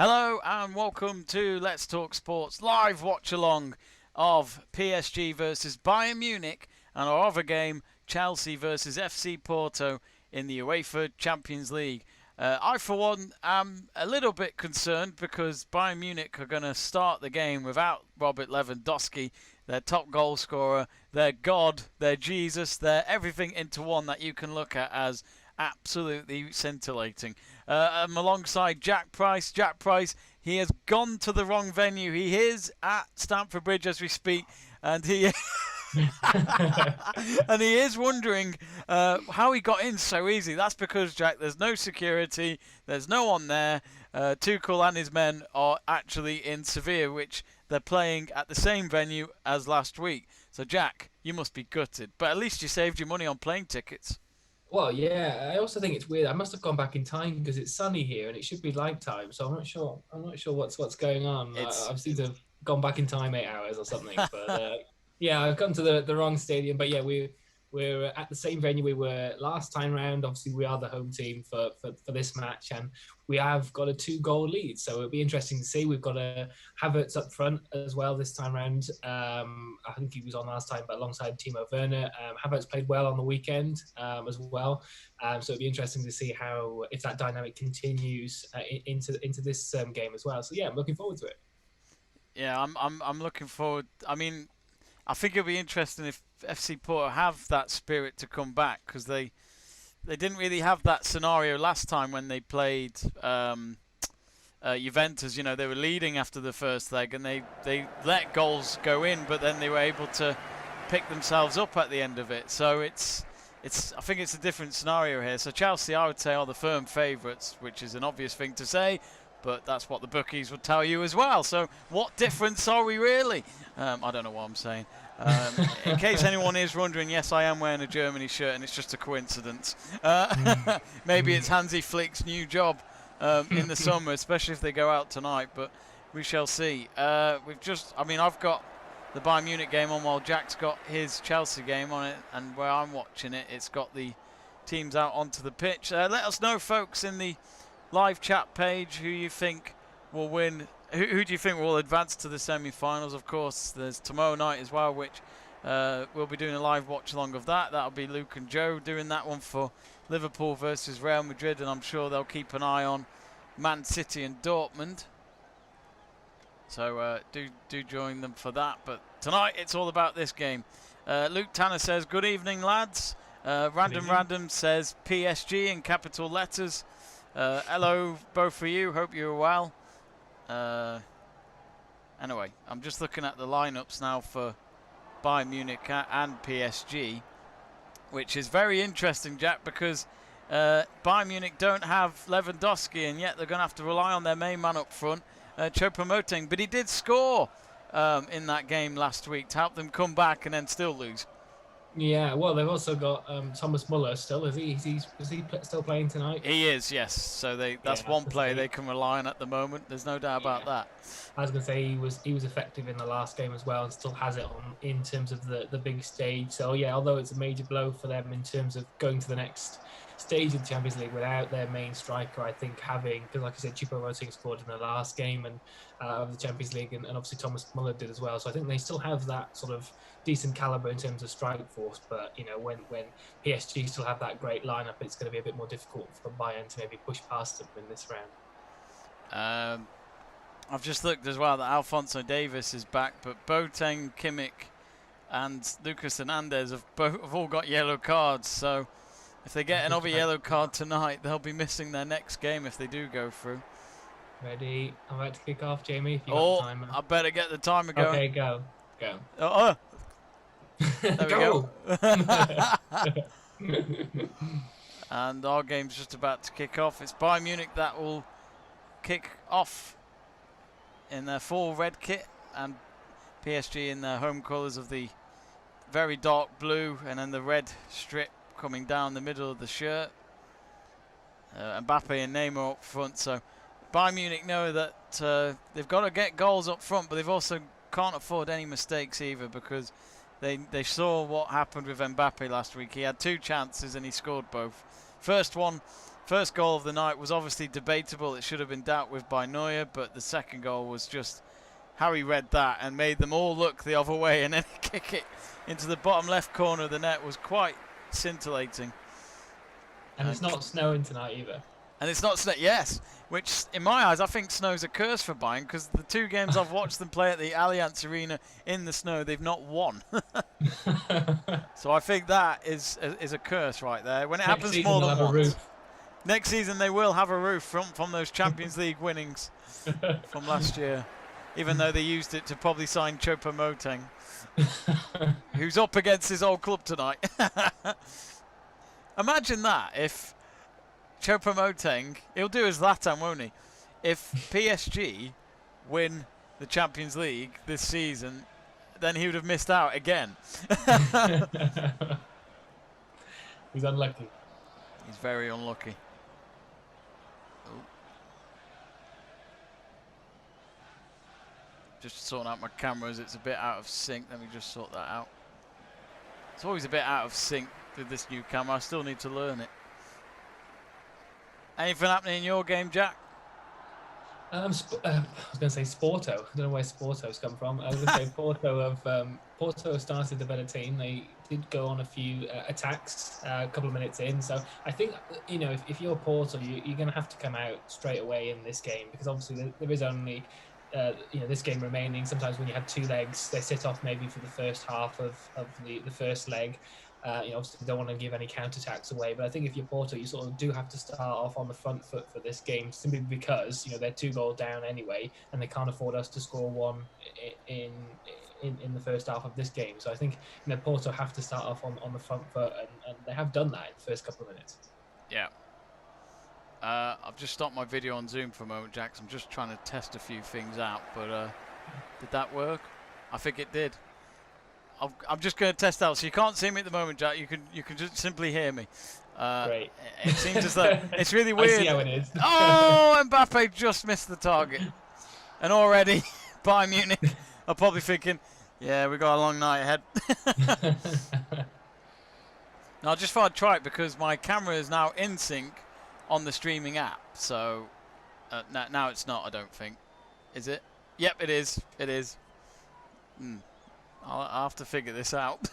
Hello and welcome to Let's Talk Sports live watch along of PSG versus Bayern Munich and our other game, Chelsea versus FC Porto in the UEFA Champions League. I for one am a little bit concerned because Bayern Munich are going to start the game without Robert Lewandowski, their top goal scorer, their God, their Jesus, their everything into one that you can look at as absolutely scintillating. I'm alongside Jack Price. Jack Price, he has gone to the wrong venue. He is at Stamford Bridge as we speak, and he and he is wondering how he got in so easy. That's because, Jack, there's no security, there's no one there. Tuchel and his men are actually in Sevilla, which they're playing at the same venue as last week. So, Jack, you must be gutted, but at least you saved your money on plane tickets. Well, yeah. I also think it's weird. I must have gone back in time because it's sunny here and it should be light time. So I'm not sure. What's going on. I've seemed to have gone back in time 8 hours or something. But yeah, I've gone to the wrong stadium. But yeah, we're at the same venue we were last time round. Obviously, we are the home team for this match, and we have got a 2-goal lead. So it'll be interesting to see. We've got a Havertz up front as well this time round. I think he was on last time, but alongside Timo Werner. Havertz played well on the weekend as well. So it'll be interesting to see if that dynamic continues into this game as well. So yeah, I'm looking forward to it. Yeah, I'm looking forward. I mean, I think it'll be interesting if FC Porto have that spirit to come back, because they didn't really have that scenario last time when they played Juventus. You know, they were leading after the first leg and they let goals go in, but then they were able to pick themselves up at the end of it. So I think it's a different scenario here. So Chelsea, I would say, are the firm favourites, which is an obvious thing to say, but that's what the bookies would tell you as well. So what difference are we really? I don't know what I'm saying. In case anyone is wondering, yes, I am wearing a Germany shirt, and it's just a coincidence. Maybe it's Hansi Flick's new job in the summer, especially if they go out tonight, but we shall see. I've got the Bayern Munich game on while Jack's got his Chelsea game on it, and where I'm watching it, it's got the teams out onto the pitch. Let us know, folks, in the live chat page who you think will win. Who do you think will advance to the semi-finals? Of course, there's tomorrow night as well, which we'll be doing a live watch along of that. That'll be Luke and Joe doing that one for Liverpool versus Real Madrid, and I'm sure they'll keep an eye on Man City and Dortmund. So do join them for that. But tonight it's all about this game. Luke Tanner says, "Good evening, lads." Random says PSG in capital letters. Hello, both for you. Hope you're well. Anyway, I'm just looking at the lineups now for Bayern Munich and PSG, which is very interesting, Jack, because Bayern Munich don't have Lewandowski, and yet they're going to have to rely on their main man up front, Choupo-Moting. But he did score in that game last week to help them come back and then still lose. Yeah, well, they've also got Thomas Muller still. Is he still playing tonight? He is, yes. So that's one player they can rely on at the moment. There's no doubt about that. I was going to say he was effective in the last game as well, and still has it on in terms of the big stage. So yeah, although it's a major blow for them in terms of going to the next stage of the Champions League without their main striker, I think because like I said, Choupo-Moting scored in the last game and of the Champions League, and obviously Thomas Muller did as well. So I think they still have that sort of decent caliber in terms of strike force. But you know, when PSG still have that great lineup, it's going to be a bit more difficult for Bayern to maybe push past them in this round. I've just looked as well that Alphonso Davies is back, but Boateng, Kimmich, and Lucas Hernandez have all got yellow cards. So if they get another yellow card tonight, they'll be missing their next game if they do go through. Ready? I'm about to kick off, Jamie. If you got the timer. I better get the timer going. Okay, go. There we go. And our game's just about to kick off. It's Bayern Munich that will kick off in their full red kit, and PSG in their home colours of the very dark blue and then the red strip coming down the middle of the shirt. Mbappe and Neymar up front. So Bayern Munich know that they've got to get goals up front, but they've also can't afford any mistakes either, because they saw what happened with Mbappe last week. He had 2 chances and he scored both. First one first goal of the night was obviously debatable. It should have been dealt with by Neuer, but the second goal was just how he read that and made them all look the other way, and then kick it into the bottom left corner of the net was quite scintillating. And it's not snowing tonight either. And it's not snow, yes, which in my eyes I think snow's a curse for Bayern, because the 2 games I've watched them play at the Allianz Arena in the snow, they've not won. So I think that is a curse right there. When it happens more than once. Next season they will have a roof from those Champions League winnings from last year, even though they used it to probably sign Choupo-Moting, who's up against his old club tonight. Imagine that, if Choupo-Moting, he'll do as Zlatan, won't he? If PSG win the Champions League this season, then he would have missed out again. He's unlucky. He's very unlucky. Oh. Just sorting out my cameras, it's a bit out of sync. Let me just sort that out. It's always a bit out of sync with this new camera. I still need to learn it. Anything happening in your game, Jack? I was going to say Porto. I don't know where Porto's come from. I was going to say Porto started the better team. They did go on a few attacks a couple of minutes in. So I think, if you're Porto, you're going to have to come out straight away in this game, because obviously there is only this game remaining. Sometimes when you have 2 legs, they sit off maybe for the first half of the first leg. Obviously don't want to give any counterattacks away, but I think if you're Porto, you sort of do have to start off on the front foot for this game, simply because they're 2 goals down anyway, and they can't afford us to score 1 in the first half of this game. So I think Porto have to start off on the front foot, and they have done that in the first couple of minutes. Yeah. I've just stopped my video on Zoom for a moment, Jack. I'm just trying to test a few things out, but did that work? I think it did. I'm just going to test out. So you can't see me at the moment, Jack. You can just simply hear me. Great. It seems as though it's really weird. I see how it is. Oh, Mbappe just missed the target, and already Bayern Munich are probably thinking, "Yeah, we got a long night ahead." Now, I just thought I'd try it because my camera is now in sync on the streaming app. So now it's not. I don't think. Is it? Yep, it is. It is. I'll have to figure this out.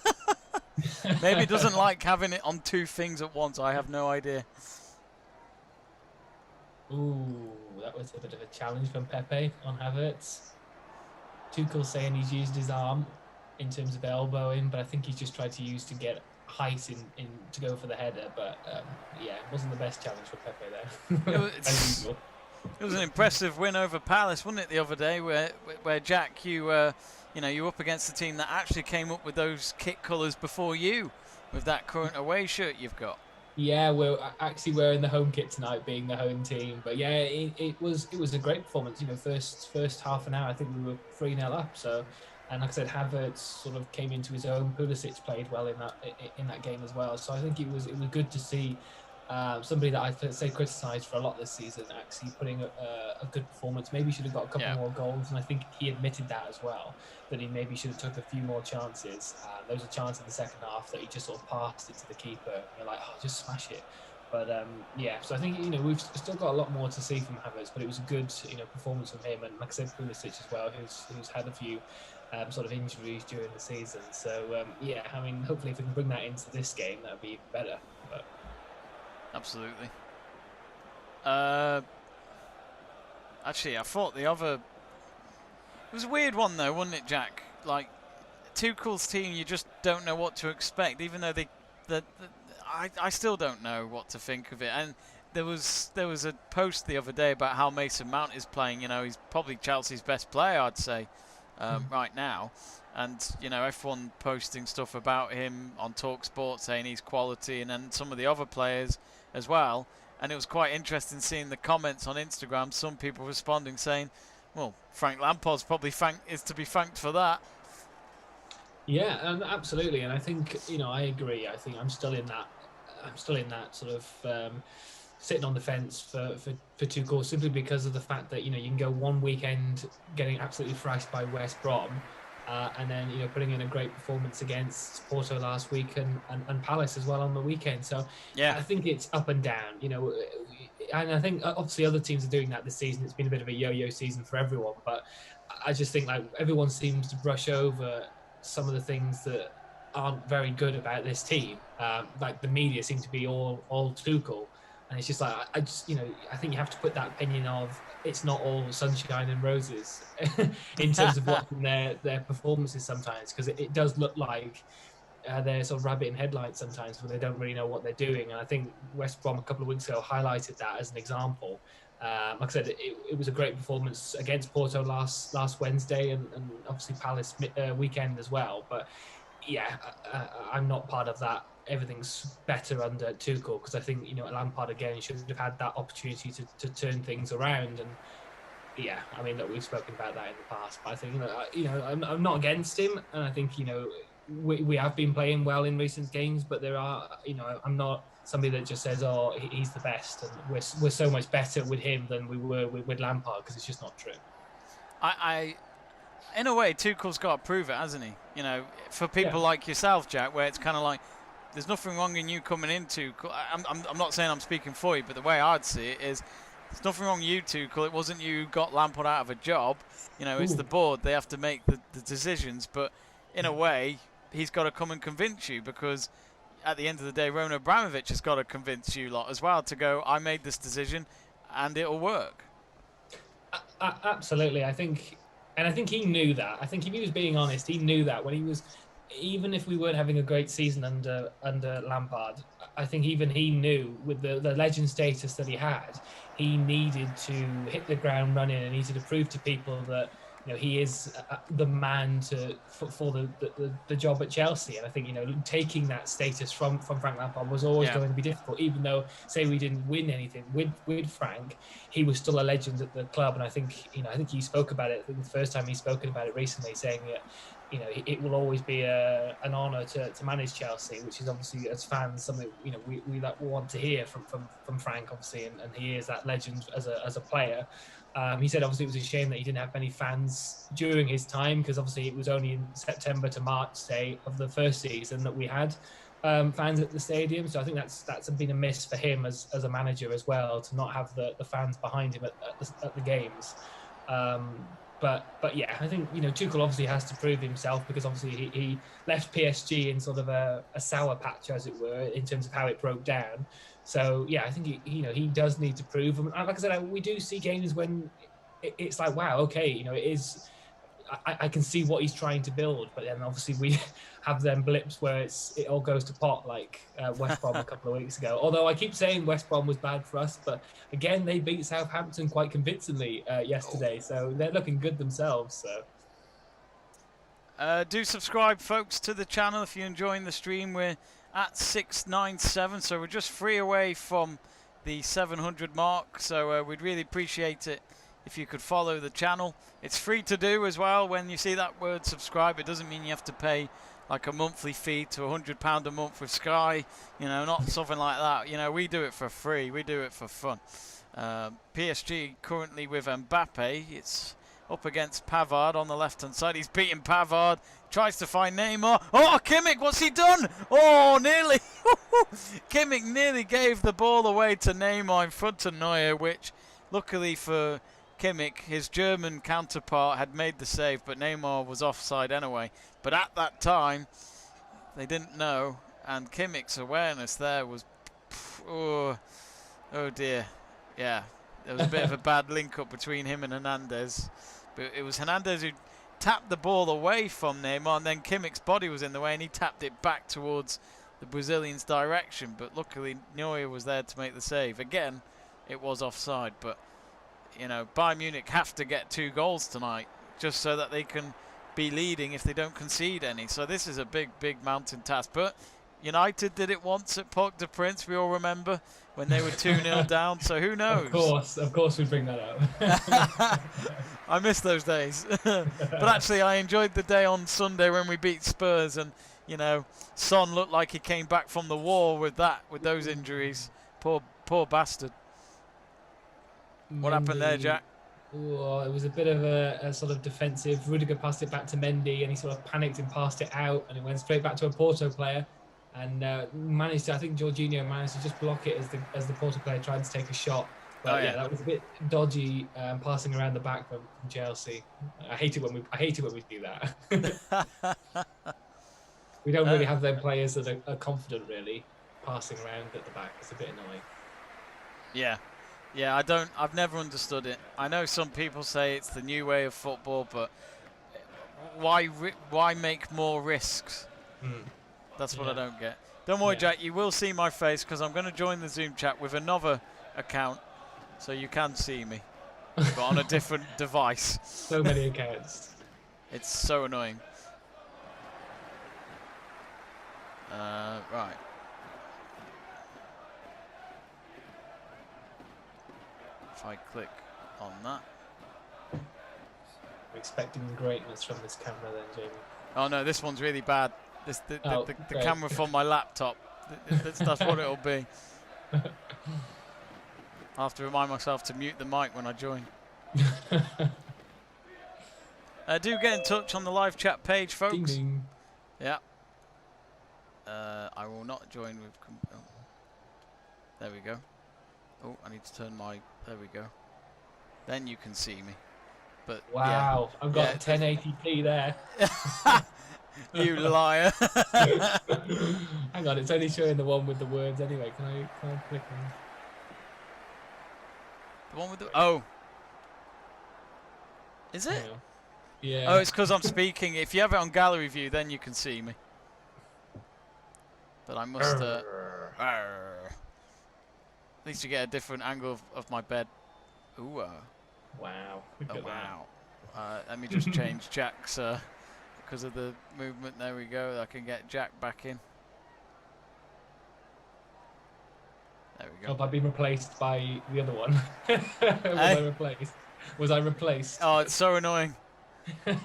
Maybe it doesn't like having it on 2 things at once. I have no idea. Ooh, that was a bit of a challenge from Pepe on Havertz. Tuchel saying he's used his arm in terms of elbowing, but I think he's just tried to use to get height in to go for the header. But yeah, it wasn't the best challenge for Pepe there. As usual. It was an impressive win over Palace, wasn't it, the other day, where Jack, you you're up against the team that actually came up with those kit colours before you, with that current away shirt you've got. Yeah, we're actually wearing the home kit tonight, being the home team. But yeah, it was a great performance. First half an hour, I think we were 3-0 up. So, and like I said, Havertz sort of came into his own. Pulisic played well in that game as well. So I think it was good to see somebody that I'd say criticised for a lot this season actually putting a good performance. Maybe should have got a couple more goals, and I think he admitted that as well, that he maybe should have took a few more chances. There was a chance in the second half that he just sort of passed it to the keeper, and you're like, oh, just smash it. But yeah, so I think we've still got a lot more to see from Havertz, but it was a good performance from him, and like I said, Pulisic as well, who's had a few sort of injuries during the season. So yeah, I mean, hopefully if we can bring that into this game, that would be better. But absolutely. Actually, I thought the other... It was a weird one, though, wasn't it, Jack? Like, Tuchel's team, you just don't know what to expect, even though I still don't know what to think of it. And there was a post the other day about how Mason Mount is playing. He's probably Chelsea's best player, I'd say, right now. And, everyone posting stuff about him on TalkSport saying he's quality, and then some of the other players as well. And it was quite interesting seeing the comments on Instagram, some people responding saying, well, Frank Lampard's probably is to be thanked for that. Yeah, absolutely. And I think, I agree. I think I'm still in that sort of sitting on the fence for Tuchel, simply because of the fact that, you can go one weekend getting absolutely thrashed by West Brom, and then putting in a great performance against Porto last week and Palace as well on the weekend. So yeah, I think it's up and down. and I think obviously other teams are doing that this season. It's been a bit of a yo-yo season for everyone, but I just think like everyone seems to brush over some of the things that aren't very good about this team. Like the media seem to be all Tuchel, and it's just like I just I think you have to put that opinion of it's not all sunshine and roses in terms of watching their performances sometimes, because it does look like they're sort of rabbit in headlights sometimes when they don't really know what they're doing. And I think West Brom a couple of weeks ago highlighted that as an example. Like I said, it was a great performance against Porto last Wednesday, and obviously Palace weekend as well. But yeah, I'm not part of that. Everything's better under Tuchel, because I think Lampard again should have had that opportunity to turn things around. And yeah, I mean, look, we've spoken about that in the past, but I think I'm not against him, and I think we have been playing well in recent games, but there are I'm not somebody that just says, oh, he's the best, and we're so much better with him than we were with Lampard, because it's just not true. I in a way, Tuchel's got to prove it, hasn't he? For people like yourself, Jack, where it's kind of like there's nothing wrong in you coming into. I'm not saying I'm speaking for you, but the way I'd see it is there's nothing wrong with you, Tuchel. It wasn't you who got Lampard out of a job. It's the board. They have to make the decisions, but in a way, he's got to come and convince you, because at the end of the day, Roman Abramovich has got to convince you lot as well to go, I made this decision and it'll work. Absolutely. I think he knew that. I think if he was being honest, he knew that when he was, even if we weren't having a great season under Lampard, I think even he knew with the legend status that he had, he needed to hit the ground running and needed to prove to people that he is the man for the job at Chelsea. And I think taking that status from Frank Lampard was always going to be difficult. Even though, say, we didn't win anything with Frank, he was still a legend at the club. And I think he spoke about it. I think the first time he's spoken about it recently, saying that it will always be an honour to manage Chelsea, which is obviously, as fans, something we want to hear from Frank, obviously, and he is that legend as a player. He said obviously it was a shame that he didn't have many fans during his time, because obviously it was only in September to March, say, of the first season that we had fans at the stadium. So I think that's been a miss for him as a manager as well, to not have the fans behind him at the games. But yeah, I think Tuchel obviously has to prove himself, because obviously he left PSG in sort of a sour patch, as it were, in terms of how it broke down. So yeah, I think he does need to prove. And like I said, we do see games when it's like, wow, okay, it is. I can see what he's trying to build, but then obviously we have them blips where it all goes to pot, like West Brom a couple of weeks ago. Although I keep saying West Brom was bad for us, but again they beat Southampton quite convincingly yesterday, so they're looking good themselves. So do subscribe, folks, to the channel if you're enjoying the stream. We're at 697, so we're just 3 away from the 700 mark. So we'd really appreciate it if you could follow the channel. It's free to do as well. When you see that word subscribe, it doesn't mean you have to pay like a monthly fee to £100 a month with Sky, not something like that. We do it for free. We do it for fun. PSG currently with Mbappe. It's up against Pavard on the left-hand side. He's beating Pavard. Tries to find Neymar. Oh, Kimmich, what's he done? Oh, nearly. Kimmich nearly gave the ball away to Neymar in front of Neuer, which luckily for Kimmich, his German counterpart, had made the save, but Neymar was offside anyway. But at that time, they didn't know, and Kimmich's awareness there was, oh dear. Yeah, there was a bit of a bad link-up between him and Hernandez. But it was Hernandez who tapped the ball away from Neymar, and then Kimmich's body was in the way, and he tapped it back towards the Brazilian's direction. But luckily, Neuer was there to make the save. Again, it was offside, but Bayern Munich have to get 2 goals tonight just so that they can be leading if they don't concede any. So this is a big mountain task. But United did it once at Parc des Princes, we all remember, when they were 2-0 down. So who knows? Of course we bring that up. I miss those days. But actually, I enjoyed the day on Sunday when we beat Spurs, and Son looked like he came back from the war with those injuries. Poor bastard. What happened there, Jack? Oh, it was a bit of a sort of defensive. Rudiger passed it back to Mendy, and he sort of panicked and passed it out, and it went straight back to a Porto player. and managed to. I think Jorginho managed to just block it as the Porto player tried to take a shot. But yeah, that was a bit dodgy, passing around the back from Chelsea. I hate it when we do that. We don't really have them players that are confident, really, passing around at the back. It's a bit annoying. Yeah. Yeah, I've never understood it. I know some people say it's the new way of football, but why make more risks? That's what I don't get. Don't worry, Jack, you will see my face because I'm going to join the Zoom chat with another account, so you can see me, but on a different device. So many accounts. It's so annoying. Right. If I click on that. I'm expecting greatness from this camera then, Jamie. Oh no, this one's really bad. The camera from my laptop. That's what it'll be. I'll have to remind myself to mute the mic when I join. Do get in touch on the live chat page, folks. Ding, ding. Yeah. I will not join with... Oh. There we go. Oh, I need to turn my... There we go. Then you can see me. But wow, I've got 1080p there. You liar. Hang on, it's only showing the one with the words anyway. Can I click on... The one with the... Oh. Is it? Yeah. Oh, it's because I'm speaking. If you have it on gallery view, then you can see me. But I must... at least you get a different angle of my bed. Ooh. Wow. Oh, wow. Let me just change Jack's... because of the movement. There we go. I can get Jack back in. There we go. Have I been replaced by the other one? Was I replaced? Oh, it's so annoying. And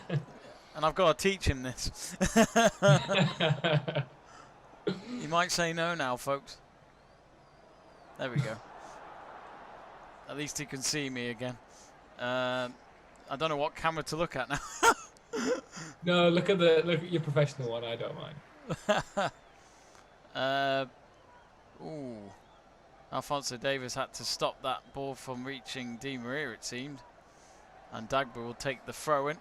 I've got to teach him this. You might say no now, folks. There we go. At least he can see me again. I don't know what camera to look at now. No, look at your professional one. I don't mind. Ooh. Alphonso Davies had to stop that ball from reaching Di Maria, it seemed. And Dagba will take the throw in.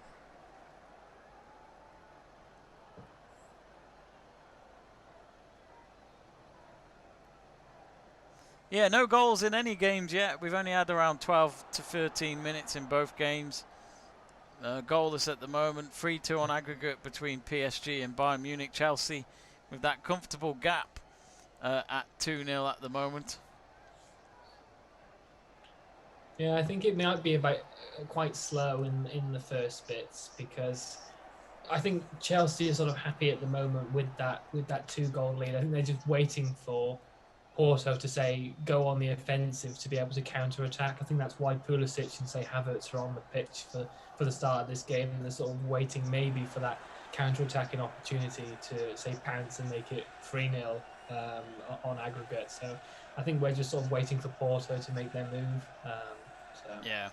Yeah, no goals in any games yet. We've only had around 12 to 13 minutes in both games. Goalless at the moment. 3-2 on aggregate between PSG and Bayern Munich. Chelsea with that comfortable gap at 2-0 at the moment. Yeah, I think it might be about quite slow in the first bits because I think Chelsea is sort of happy at the moment with that 2-goal lead. I think they're just waiting for Porto to say go on the offensive to be able to counter attack. I think that's why Pulisic and say Havertz are on the pitch for the start of this game, and they're sort of waiting maybe for that counter attacking opportunity to say pounce and make it 3-0 on aggregate. So I think we're just sort of waiting for Porto to make their move. Yeah.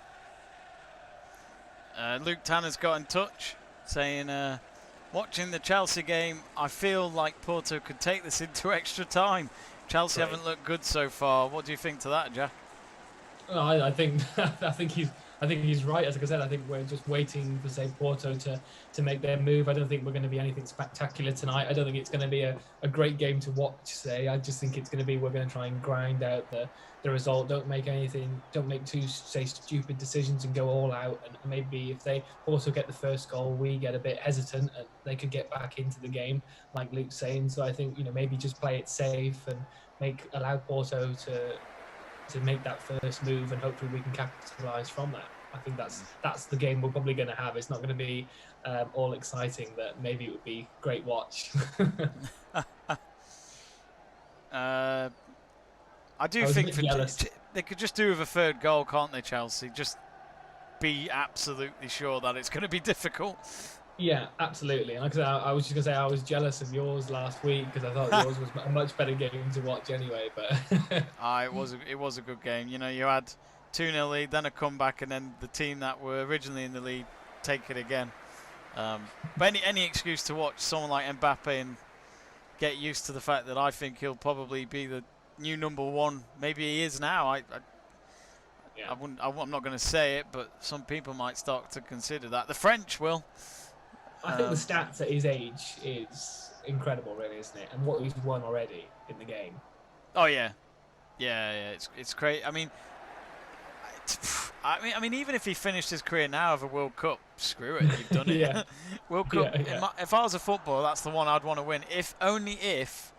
Luke Tanner's got in touch saying, watching the Chelsea game, I feel like Porto could take this into extra time. Chelsea haven't looked good so far. What do you think to that, Jack? Well, I think he's right. As I said, I think we're just waiting for say Porto to make their move. I don't think we're going to be anything spectacular tonight. I don't think it's going to be a great game to watch. Say, I just think it's going to be we're going to try and grind out the result. Don't make too stupid decisions and go all out. And maybe if they also get the first goal, we get a bit hesitant and they could get back into the game, like Luke's saying. So I think maybe just play it safe and allow Porto to make that first move, and hopefully we can capitalise from that. I think that's the game we're probably going to have. It's not going to be all exciting, but maybe it would be great watch. I do think they could just do with a third goal, can't they, Chelsea? Just be absolutely sure that it's going to be difficult. Yeah, absolutely. And like I said, I was just going to say I was jealous of yours last week because I thought yours was a much better game to watch anyway. But it was a good game. You had 2-0 lead, then a comeback, and then the team that were originally in the lead take it again. But any excuse to watch someone like Mbappe and get used to the fact that I think he'll probably be the new #1. Maybe he is now. I'm not going to say it, but some people might start to consider that. The French will. I think the stats at his age is incredible, really, isn't it? And what he's won already in the game. Oh yeah, it's great. I mean, even if he finished his career now of a World Cup, screw it, you've done it. Yeah. World Cup. If I was a footballer, that's the one I'd want to win. If only if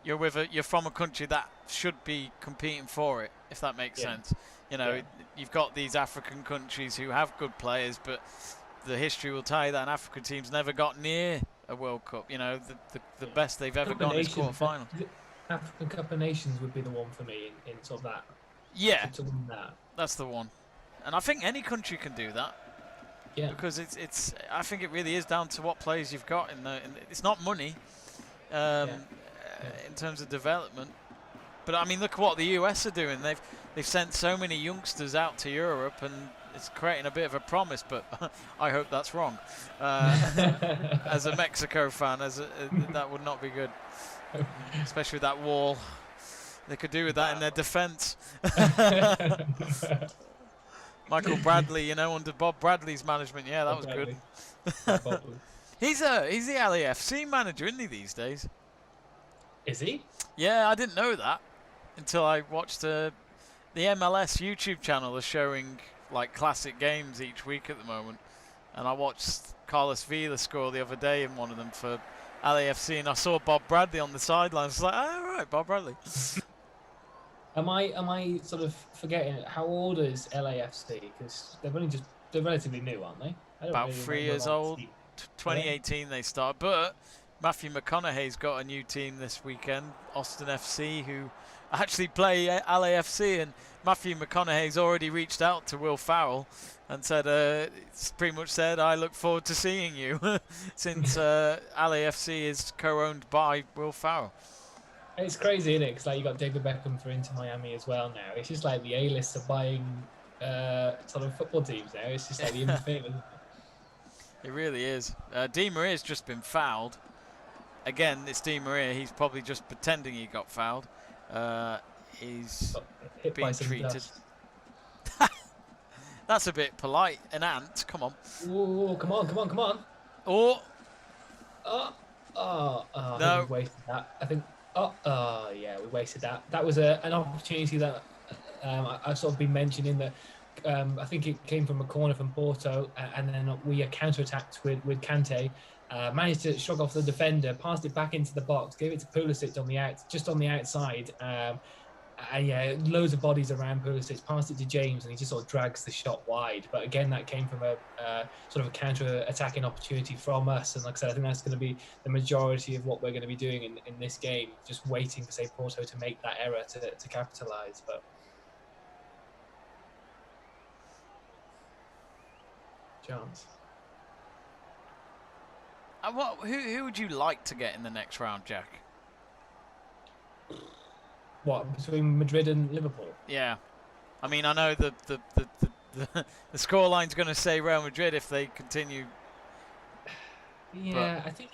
you're from a country that should be competing for it. If that makes sense. You know, you've got these African countries who have good players, but the history will tell you that an African team's never got near a World Cup. You know, the best they've ever gone is quarter-final. African Cup of Nations would be the one for me in sort of that. Yeah, to win that. That's the one. And I think any country can do that. Yeah. Because it's I think it really is down to what players you've got it's not money in terms of development. But I mean, look at what the US are doing. They've sent so many youngsters out to Europe, and it's creating a bit of a promise. But I hope that's wrong. As a Mexico fan, that would not be good, especially with that wall. They could do with that in their defence. Michael Bradley, under Bob Bradley's management, that was good. He's the LAFC manager, isn't he, these days? Is he? Yeah, I didn't know that until I watched the MLS YouTube channel is showing like classic games each week at the moment, and I watched Carlos Vela score the other day in one of them for LAFC, and I saw Bob Bradley on the sidelines. I was like, oh, right, Bob Bradley. Am I sort of forgetting how old is LAFC? Because they're relatively new, aren't they? About 3 years old. 2018 they started, but Matthew McConaughey's got a new team this weekend, Austin FC, who actually play LAFC, and Matthew McConaughey's already reached out to Will Farrell and said, it's pretty much said, I look forward to seeing you, since LAFC is co-owned by Will Farrell. It's crazy, isn't it? Because you got David Beckham for Inter Miami as well now. It's just like the A-list are buying sort of football teams now. It's just like the infamous. It really is. Di Maria's just been fouled. Again, it's Di Maria. He's probably just pretending he got fouled. He's being treated. That's a bit polite. An ant. Come on. Ooh, come on. Oh. No. We wasted that. I think. Yeah, we wasted that. That was an opportunity that I've sort of been mentioning that. I think it came from a corner from Porto, and then we counter-attacked with Kante. Managed to shrug off the defender, passed it back into the box, gave it to Pulisic on the outside. And loads of bodies around Pulisic, passed it to James, and he just sort of drags the shot wide. But again, that came from a sort of a counter-attacking opportunity from us. And like I said, I think that's going to be the majority of what we're going to be doing in this game, just waiting for, say, Porto to make that error to capitalise. But chance. Who would you like to get in the next round, Jack? What, between Madrid and Liverpool? Yeah, I mean, I know the scoreline's going to say Real Madrid if they continue. Yeah, I think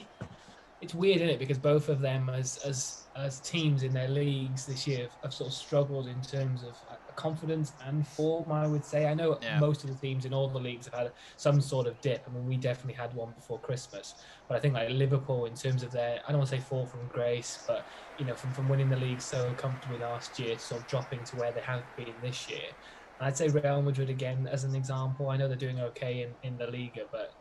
it's weird, isn't it? Because both of them, as teams in their leagues this year, have sort of struggled in terms of confidence and form, I would say. I know most of the teams in all the leagues have had some sort of dip. I mean, we definitely had one before Christmas. But I think like Liverpool, in terms of their, I don't want to say fall from grace, but from winning the league so comfortably last year to sort of dropping to where they have been this year. And I'd say Real Madrid again as an example. I know they're doing okay in the Liga, but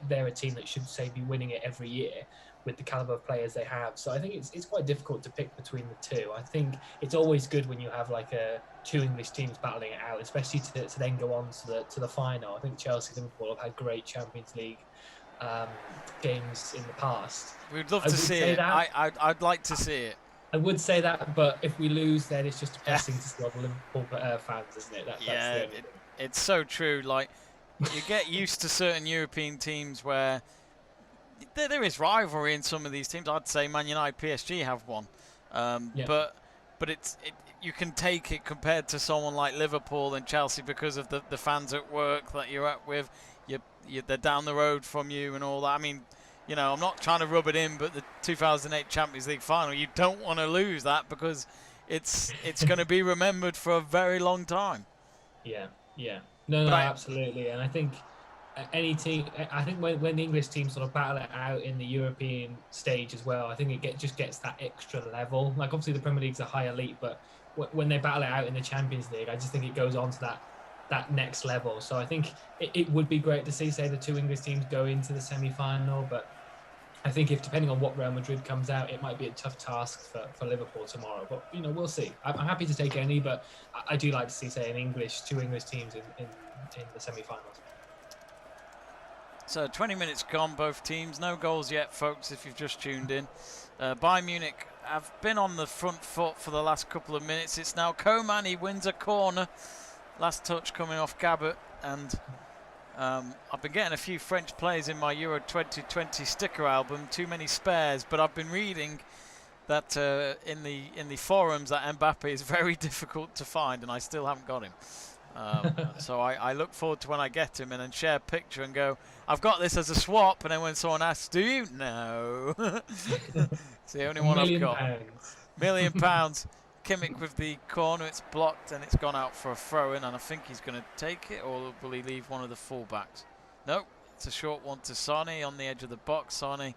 they're a team that should, say, be winning it every year with the caliber of players they have. So I think it's quite difficult to pick between the two. I think it's always good when you have like two English teams battling it out, especially to then go on to the final. I think Chelsea and Liverpool have had great Champions League games in the past. We'd love to see it. I'd like to see it. I would say that, but if we lose, then it's just depressing to see all the Liverpool fans, isn't it? It's so true. Like, you get used to certain European teams where there is rivalry in some of these teams. I'd say Man United, PSG have one, but you can take it compared to someone like Liverpool and Chelsea because of the fans at work that you're at with. They're down the road from you and all that. I mean, you know, I'm not trying to rub it in, but the 2008 Champions League final, you don't want to lose that because it's going to be remembered for a very long time. Yeah, yeah. No, absolutely. And I think any team, I think when the English team sort of battle it out in the European stage as well, I think it just gets that extra level. Like, obviously the Premier League's a high elite, but when they battle it out in the Champions League, I just think it goes on to that next level. So I think it would be great to see, say, the two English teams go into the semi-final, but I think depending on what Real Madrid comes out, it might be a tough task for Liverpool tomorrow. But, you know, we'll see. I'm happy to take any, but I do like to see, say, two English teams in the semi-finals. So 20 minutes gone, both teams. No goals yet, folks, if you've just tuned in. Bayern Munich have been on the front foot for the last couple of minutes. It's now Coman. He wins a corner. Last touch coming off Gabbert. And I've been getting a few French players in my Euro 2020 sticker album. Too many spares. But I've been reading that in the forums that Mbappe is very difficult to find, and I still haven't got him. So I look forward to when I get him and then share a picture and go, I've got this as a swap, and then when someone asks, do you? No. It's the only one I've got. £1 million. Kimmich with the corner, it's blocked and it's gone out for a throw-in, and I think he's going to take it, or will he leave one of the full-backs? No, it's a short one to Sane on the edge of the box. Sane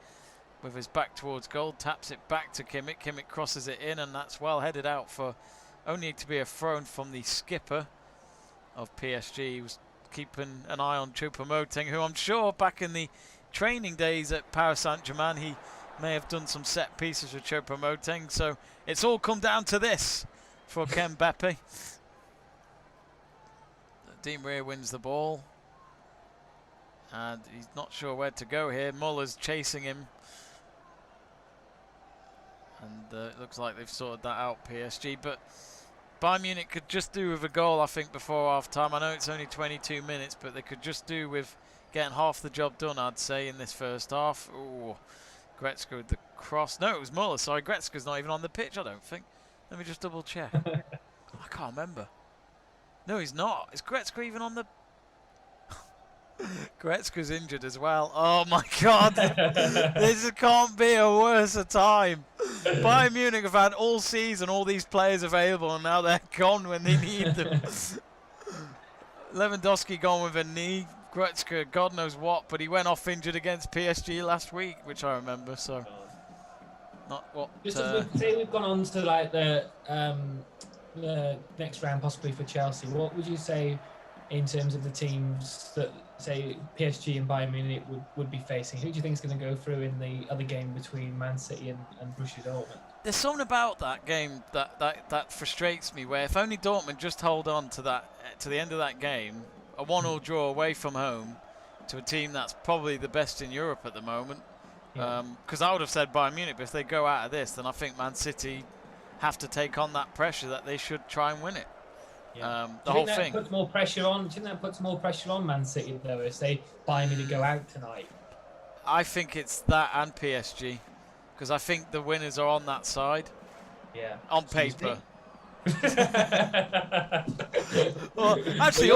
with his back towards goal, taps it back to Kimmich. Kimmich crosses it in, and that's well headed out for only to be a throw-in from the skipper of PSG. He was keeping an eye on Choupo-Moting, who I'm sure back in the training days at Paris Saint-Germain he may have done some set pieces with Choupo-Moting. So it's all come down to this for Mbappe. Di Maria wins the ball, and he's not sure where to go here. Muller's chasing him, and it looks like they've sorted that out, PSG. But Bayern Munich could just do with a goal, I think, before half-time. I know it's only 22 minutes, but they could just do with getting half the job done, I'd say, in this first half. Ooh, Goretzka with the cross. No, it was Muller. Sorry, Goretzka's not even on the pitch, I don't think. Let me just double-check. I can't remember. No, he's not. Is Goretzka even on the... Goretzka's injured as well. Oh, my God. This can't be a worse time. Bayern Munich have had all season all these players available, and now they're gone when they need them. Lewandowski gone with a knee. Goretzka, God knows what, but he went off injured against PSG last week, which I remember. So, not what. Just as we've gone on to like the next round, possibly for Chelsea. What would you say in terms of the teams that, say, PSG and Bayern Munich would be facing? Who do you think is going to go through in the other game between Man City and Borussia Dortmund? There's something about that game that frustrates me, where if only Dortmund just hold on to the end of that game, a 1-1 draw away from home to a team that's probably the best in Europe at the moment. Because I would have said Bayern Munich, but if they go out of this, then I think Man City have to take on that pressure that they should try and win it. Yeah. The whole thing. Puts more pressure on. Do you think that puts more pressure on Man City though, if they Bayern Munich go out tonight? I think it's that and PSG, because I think the winners are on that side. Yeah. On paper. Well, actually,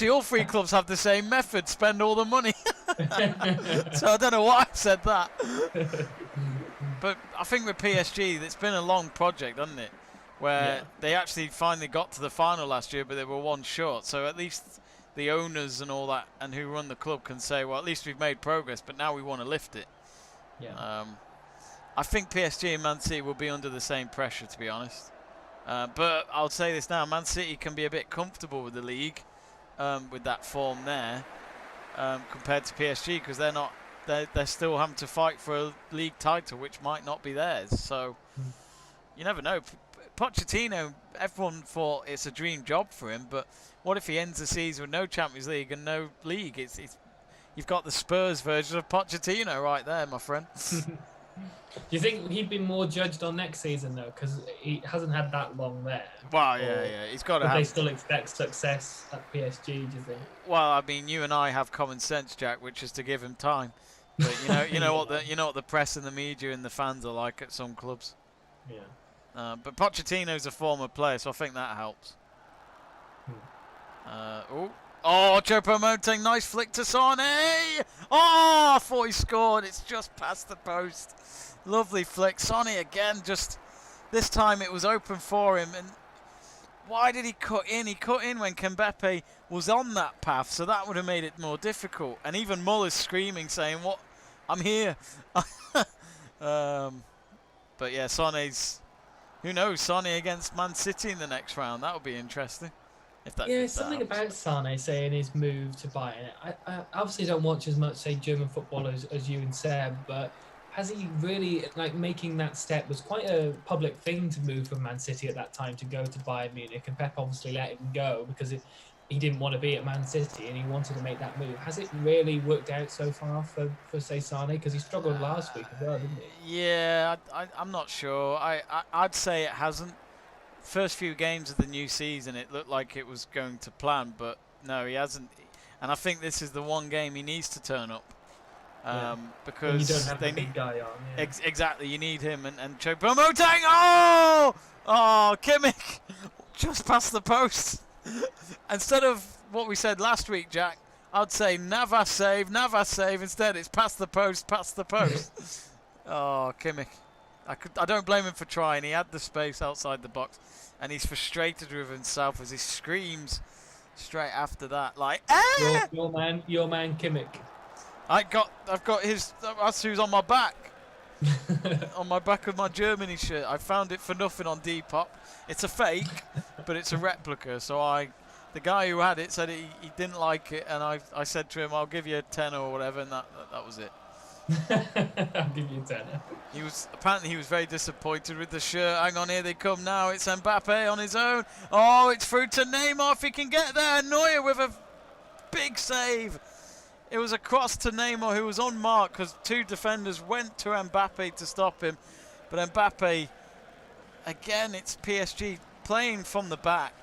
all three clubs have the same method: spend all the money. So I don't know why I said that. But I think with PSG, it's been a long project, hasn't it? Where they actually finally got to the final last year, but they were one short. So at least the owners and all that, and who run the club, can say, well, at least we've made progress, but now we want to lift it. Yeah. I think PSG and Man City will be under the same pressure, to be honest. But I'll say this now, Man City can be a bit comfortable with the league, with that form there, compared to PSG, because they're still having to fight for a league title, which might not be theirs. So you never know. Pochettino, everyone thought it's a dream job for him, but what if he ends the season with no Champions League and no league? You've got the Spurs version of Pochettino right there, my friend. Do you think he'd be more judged on next season though, because he hasn't had that long there? Well, yeah, he's got to have. They still expect success at PSG, do you think? Well, I mean, you and I have common sense, Jack, which is to give him time. But you know what the press and the media and the fans are like at some clubs. Yeah. But Pochettino's a former player, so I think that helps. Oh, Choupo-Moting, nice flick to Sane. Oh, I thought he scored. It's just past the post. Lovely flick. Sane again, just this time it was open for him. And why did he cut in? He cut in when Kembepe was on that path, so that would have made it more difficult. And even Muller's screaming, saying, "What? I'm here." But yeah, Sane's. Who knows? Sane against Man City in the next round. That would be interesting. Something about Sane saying his move to Bayern. I obviously don't watch as much, say, German football as you and Seb, but has he really, like, making that step was quite a public thing to move from Man City at that time to go to Bayern Munich, and Pep obviously let him go because he didn't want to be at Man City and he wanted to make that move. Has it really worked out so far for say, Sane? Because he struggled last week as well, didn't he? Yeah, I'm not sure. I'd say it hasn't. First few games of the new season, it looked like it was going to plan, but no, he hasn't. And I think this is the one game he needs to turn up, because you don't have the big guy on. Yeah. Exactly, you need him. And Choupo-Moting, Kimmich, just past the post. Instead of what we said last week, Jack, I'd say Navas save. Instead, it's past the post. Oh, Kimmich. I don't blame him for trying. He had the space outside the box, and he's frustrated with himself as he screams straight after that, like, "Ah!" Your man, Kimmich. I've got his. That's who's on my back. On my back of my Germany shirt. I found it for nothing on Depop. It's a fake, but it's a replica. So the guy who had it said he didn't like it, and I said to him, "I'll give you a tenner or whatever," and that was it. I'll give you a tenner. Apparently he was very disappointed with the shirt. Hang on, here they come now. It's Mbappe on his own. Oh, it's through to Neymar if he can get there. Neuer with a big save. It was a cross to Neymar, who was on mark because two defenders went to Mbappe to stop him. But Mbappe, again, it's PSG playing from the back.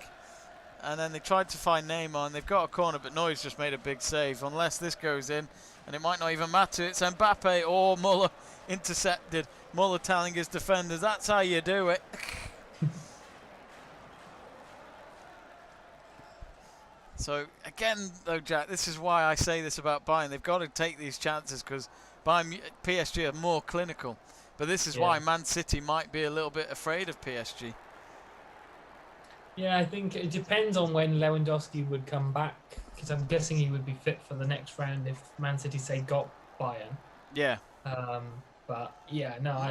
And then they tried to find Neymar, and they've got a corner, but Neuer's just made a big save. Unless this goes in, and it might not even matter. It's Mbappe or Muller intercepted. Muller telling his defenders, that's how you do it. So, again, though, Jack, this is why I say this about Bayern. They've got to take these chances because PSG are more clinical. But this is why Man City might be a little bit afraid of PSG. Yeah, I think it depends on when Lewandowski would come back, because I'm guessing he would be fit for the next round if Man City, say, got Bayern. Yeah. But yeah, no, I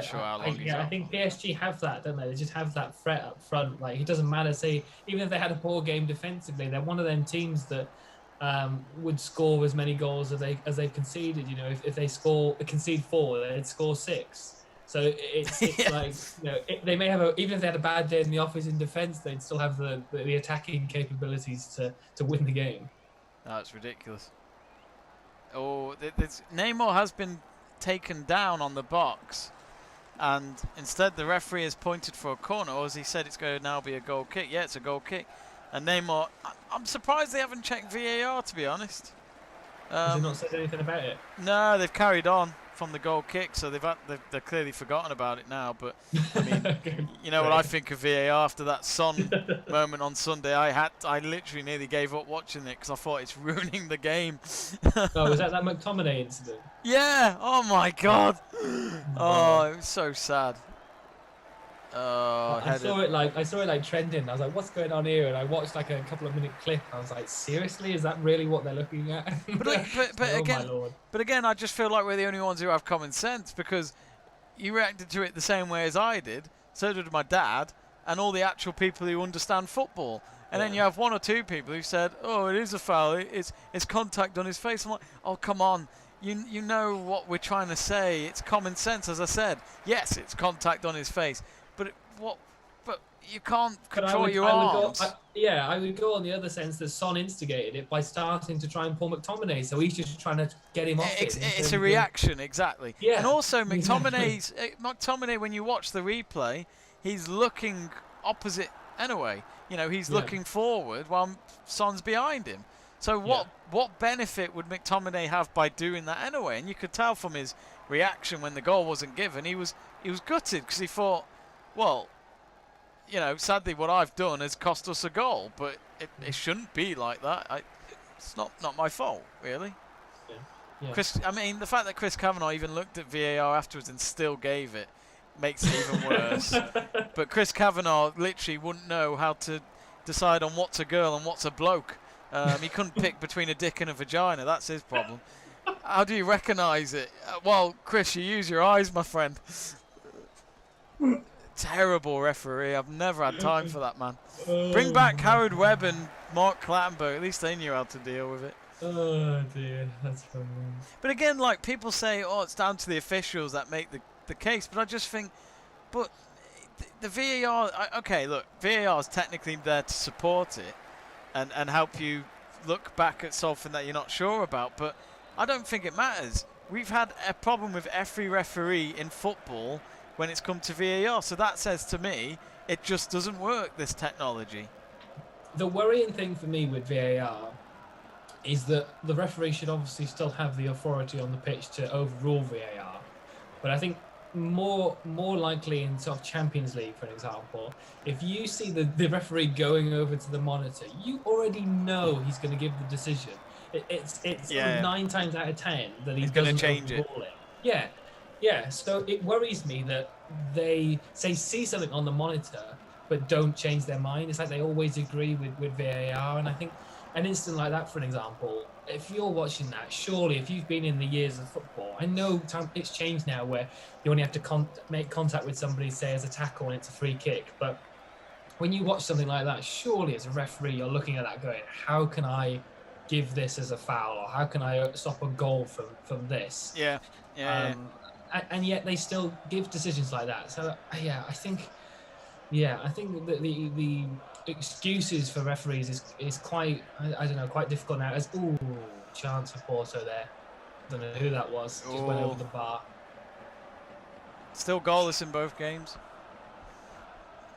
think PSG have that, don't they? They just have that threat up front. Like, it doesn't matter, say, even if they had a poor game defensively, they're one of them teams that would score as many goals as they've conceded. You know, if they concede 4, they'd score 6. So it's like, you know, they may have even if they had a bad day in the office in defence, they'd still have the attacking capabilities to win the game. That's ridiculous. Oh, Neymar has been taken down on the box, and instead the referee has pointed for a corner, or as he said, it's going to now be a goal kick. Yeah, it's a goal kick. And Neymar, I'm surprised they haven't checked VAR, to be honest. Has he not said anything about it? No, they've carried on from the goal kick, so they've clearly forgotten about it now. But I mean, you know what I think of VAR after that Son moment on Sunday. I literally nearly gave up watching it because I thought it's ruining the game. Oh, was that McTominay incident? Yeah. Oh my God. Oh, it was so sad. Oh, I saw it like trending. I was like, "What's going on here?" And I watched like a couple of minute clip. I was like, "Seriously, is that really what they're looking at?" But again, I just feel like we're the only ones who have common sense, because you reacted to it the same way as I did. So did my dad, and all the actual people who understand football. And then you have one or two people who said, "Oh, it is a foul. It's contact on his face." I'm like, "Oh, come on. You know what we're trying to say. It's common sense." As I said, yes, it's contact on his face. But you can't control your arms. I would go on the other sense that Son instigated it by starting to try and pull McTominay, so he's just trying to get him off it. It's a reaction, exactly. Yeah, and also McTominay, when you watch the replay, he's looking opposite anyway. You know, he's looking forward while Son's behind him. So what benefit would McTominay have by doing that anyway? And you could tell from his reaction when the goal wasn't given, he was gutted because he thought, well, you know, sadly what I've done has cost us a goal, but it shouldn't be like that. it's not my fault, really. Yeah. I mean, the fact that Chris Kavanagh even looked at VAR afterwards and still gave it makes it even worse. But Chris Kavanagh literally wouldn't know how to decide on what's a girl and what's a bloke. He couldn't pick between a dick and a vagina. That's his problem. How do you recognise it? Well, Chris, you use your eyes, my friend. Terrible referee. I've never had time for that, man. Bring back Howard Webb and Mark Clattenburg. At least they knew how to deal with it. Oh dear, that's funny. But again, like, people say, oh, it's down to the officials that make the case. But I just think, but the VAR, okay, look, VAR is technically there to support it and help you look back at something that you're not sure about. But I don't think it matters. We've had a problem with every referee in football when it's come to VAR. So that says to me, it just doesn't work, this technology. The worrying thing for me with VAR is that the referee should obviously still have the authority on the pitch to overrule VAR. But I think more likely in sort of Champions League, for example, if you see the referee going over to the monitor, you already know he's going to give the decision. It's 9 times out of 10 that he's going to change it. Yeah. So it worries me that they see something on the monitor but don't change their mind. It's like they always agree with VAR, and I think an incident like that, for an example, if you're watching that, surely if you've been in the years of football, I know it's changed now where you only have to make contact with somebody, say as a tackle, and it's a free kick. But when you watch something like that, surely as a referee, you're looking at that going, how can I give this as a foul, or how can I stop a goal from this? Yeah. And yet they still give decisions like that. So I think that the excuses for referees is quite, I don't know, quite difficult now. As chance for Porto there. Don't know who that was. Just went over the bar. Still goalless in both games.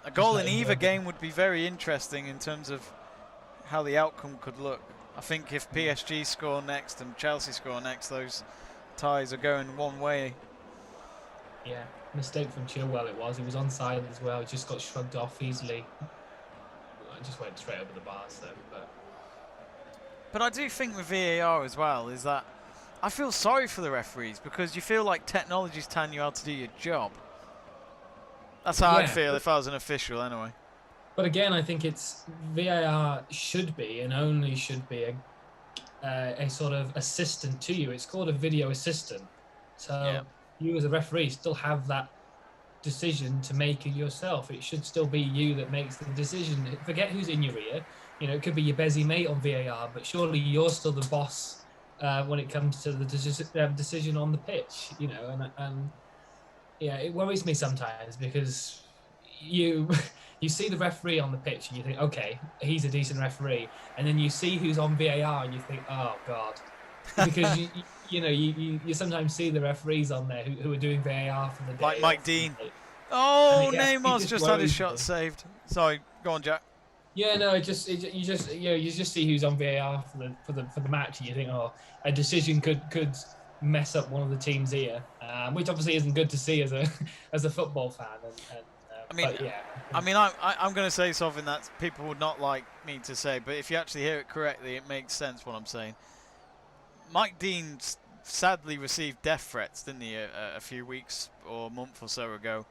A goal in either game would be very interesting in terms of how the outcome could look. I think if PSG score next and Chelsea score next, those ties are going one way. Yeah, mistake from Chilwell it was. He was onside as well. He just got shrugged off easily. I just went straight over the bar. So, but I do think with VAR as well is that I feel sorry for the referees because you feel like technology's telling you how to do your job. That's how I'd feel if I was an official anyway. But again, I think it's VAR should be and only should be a sort of assistant to you. It's called a video assistant. So you as a referee still have that decision to make it yourself. It should still be you that makes the decision. Forget who's in your ear. You know, it could be your busy mate on VAR, but surely you're still the boss when it comes to the decision on the pitch. You know, and yeah, it worries me sometimes because you see the referee on the pitch and you think, okay, he's a decent referee, and then you see who's on VAR and you think, oh god, because you sometimes see the referees on there who are doing VAR for the day. Like Mike Dean. Oh, Neymar's just had his shot saved. Sorry, go on, Jack. Yeah, no, you just see who's on VAR for the match, and you think, oh, a decision could mess up one of the team's ear, which obviously isn't good to see as a football fan. I'm going to say something that people would not like me to say, but if you actually hear it correctly, it makes sense what I'm saying. Mike Dean sadly received death threats, didn't he, a few weeks or a month or so ago,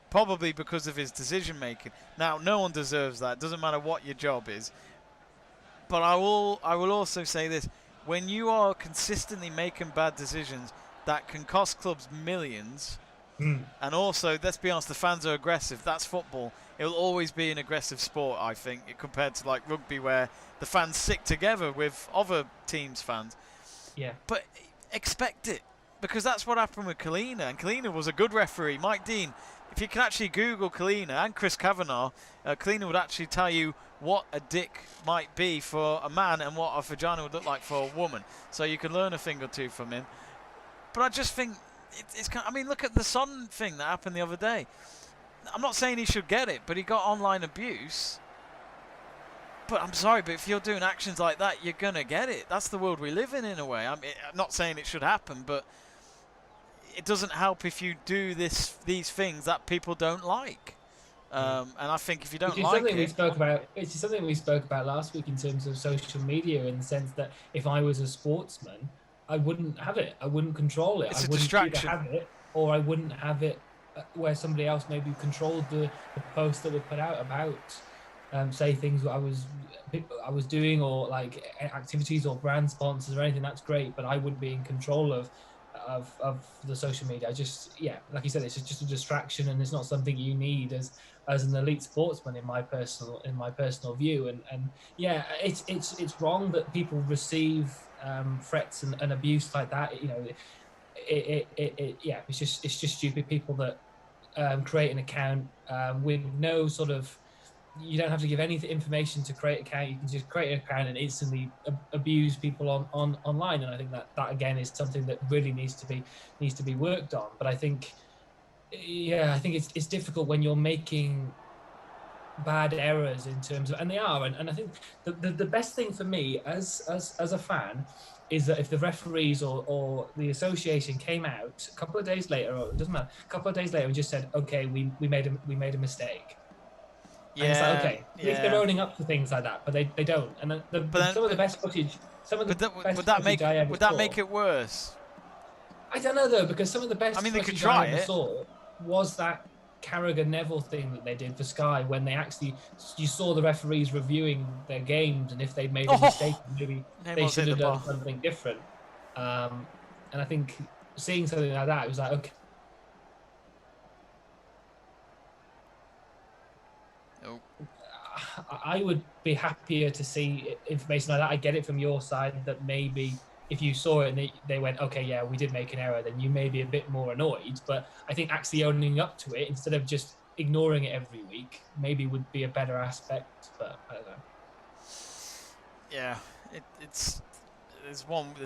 probably because of his decision making. Now, no one deserves that. It doesn't matter what your job is. But I will also say this: when you are consistently making bad decisions that can cost clubs millions. And also, let's be honest, the fans are aggressive. That's football. It will always be an aggressive sport, I think, compared to like rugby, where the fans stick together with other teams' fans. Yeah. But expect it, because that's what happened with Kalina, and Kalina was a good referee. Mike Dean, if you can actually Google Kalina and Chris Kavanagh, Kalina would actually tell you what a dick might be for a man and what a vagina would look like for a woman. So you can learn a thing or two from him. But I just think it's kind of, I mean, look at the Son thing that happened the other day. I'm not saying he should get it, but he got online abuse. But I'm sorry, but if you're doing actions like that, you're going to get it. That's the world we live in a way. I'm not saying it should happen, but it doesn't help if you do these things that people don't like. And I think if you don't which is like something it, we spoke about. Which is something we spoke about last week in terms of social media, in the sense that if I was a sportsman, I wouldn't have it. I wouldn't control it. it's I a wouldn't either distraction. have it, or I wouldn't have it where somebody else maybe controlled the posts that were put out about, say, things that I was doing, or like activities or brand sponsors or anything. That's great, but I wouldn't be in control of the social media. I just, yeah, like you said, it's just a distraction, and it's not something you need as an elite sportsman, in my personal view. And yeah, it's wrong that people receive threats and abuse like that. You know, yeah, it's just stupid people that create an account with no sort of. You don't have to give any information to create an account. You can just create an account and instantly abuse people online. And I think that again is something that really needs to be worked on. But I think, yeah, I think it's difficult when you're making bad errors in terms of, and they are. And I think the best thing for me as a fan is that if the referees or the association came out a couple of days later, or it doesn't matter, a couple of days later, and just said, okay, we made a mistake. And it's like, okay, at least they're owning up to things like that, but they don't. And some of the best footage, would that make it worse? I don't know though, because some of the best they could footage try I ever it. saw was that Carragher Neville thing that they did for Sky, when you saw the referees reviewing their games, and if they'd made a mistake, maybe they should have done something different. And I think seeing something like that, it was like, okay. I would be happier to see information like that. I get it from your side that maybe if you saw it and they went, okay, yeah, we did make an error, then you may be a bit more annoyed. But I think actually owning up to it instead of just ignoring it every week maybe would be a better aspect. But I don't know. Yeah, there's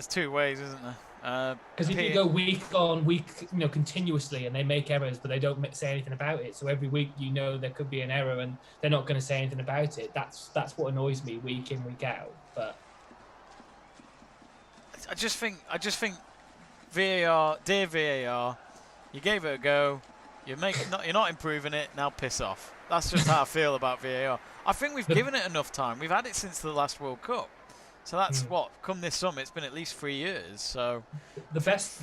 two ways, isn't there? Because if you go week on week, continuously, and they make errors, but they don't say anything about it, so every week there could be an error, and they're not going to say anything about it. That's what annoys me week in, week out. But I just think VAR, dear VAR, you gave it a go. You're not improving it. Now piss off. That's just how I feel about VAR. I think we've given it enough time. We've had it since the last World Cup. So that's come this summer. It's been at least 3 years. So the best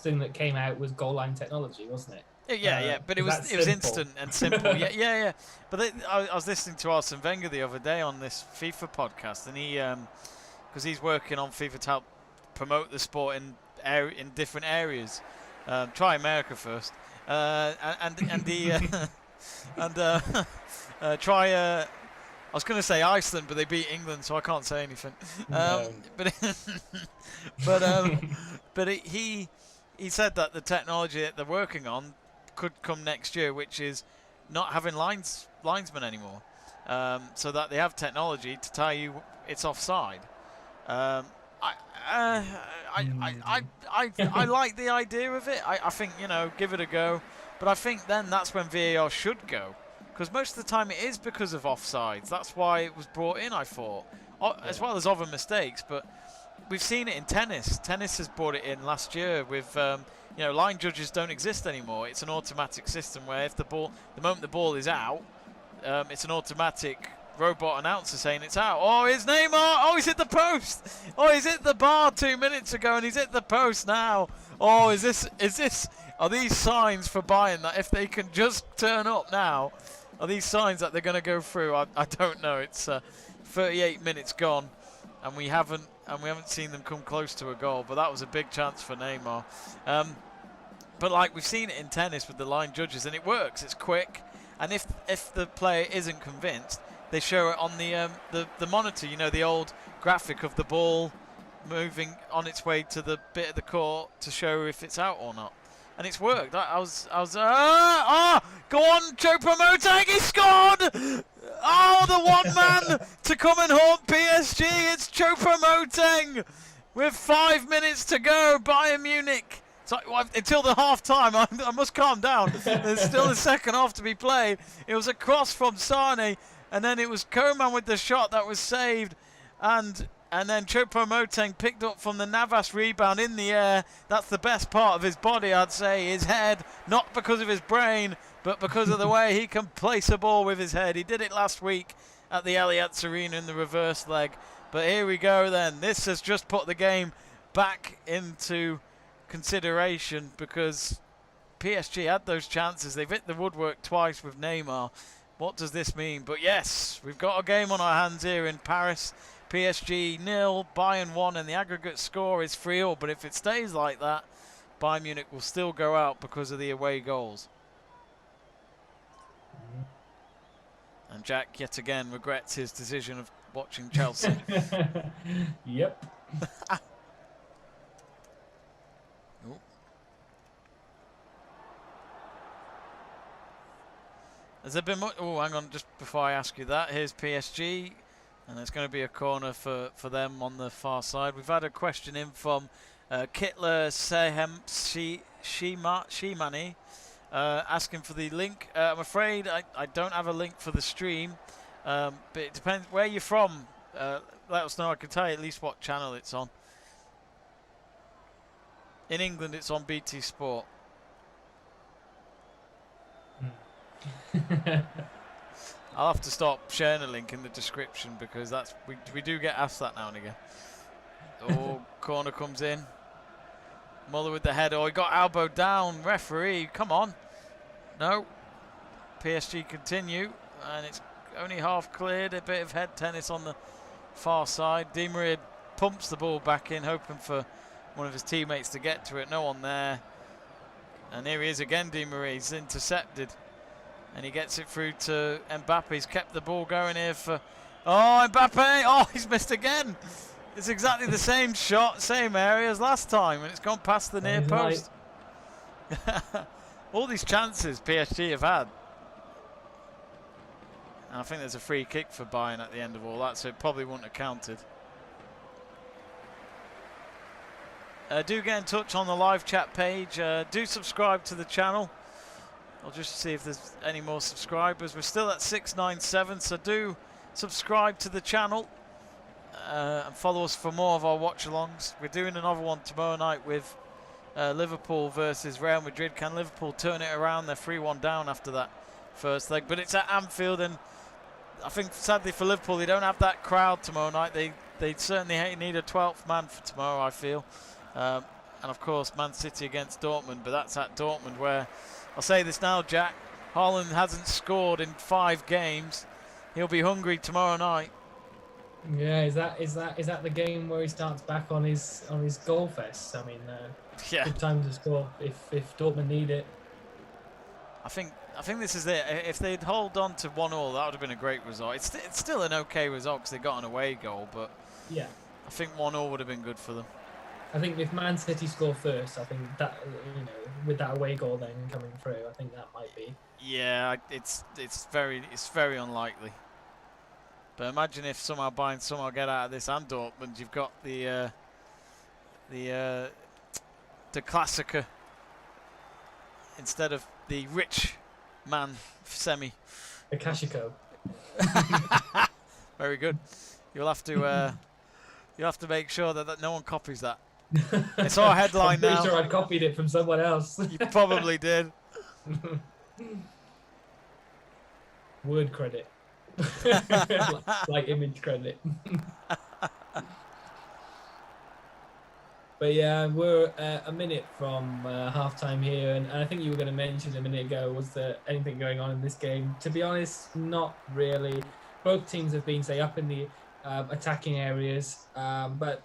thing that came out was goal line technology, wasn't it? Yeah. But it was instant and simple. yeah. But I was listening to Arsene Wenger the other day on this FIFA podcast, and he because he's working on FIFA to help promote the sport in different areas. Try America first, try. I was going to say Iceland, but they beat England, so I can't say anything. But he said that the technology that they're working on could come next year, which is not having linesmen anymore, so that they have technology to tell you it's offside. I like the idea of it. I think give it a go, but I think then that's when VAR should go. Because most of the time it is because of offsides. That's why it was brought in, I thought. As well as other mistakes. But we've seen it in tennis. Tennis has brought it in last year with, line judges don't exist anymore. It's an automatic system where if the moment the ball is out, it's an automatic robot announcer saying it's out. Oh, it's Neymar! Oh, he's hit the post! Oh, he's hit the bar 2 minutes ago and he's hit the post now. Oh, are these signs for Bayern that if they can just turn up now, are these signs that they're going to go through? I don't know. It's 38 minutes gone, and we haven't seen them come close to a goal. But that was a big chance for Neymar. But like we've seen it in tennis with the line judges, and it works. It's quick, and if the player isn't convinced, they show it on the monitor. The old graphic of the ball moving on its way to the bit of the court to show if it's out or not. And it's worked. Go on, Joe Promoting, he scored! Oh, the one man to come and haunt PSG. It's Joe Promoting with 5 minutes to go. Bayern Munich. So, until the half time, I must calm down. There's still a second half to be played. It was a cross from Sane, and then it was Koeman with the shot that was saved. And And then Choupo-Moting picked up from the Navas rebound in the air. That's the best part of his body, I'd say, his head. Not because of his brain, but because of the way he can place a ball with his head. He did it last week at the Allianz Arena in the reverse leg. But here we go then. This has just put the game back into consideration because PSG had those chances. They've hit the woodwork twice with Neymar. What does this mean? But yes, we've got a game on our hands here in Paris. PSG 0, Bayern 1, and the aggregate score is 3-0. But if it stays like that, Bayern Munich will still go out because of the away goals. And Jack, yet again, regrets his decision of watching Chelsea. Yep. Has there been much? Oh, hang on, just before I ask you that, here's PSG. And there's going to be a corner for them on the far side. We've had a question in from Kittler Sehem Shimani asking for the link. I'm afraid I don't have a link for the stream, but it depends where you're from. Let us know. I can tell you at least what channel it's on. In England, it's on BT Sport. I'll have to stop sharing a link in the description because that's we do get asked that now and again. Oh, corner comes in. Muller with the header. Oh, he got elbowed down. Referee, come on. No. PSG continue, and it's only half cleared. A bit of head tennis on the far side. Di Maria pumps the ball back in, hoping for one of his teammates to get to it. No one there. And here he is again, Di Maria. He's intercepted. And he gets it through to Mbappe. He's kept the ball going here for... Oh, Mbappe! Oh, he's missed again. It's exactly the same shot, same area as last time. And it's gone past the near post. All these chances PSG have had. And I think there's a free kick for Bayern at the end of all that, so it probably wouldn't have counted. Do get in touch on the live chat page. Do subscribe to the channel. I'll just see if there's any more subscribers. We're still at 697, so do subscribe to the channel and follow us for more of our watch-alongs. We're doing another one tomorrow night with Liverpool versus Real Madrid. Can Liverpool turn it around? They're 3-1 down after that first leg, but it's at Anfield, and I think sadly for Liverpool they don't have that crowd tomorrow night. They certainly need a 12th man for tomorrow, I feel. And of course Man City against Dortmund, but that's at Dortmund where... I'll say this now, Jack. Haaland hasn't scored in 5 games. He'll be hungry tomorrow night. Yeah, is that the game where he starts back on his goal fest? I mean, yeah, good time to score if Dortmund need it. I think this is it. If they'd hold on to 1-1, that would have been a great result. It's still an okay result because they got an away goal, but yeah, I think 1-1 would have been good for them. I think if Man City score first, I think that, you know, with that away goal then coming through, I think that might be. Yeah, it's very unlikely. But imagine if somehow Bayern somehow get out of this and Dortmund, you've got the Klassiker instead of the rich man semi. The Kashiko. Very good. You'll have to make sure that no one copies that. It's our headline I'm now. pretty sure I copied it from someone else. You probably did. Word credit. like image credit. But yeah, we're a minute from half-time here, and I think you were going to mention a minute ago, was there anything going on in this game? To be honest, not really. Both teams have been, say, up in the attacking areas, but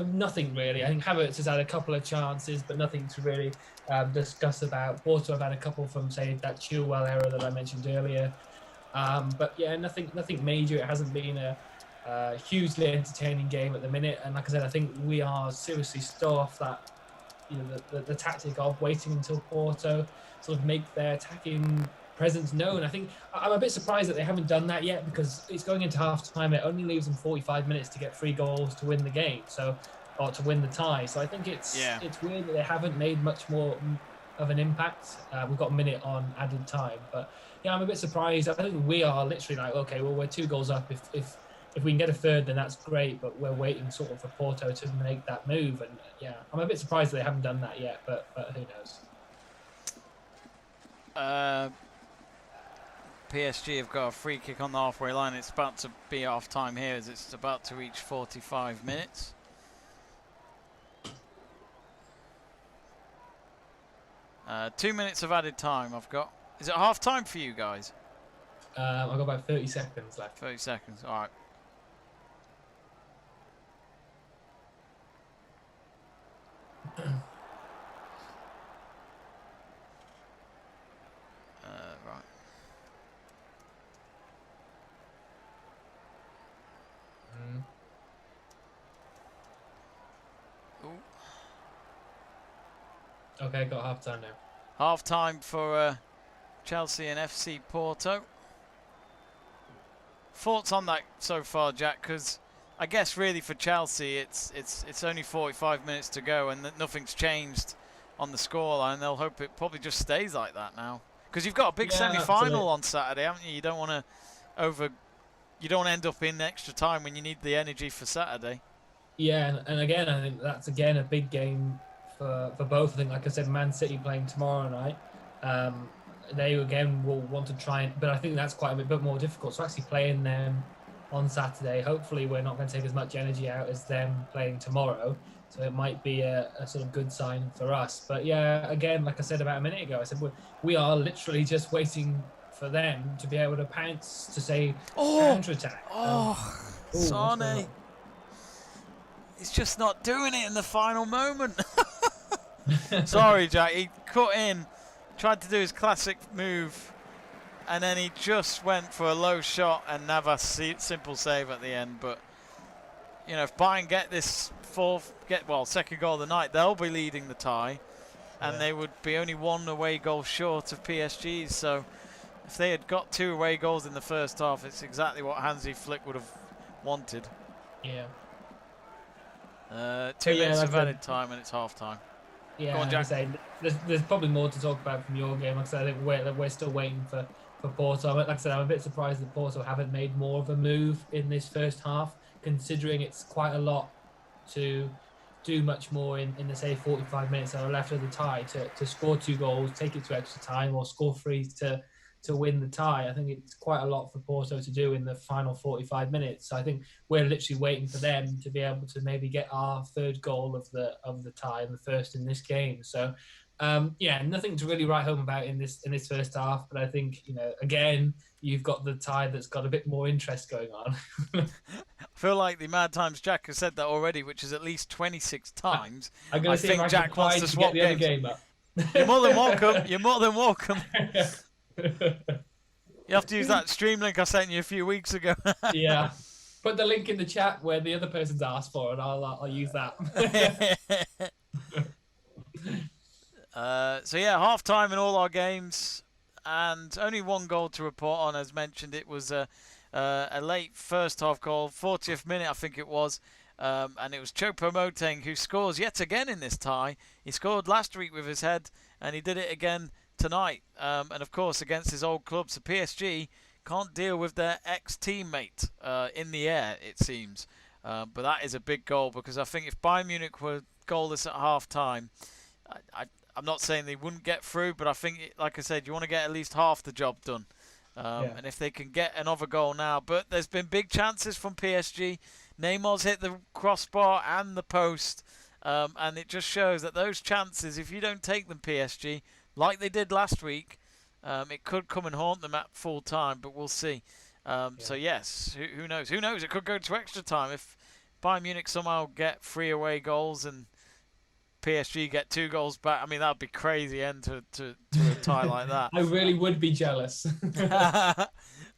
nothing really. I think Havertz has had a couple of chances, but nothing to really discuss about. Porto have had a couple from, say, that Chilwell error that I mentioned earlier. But yeah, nothing major. It hasn't been a hugely entertaining game at the minute. And like I said, I think we are seriously still off that, you know, the tactic of waiting until Porto sort of make their attacking presence known. I think I'm a bit surprised that they haven't done that yet, because it's going into half time. It only leaves them 45 minutes to get 3 goals to win the game, or to win the tie. So I think it's weird that they haven't made much more of an impact. We've got a minute on added time, but yeah, I'm a bit surprised. I think we are literally like, okay, well, we're 2 goals up. if we can get a third, then that's great. But we're waiting sort of for Porto to make that move, and yeah, I'm a bit surprised they haven't done that yet. But who knows? PSG have got a free kick on the halfway line. It's about to be half time here as it's about to reach 45 minutes. 2 minutes of added time I've got. Is it half time for you guys? I've got about 30 seconds left. 30 seconds, alright. Right. Okay, got half time now. Half time for Chelsea and FC Porto. Thoughts on that so far, Jack? Because I guess really for Chelsea, it's only 45 minutes to go, and nothing's changed on the scoreline. They'll hope it probably just stays like that now. Because you've got a big semi-final on Saturday, haven't you? You don't want to end up in extra time when you need the energy for Saturday. Yeah, and again, I think that's a big game for both. I think, like I said, Man City playing tomorrow night. They again will want to try, but I think that's quite a bit more difficult. So actually playing them on Saturday, hopefully we're not going to take as much energy out as them playing tomorrow. So it might be a sort of good sign for us. But yeah, again, like I said about a minute ago, I said we are literally just waiting for them to be able to pounce to say counter-attack. Sane. He's just not doing it in the final moment. Sorry, Jack. He cut in, tried to do his classic move, and then he just went for a low shot and Navas simple save at the end. But you know, if Bayern get this second goal of the night, they'll be leading the tie, and they would be only one away goal short of PSG's. So if they had got 2 away goals in the first half, it's exactly what Hansi Flick would have wanted. Yeah. 2 minutes of added time, and it's half time. Yeah, go on, Jack. There's probably more to talk about from your game. Like I said, I think we're still waiting for Porto. Like I said, I'm a bit surprised that Porto haven't made more of a move in this first half, considering it's quite a lot to do much more in the, say, 45 minutes that are left of the tie to score 2 goals, take it to extra time, or score 3 to win the tie. I think it's quite a lot for Porto to do in the final 45 minutes. So I think we're literally waiting for them to be able to maybe get our 3rd goal of the tie and the first in this game. So nothing to really write home about in this first half. But I think, again, you've got the tie that's got a bit more interest going on. I feel like the amount of times Jack has said that already, which is at least 26 times. I think Jack wants to swap games. Game up. You're more than welcome. You're more than welcome. You have to use that stream link I sent you a few weeks ago. Yeah. Put the link in the chat where the other person's asked for, and I'll use that. So yeah, half time in all our games, and only 1 goal to report on. As mentioned, it was a late first half goal, 40th minute I think it was, and it was Choupo-Moting who scores yet again in this tie. He scored last week with his head, and he did it again tonight, and of course against his old club. So PSG can't deal with their ex-teammate in the air, it seems. But that is a big goal, because I think if Bayern Munich were goalless at half-time, I'm not saying they wouldn't get through, but I think, like I said, you want to get at least half the job done. And if they can get another goal now. But there's been big chances from PSG. Neymar's hit the crossbar and the post, and it just shows that those chances, if you don't take them, PSG, like they did last week, it could come and haunt them at full time, but we'll see. So yes, who knows? Who knows? It could go to extra time if Bayern Munich somehow get 3 away goals and PSG get 2 goals back. I mean, that would be crazy end to a tie like that. I really would be jealous.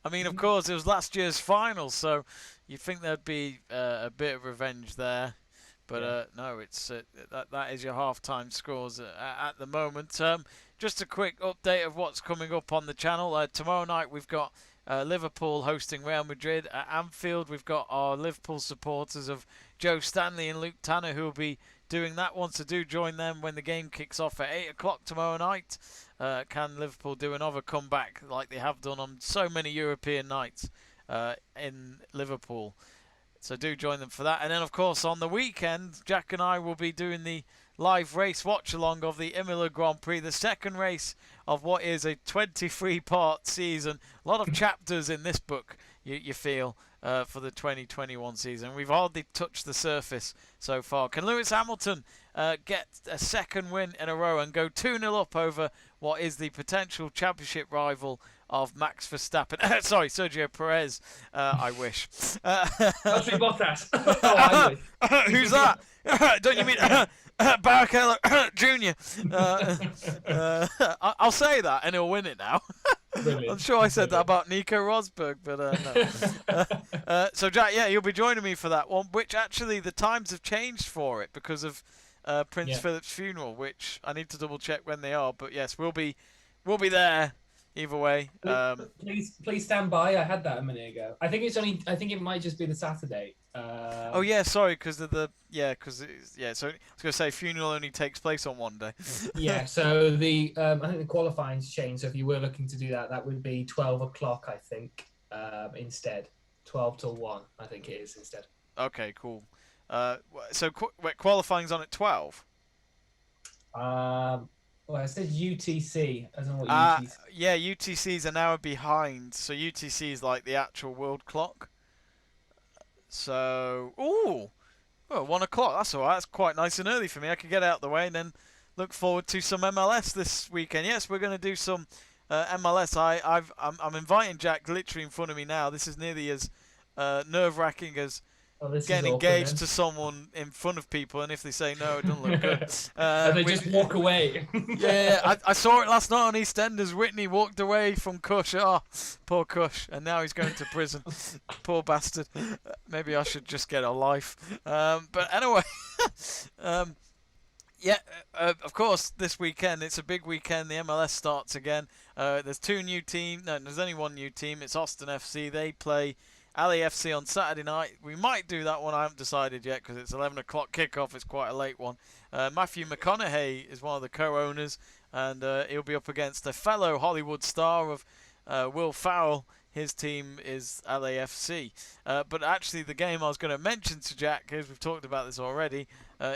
I mean, of course, it was last year's final, so you'd think there'd be a bit of revenge there. But no, it's that is your half-time scores at the moment. Just a quick update of what's coming up on the channel. Tomorrow night we've got Liverpool hosting Real Madrid at Anfield. We've got our Liverpool supporters of Joe Stanley and Luke Tanner who will be doing that one. So do join them when the game kicks off at 8 o'clock tomorrow night. Can Liverpool do another comeback like they have done on so many European nights in Liverpool. So do join them for that. And then, of course, on the weekend, Jack and I will be doing the live race watch-along of the Imola Grand Prix, the second race of what is a 23-part season. A lot of chapters in this book, you feel, for the 2021 season. We've hardly touched the surface so far. Can Lewis Hamilton get a second win in a row and go 2-0 up over what is the potential championship rival of Max Verstappen? Sorry, Sergio Perez. I wish. Valtteri Bottas. Oh, I wish. Who's that? Don't you mean Barrichello Jr.? I'll say that and he'll win it now. Brilliant. I'm sure I said that about Nico Rosberg, but no. So Jack, yeah, you'll be joining me for that one, which actually the times have changed for it because of Prince Philip's funeral, which I need to double check when they are. But yes, we'll be there either way. Please stand by. I had that a minute ago. I think it might just be the Saturday. Oh yeah, sorry, because of the So I was gonna say funeral only takes place on one day. Yeah. So the I think the qualifying's changed. So if you were looking to do that, that would be 12 o'clock. I think instead 12 till 1. I think it is instead. Okay, cool. So qualifying's on at 12. Well, I said UTC. I don't know what UTC. Yeah, UTC's an hour behind. So UTC is like the actual world clock. So, well, 1 o'clock. That's all right. That's quite nice and early for me. I can get out of the way and then look forward to some MLS this weekend. Yes, we're going to do some MLS. I'm inviting Jack literally in front of me now. This is nearly as nerve-wracking as getting engaged to someone in front of people, and if they say no, it doesn't look good. And they just walk away. Yeah, I saw it last night on EastEnders. Whitney walked away from Cush. Oh, poor Cush. And now he's going to prison. Poor bastard. Maybe I should just get a life. But anyway, of course, this weekend, it's a big weekend. The MLS starts again. There's two new teams. No, there's only one new team. It's Austin FC. They play LAFC on Saturday night. We might do that one. I haven't decided yet because it's 11 o'clock kickoff. It's quite a late one. Matthew McConaughey is one of the co-owners, and he'll be up against a fellow Hollywood star of Will Ferrell. His team is LAFC. But actually, the game I was going to mention to Jack, because we've talked about this already,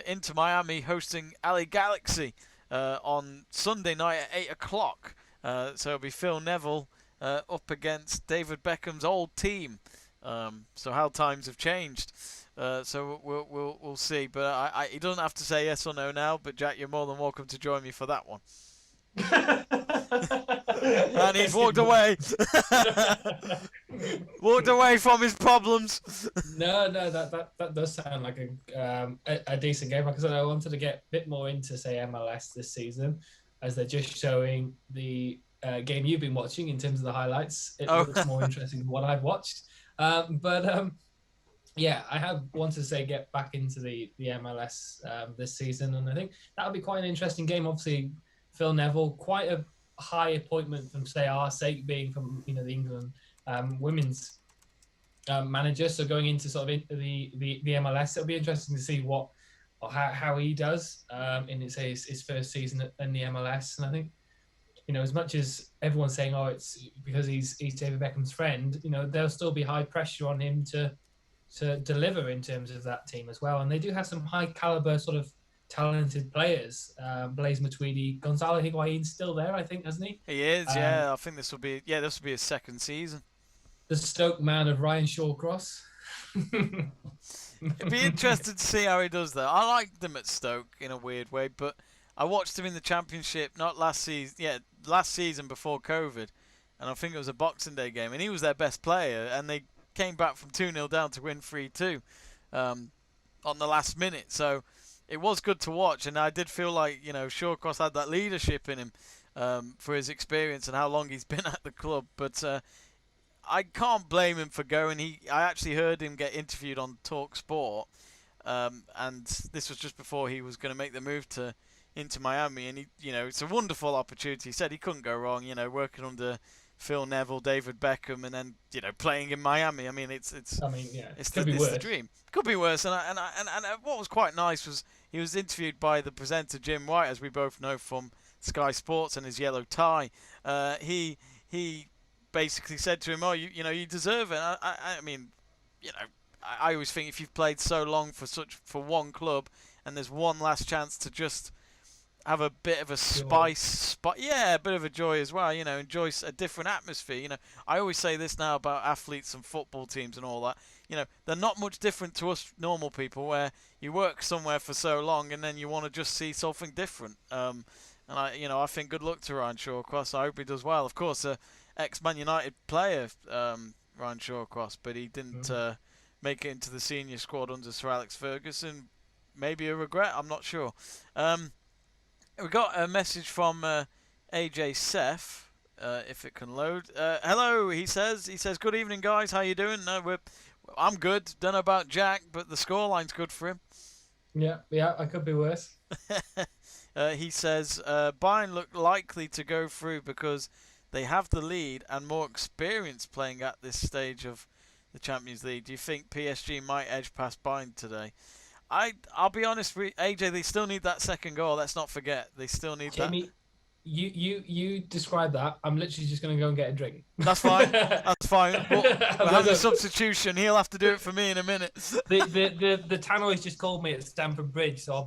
Inter Miami hosting LA Galaxy on Sunday night at 8 o'clock. So it'll be Phil Neville up against David Beckham's old team. So how times have changed. So we'll see. But he doesn't have to say yes or no now. But Jack, you're more than welcome to join me for that one. And he's walked away. Walked away from his problems. No, that does sound like a decent game. Like I said, I wanted to get a bit more into, say, MLS this season, as they're just showing the game you've been watching in terms of the highlights. It looks more interesting than what I've watched. Yeah, I have wanted to say get back into the MLS this season, and I think that'll be quite an interesting game. Obviously, Phil Neville, quite a high appointment from, say, our sake, being from the England women's manager. So going into sort of the MLS, it'll be interesting to see how he does in his first season in the MLS. And I think, as much as everyone's saying, it's because he's David Beckham's friend, there'll still be high pressure on him to deliver in terms of that team as well. And they do have some high caliber sort of talented players. Blaise Matuidi, Gonzalo Higuain's still there, I think, hasn't he? He is, yeah. I think this will be his second season. The Stoke man of Ryan Shawcross. It'd be interesting to see how he does that. I liked him at Stoke in a weird way, but I watched him in the Championship, not last season, last season before COVID, and I think it was a Boxing Day game, and he was their best player, and they came back from 2-0 down to win 3-2 on the last minute. So it was good to watch, and I did feel like Shawcross had that leadership in him for his experience and how long he's been at the club. But I can't blame him for going. I actually heard him get interviewed on Talk Sport, and this was just before he was going to make the move into Miami, and it's a wonderful opportunity. He said he couldn't go wrong, working under Phil Neville, David Beckham, and then playing in Miami. I mean, it's the dream. Could be worse. And what was quite nice was he was interviewed by the presenter Jim White, as we both know from Sky Sports, and his yellow tie. He basically said to him, "Oh, you deserve it." I mean, I always think if you've played so long for one club, and there's one last chance to just have a bit of a a bit of a joy as well. Enjoy a different atmosphere. I always say this now about athletes and football teams and all that. They're not much different to us normal people, where you work somewhere for so long and then you want to just see something different. And I think good luck to Ryan Shawcross. I hope he does well. Of course, ex-Man United player, Ryan Shawcross, but he didn't make it into the senior squad under Sir Alex Ferguson. Maybe a regret. I'm not sure. We got a message from AJ Seth, if it can load. Hello, he says, good evening, guys. How you doing? I'm good. Don't know about Jack, but the scoreline's good for him. Yeah, I could be worse. He says, Bayern look likely to go through because they have the lead and more experience playing at this stage of the Champions League. Do you think PSG might edge past Bayern today? I'll be honest with AJ, they still need that second goal. Let's not forget. They still need Jamie, that. You describe that. I'm literally just going to go and get a drink. That's fine. That's fine. We'll have a substitution. He'll have to do it for me in a minute. The tannoy's just called me at Stamford Bridge, so I'll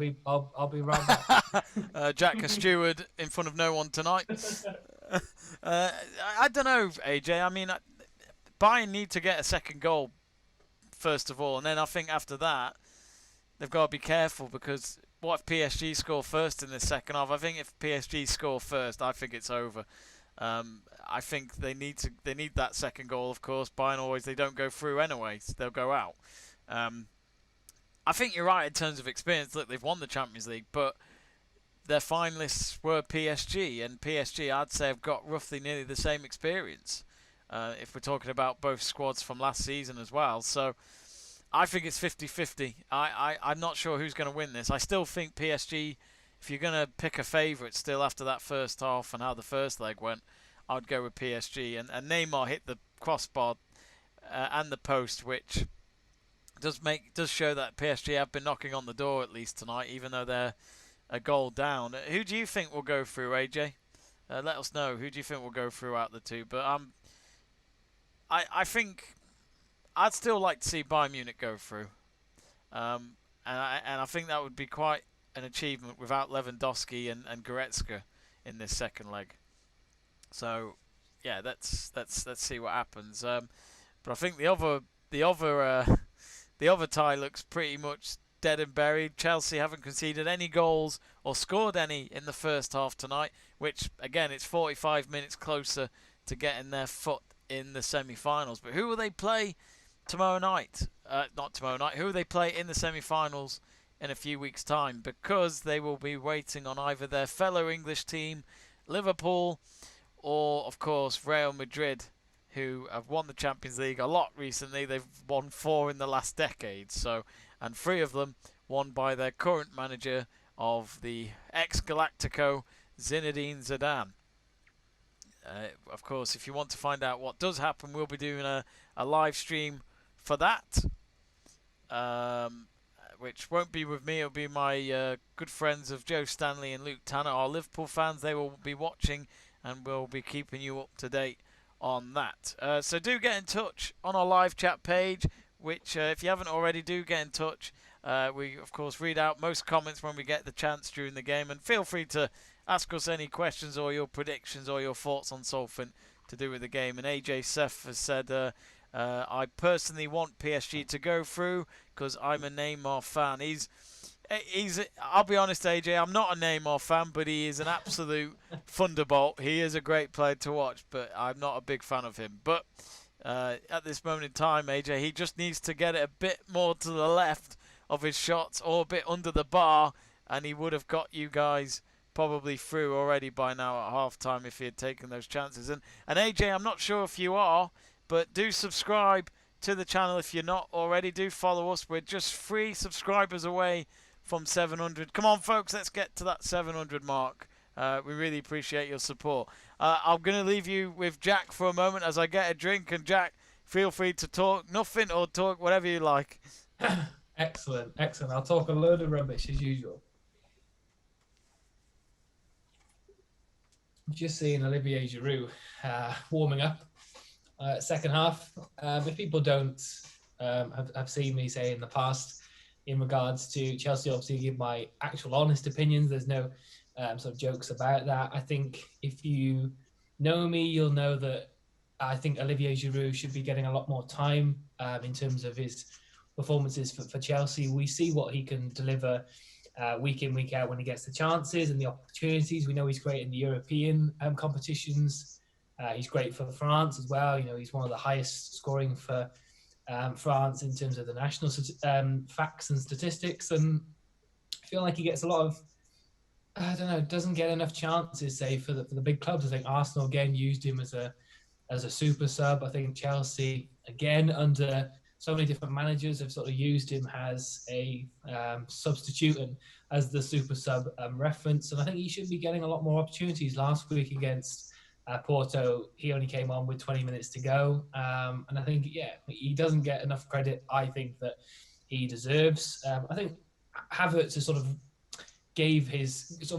be right back. Jack, a steward in front of no one tonight. I don't know, AJ. I mean, Bayern need to get a second goal first of all, and then I think after that they've got to be careful, because what if PSG score first in the second half? I think if PSG score first, I think it's over. I think they need that second goal. Of course, Bayern they don't go through anyway; so they'll go out. I think you're right in terms of experience. Look, they've won the Champions League, but their finalists were PSG, and PSG, I'd say, have got roughly nearly the same experience. If we're talking about both squads from last season as well, so. I think it's 50-50. I'm not sure who's going to win this. I still think PSG, if you're going to pick a favourite still after that first half and how the first leg went, I'd go with PSG. And Neymar hit the crossbar and the post, which does show that PSG have been knocking on the door at least tonight, even though they're a goal down. Who do you think will go through, AJ? Let us know. Who do you think will go through out of the two? But I think I'd still like to see Bayern Munich go through. And I think that would be quite an achievement without Lewandowski and Goretzka in this second leg. So, yeah, let's see what happens. But I think the other tie looks pretty much dead and buried. Chelsea haven't conceded any goals or scored any in the first half tonight, which again, it's 45 minutes closer to getting their foot in the semi-finals. But who will they play tomorrow night? Not tomorrow night. Who will they play in the semi-finals in a few weeks' time? Because they will be waiting on either their fellow English team, Liverpool, or of course Real Madrid, who have won the Champions League a lot recently. They've won 4 in the last decade, and 3 of them won by their current manager of the ex-Galactico, Zinedine Zidane. Of course, if you want to find out what does happen, we'll be doing a live stream for that, which won't be with me. It'll be my good friends of Joe Stanley and Luke Tanner, our Liverpool fans. They will be watching, and we'll be keeping you up to date on that. So do get in touch on our live chat page, which if you haven't already, do get in touch. We, of course, read out most comments when we get the chance during the game, and feel free to ask us any questions or your predictions or your thoughts on something to do with the game. And AJ Seth has said, I personally want PSG to go through because I'm a Neymar fan. I'll be honest, AJ, I'm not a Neymar fan, but he is an absolute thunderbolt. He is a great player to watch, but I'm not a big fan of him. But at this moment in time, AJ, he just needs to get it a bit more to the left of his shots or a bit under the bar, and he would have got you guys probably through already by now at half-time if he had taken those chances. And AJ, I'm not sure if you are, but do subscribe to the channel if you're not already. Do follow us. We're just 3 subscribers away from 700. Come on, folks, let's get to that 700 mark. We really appreciate your support. I'm going to leave you with Jack for a moment as I get a drink. And Jack, feel free to talk nothing or talk whatever you like. Excellent. I'll talk a load of rubbish as usual. Just seeing Olivier Giroud warming up. second half. If people don't have seen me say in the past in regards to Chelsea, obviously give my actual honest opinions. There's no sort of jokes about that. I think if you know me, you'll know that I think Olivier Giroud should be getting a lot more time in terms of his performances for Chelsea. We see what he can deliver week in, week out when he gets the chances and the opportunities. We know he's great in the European competitions. He's great for France as well. He's one of the highest scoring for France in terms of the national facts and statistics. And I feel like he gets a lot of, I don't know, doesn't get enough chances, say, for the big clubs. I think Arsenal, again, used him as a super sub. I think Chelsea, again, under so many different managers, have sort of used him as a substitute and as the super sub reference. And I think he should be getting a lot more opportunities. Last week against Porto, he only came on with 20 minutes to go. And I think, he doesn't get enough credit, I think, that he deserves. I think Havertz has sort of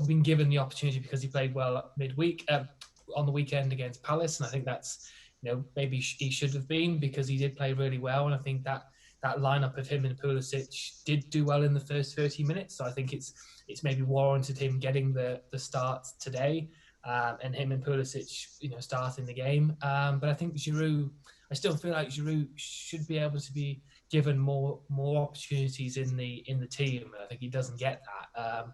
been given the opportunity because he played well midweek on the weekend against Palace. And I think that's, maybe he should have been, because he did play really well. And I think that lineup of him and Pulisic did do well in the first 30 minutes. So I think it's maybe warranted him getting the start today. And him and Pulisic, starting the game. But I think Giroud, I still feel like Giroud should be able to be given more opportunities in the team. I think he doesn't get that.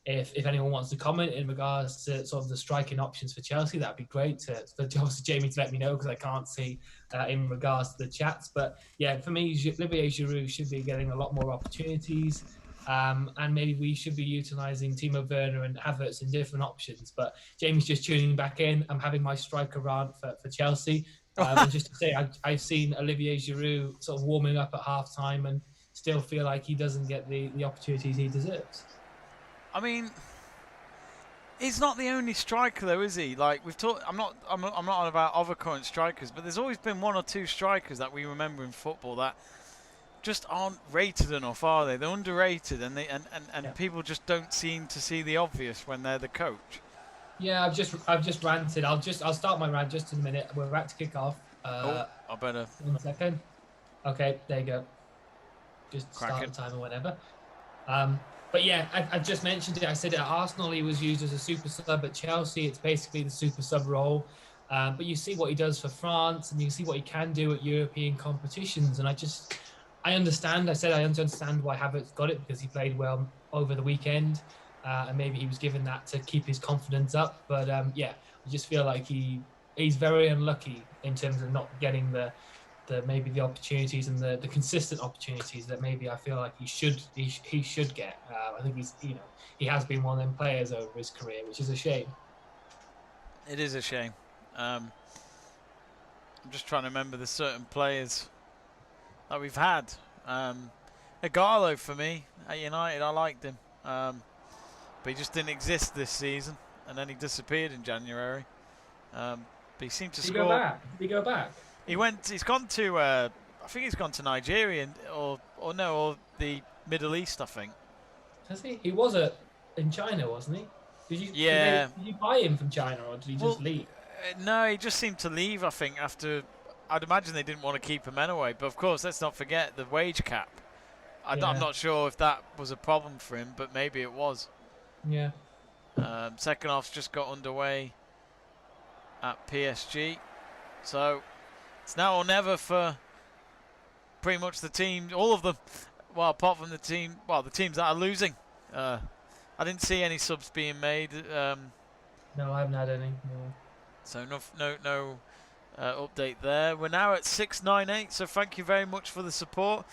If anyone wants to comment in regards to sort of the striking options for Chelsea, that'd be great for obviously Jamie to let me know, because I can't see in regards to the chats. But yeah, for me, Olivier Giroud should be getting a lot more opportunities. And maybe we should be utilising Timo Werner and Havertz in different options. But Jamie's just tuning back in. I'm having my striker rant for Chelsea. And just to say, I've seen Olivier Giroud sort of warming up at half-time and still feel like he doesn't get the opportunities he deserves. I mean, he's not the only striker, though, is he? Like we've talked, I'm not on about other current strikers, but there's always been one or two strikers that we remember in football that just aren't rated enough, are they? They're underrated, and people just don't seem to see the obvious when they're the coach. Yeah, I've just ranted. I'll start my rant just in a minute. We're about to kick off. I better. 1 second. Okay, there you go. Just Cracking. Start the time or whatever. But yeah, I just mentioned it. I said at Arsenal he was used as a super sub. At Chelsea, it's basically the super sub role. But you see what he does for France, and you see what he can do at European competitions. And I understand. I said I understand why Havertz got it, because he played well over the weekend, and maybe he was given that to keep his confidence up. But I just feel like he's very unlucky in terms of not getting the opportunities and the consistent opportunities that maybe I feel like he should get. I think he has been one of them players over his career, which is a shame. It is a shame. I'm just trying to remember the certain players that we've had. Igalo for me at United, I liked him, but he just didn't exist this season, and then he disappeared in January. But he seemed to score. Did he go back? He's gone to. I think he's gone to Nigeria or the Middle East. I think. Has he? He was in China, wasn't he? Did you buy him from China, or did he just leave? No, he just seemed to leave. I think after. I'd imagine they didn't want to keep him anyway. But of course, let's not forget the wage cap. I'm not sure if that was a problem for him, but maybe it was. Yeah. Second half's just got underway at PSG, so it's now or never for pretty much the team, all of them. Well, apart from the teams that are losing. I didn't see any subs being made. No, I haven't had any. No. So no update there. We're now at 698. So thank you very much for the support.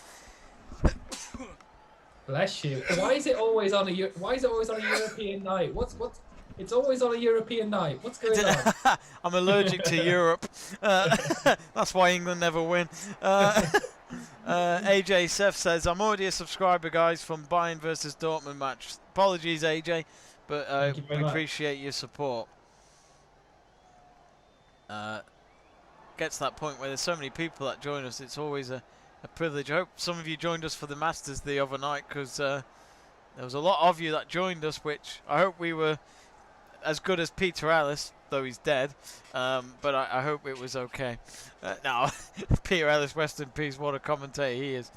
Bless you. Why is it always on a European night? It's always on a European night. What's going on? I'm allergic to Europe. That's why England never win. AJ Seth says, I'm already a subscriber, guys, from Bayern versus Dortmund match. Apologies, AJ, but we appreciate your support. Gets to that point where there's so many people that join us, it's always a privilege. I hope some of you joined us for the Masters the other night, because there was a lot of you that joined us, which I hope we were as good as Peter Ellis, though he's dead. But I hope it was okay. Now, Peter Ellis, rest in peace. What a commentator he is.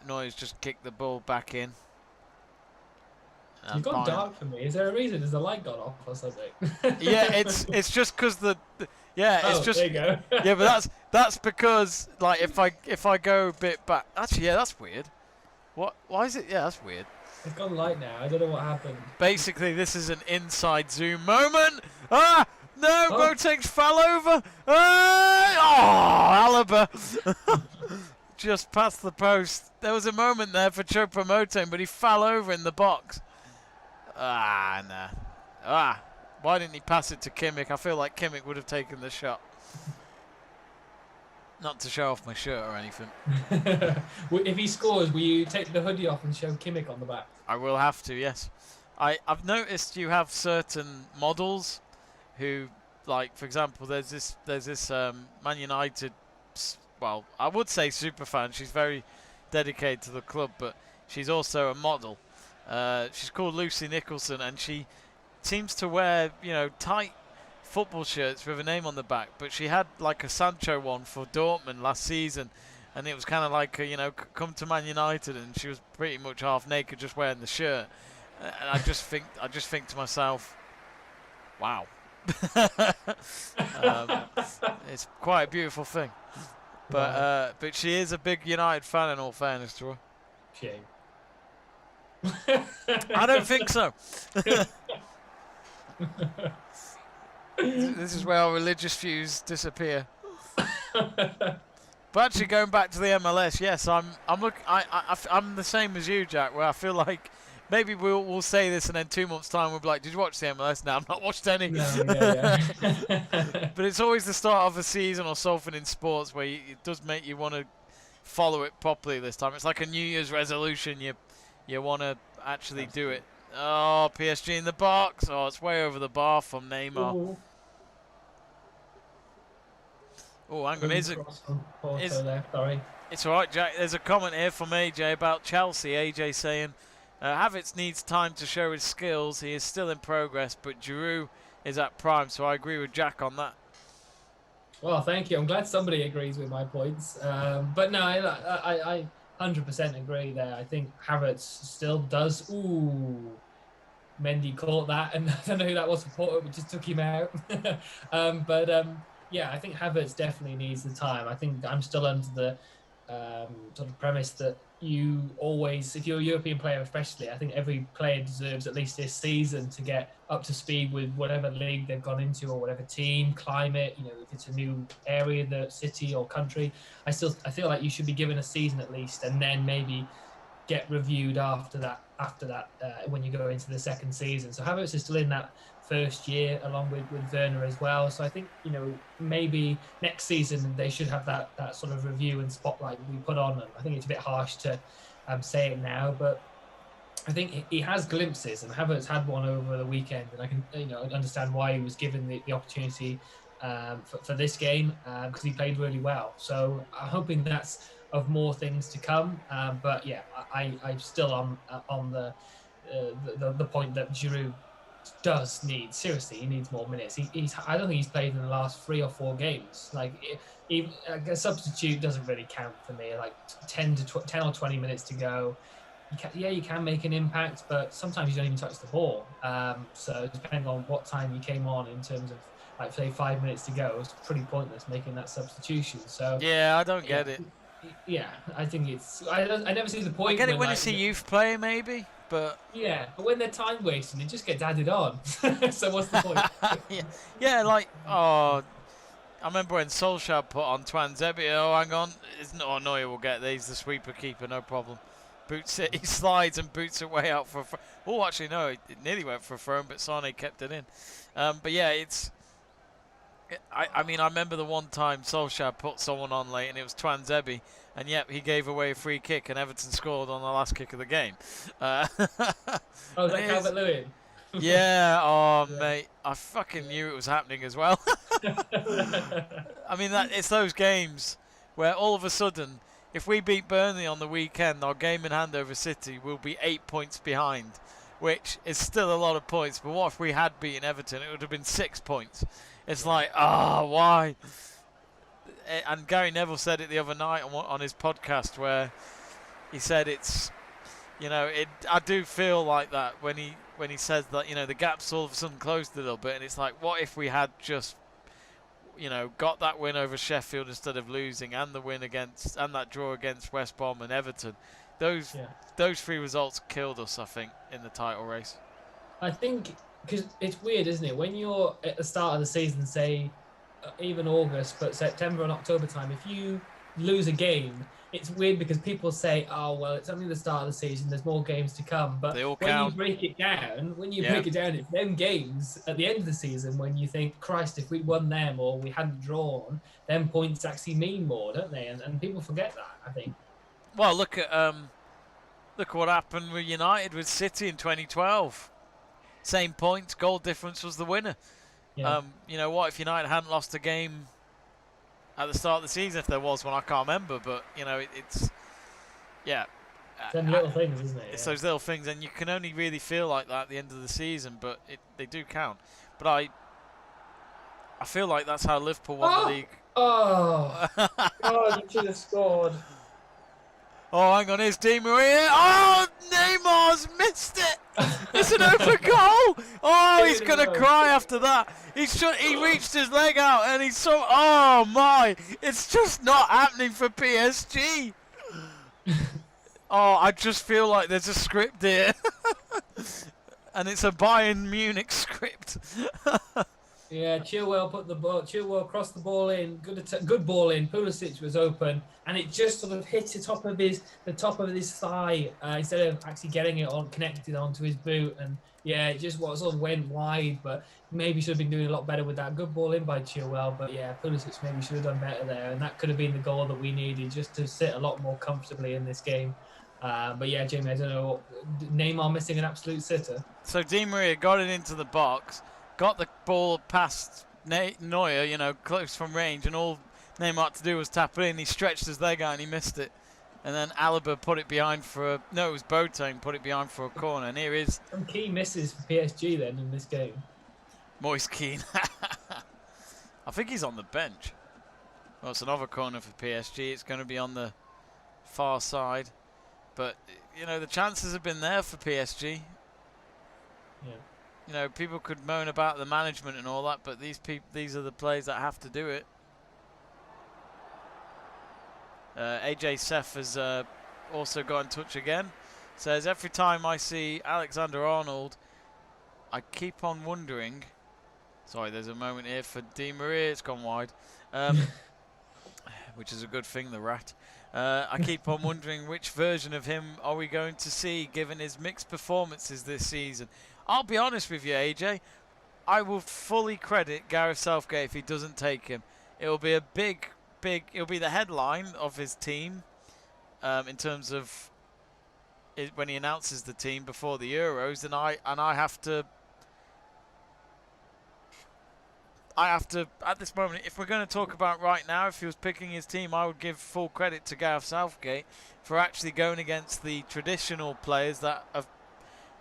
Neuer's just kicked the ball back in. You've gone dark for me. Is there a reason? Has the light gone off or something? Yeah, it's just because it's just. There you go. Yeah, but that's because like if I go a bit back. Actually, yeah, that's weird. What? Why is it? Yeah, that's weird. It's gone light now. I don't know what happened. Basically, this is an inside zoom moment. Ah, no, Boateng's fell over. Ah, oh, Alaba. Just past the post. There was a moment there for Choupo-Moting, but he fell over in the box. Ah, nah. Ah, why didn't he pass it to Kimmich? I feel like Kimmich would have taken the shot. Not to show off my shirt or anything. If he scores, will you take the hoodie off and show Kimmich on the back? I will have to, yes. I've noticed you have certain models who, like, for example, there's this Man United, well, I would say super fan. She's very dedicated to the club, but she's also a model. She's called Lucy Nicholson, and she seems to wear, tight football shirts with a name on the back. But she had like a Sancho one for Dortmund last season, and it was kind of like, come to Man United, and she was pretty much half naked, just wearing the shirt. And I just think to myself, wow, it's quite a beautiful thing. But but she is a big United fan, in all fairness to her. Shame. I don't think so. This is where our religious views disappear. But actually, going back to the MLS, yes, I'm the same as you, Jack. Where I feel like maybe we'll say this, and then 2 months' time we'll be like, "Did you watch the MLS?" No, I've not watched any. No, yeah. But it's always the start of a season or something in sports where it does make you want to follow it properly this time. It's like a New Year's resolution. You want to actually do it. Oh, PSG in the box. Oh, it's way over the bar from Neymar. Ooh. Oh, hang on. Sorry. It's all right, Jack. There's a comment here from AJ about Chelsea. AJ saying, Havertz needs time to show his skills. He is still in progress, but Giroud is at prime. So I agree with Jack on that. Well, thank you. I'm glad somebody agrees with my points. But no, I 100% agree there. I think Havertz still does. Ooh, Mendy caught that, and I don't know who that was for Porto, but just took him out. Yeah, I think Havertz definitely needs the time. I think I'm still under the sort of premise that you always, if you're a European player especially, I think every player deserves at least this season to get up to speed with whatever league they've gone into or whatever team, climate, if it's a new area, the city or country. I feel like you should be given a season at least, and then maybe get reviewed after that when you go into the second season. So Havertz is still in that first year along with Werner as well. So I think, maybe next season they should have that sort of review and spotlight we put on. And I think it's a bit harsh to say it now, but I think he has glimpses, and Havertz had one over the weekend, and I can understand why he was given the opportunity for this game because he played really well. So I'm hoping that's of more things to come. But yeah, I'm still on the point that Giroud does need, seriously, he needs more minutes. I don't think he's played in the last 3 or 4 games. Like, a substitute doesn't really count for me. Like 10 or 20 minutes to go. You can make an impact, but sometimes you don't even touch the ball. So depending on what time you came on, in terms of, like, say 5 minutes to go, it's pretty pointless making that substitution. So yeah, I don't get it. Yeah, I think it's. I never see the point. I get it when you see youth play, maybe. But yeah, but when they're time wasting, it just gets added on. So what's the point? yeah, like, I remember when Solskjaer put on Twanzebe. Oh, hang on, Neuer will get there. He's the sweeper keeper, no problem. Boots it, he slides and boots it way out for a throw. Oh, actually no, it nearly went for a throw, but Sane kept it in. But yeah, I mean, I remember the one time Solskjaer put someone on late, and it was Twanzebe, and yep, he gave away a free kick, and Everton scored on the last kick of the game. Oh, is that Calvert-Lewin? Yeah, mate, I fucking knew it was happening as well. I mean, it's those games where all of a sudden, if we beat Burnley on the weekend, our game in hand over City will be 8 points behind which is still a lot of points. But what if we had beaten Everton? It would have been 6 points. It's like, why? And Gary Neville said it the other night on his podcast, where he said it's, I do feel like that when he says that, the gap's all of a sudden closed a little bit, and it's like, what if we had just, got that win over Sheffield instead of losing, and the win and that draw against West Brom and Everton. Those 3 results killed us, I think, in the title race. I think, because it's weird, isn't it? When you're at the start of the season, say, even August, but September and October time, if you lose a game, it's weird because people say, oh, well, it's only the start of the season, there's more games to come. But when you break it down, it's them games at the end of the season when you think, Christ, if we'd won them or we hadn't drawn, them points actually mean more, don't they? And people forget that, I think. Well, look at what happened with United with City in 2012. Same points, goal difference was the winner. Yeah. What if United hadn't lost a game at the start of the season? If there was one, I can't remember. But it's them little things, isn't it? It's those little things, and you can only really feel like that at the end of the season. But they do count. But I feel like that's how Liverpool won the league. Oh, God, you should have scored. Oh, hang on, here's Di Maria. Oh, Neymar's missed it. It's an open goal. Oh, he's going to cry after that. He reached his leg out and he's so... Oh, my. It's just not happening for PSG. Oh, I just feel like there's a script here. And it's a Bayern Munich script. Yeah, Chilwell crossed the ball in. Good ball in. Pulisic was open, and it just sort of hit the top of his thigh instead of actually getting it connected onto his boot. And yeah, it just sort of went wide. But maybe should have been doing a lot better with that. Good ball in by Chilwell, but yeah, Pulisic maybe should have done better there, and that could have been the goal that we needed just to sit a lot more comfortably in this game. But yeah, Jamie, I don't know. Neymar missing an absolute sitter. So Di Maria got it into the box. Got the ball past Neuer, close from range, and all Neymar had to do was tap it in. He stretched his leg out and he missed it. And then Alaba put it behind it was Boateng put it behind for a corner. And here is... Some key misses for PSG then in this game. Moise Kean. I think he's on the bench. Well, it's another corner for PSG. It's going to be on the far side. But, the chances have been there for PSG. Yeah. People could moan about the management and all that, but these are the players that have to do it. AJ Seth has also got in touch again. Says, every time I see Alexander-Arnold, I keep on wondering... Sorry, there's a moment here for Di Maria. It's gone wide. Which is a good thing, the rat. I keep on wondering which version of him are we going to see, given his mixed performances this season. I'll be honest with you, AJ. I will fully credit Gareth Southgate if he doesn't take him. It will be a big... It'll be the headline of his team in terms of when he announces the team before the Euros, and I have to at this moment, if we're going to talk about right now, if he was picking his team, I would give full credit to Gareth Southgate for actually going against the traditional players that have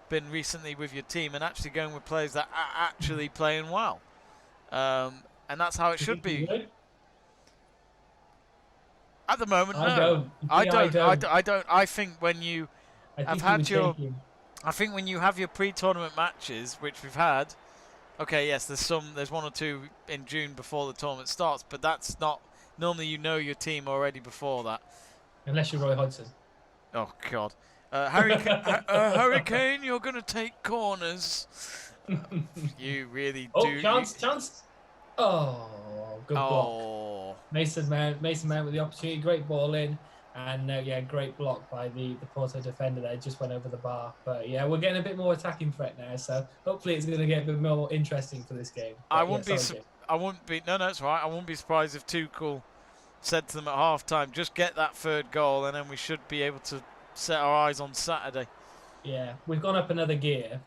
been recently with your team and actually going with players that are actually playing well. And that's how it should be. At the moment, no. I don't. I think when you have had your... I think when you have your pre-tournament matches, which we've had... Okay, yes, there's one or two in June before the tournament starts, but that's not... Normally you know your team already before that. Unless you're Roy Hodgson. Oh, God. Hurricane, you're going to take corners. You really do. Chance. Oh, good block. Mason Mount with the opportunity. Great ball in. And great block by the Porto defender there. Just went over the bar. But yeah, we're getting a bit more attacking threat now. So hopefully it's going to get a bit more interesting for this game. But I wouldn't be. No, it's right. I wouldn't be surprised if Tuchel said to them at half-time, just get that third goal, and then we should be able to set our eyes on Saturday. Yeah, we've gone up another gear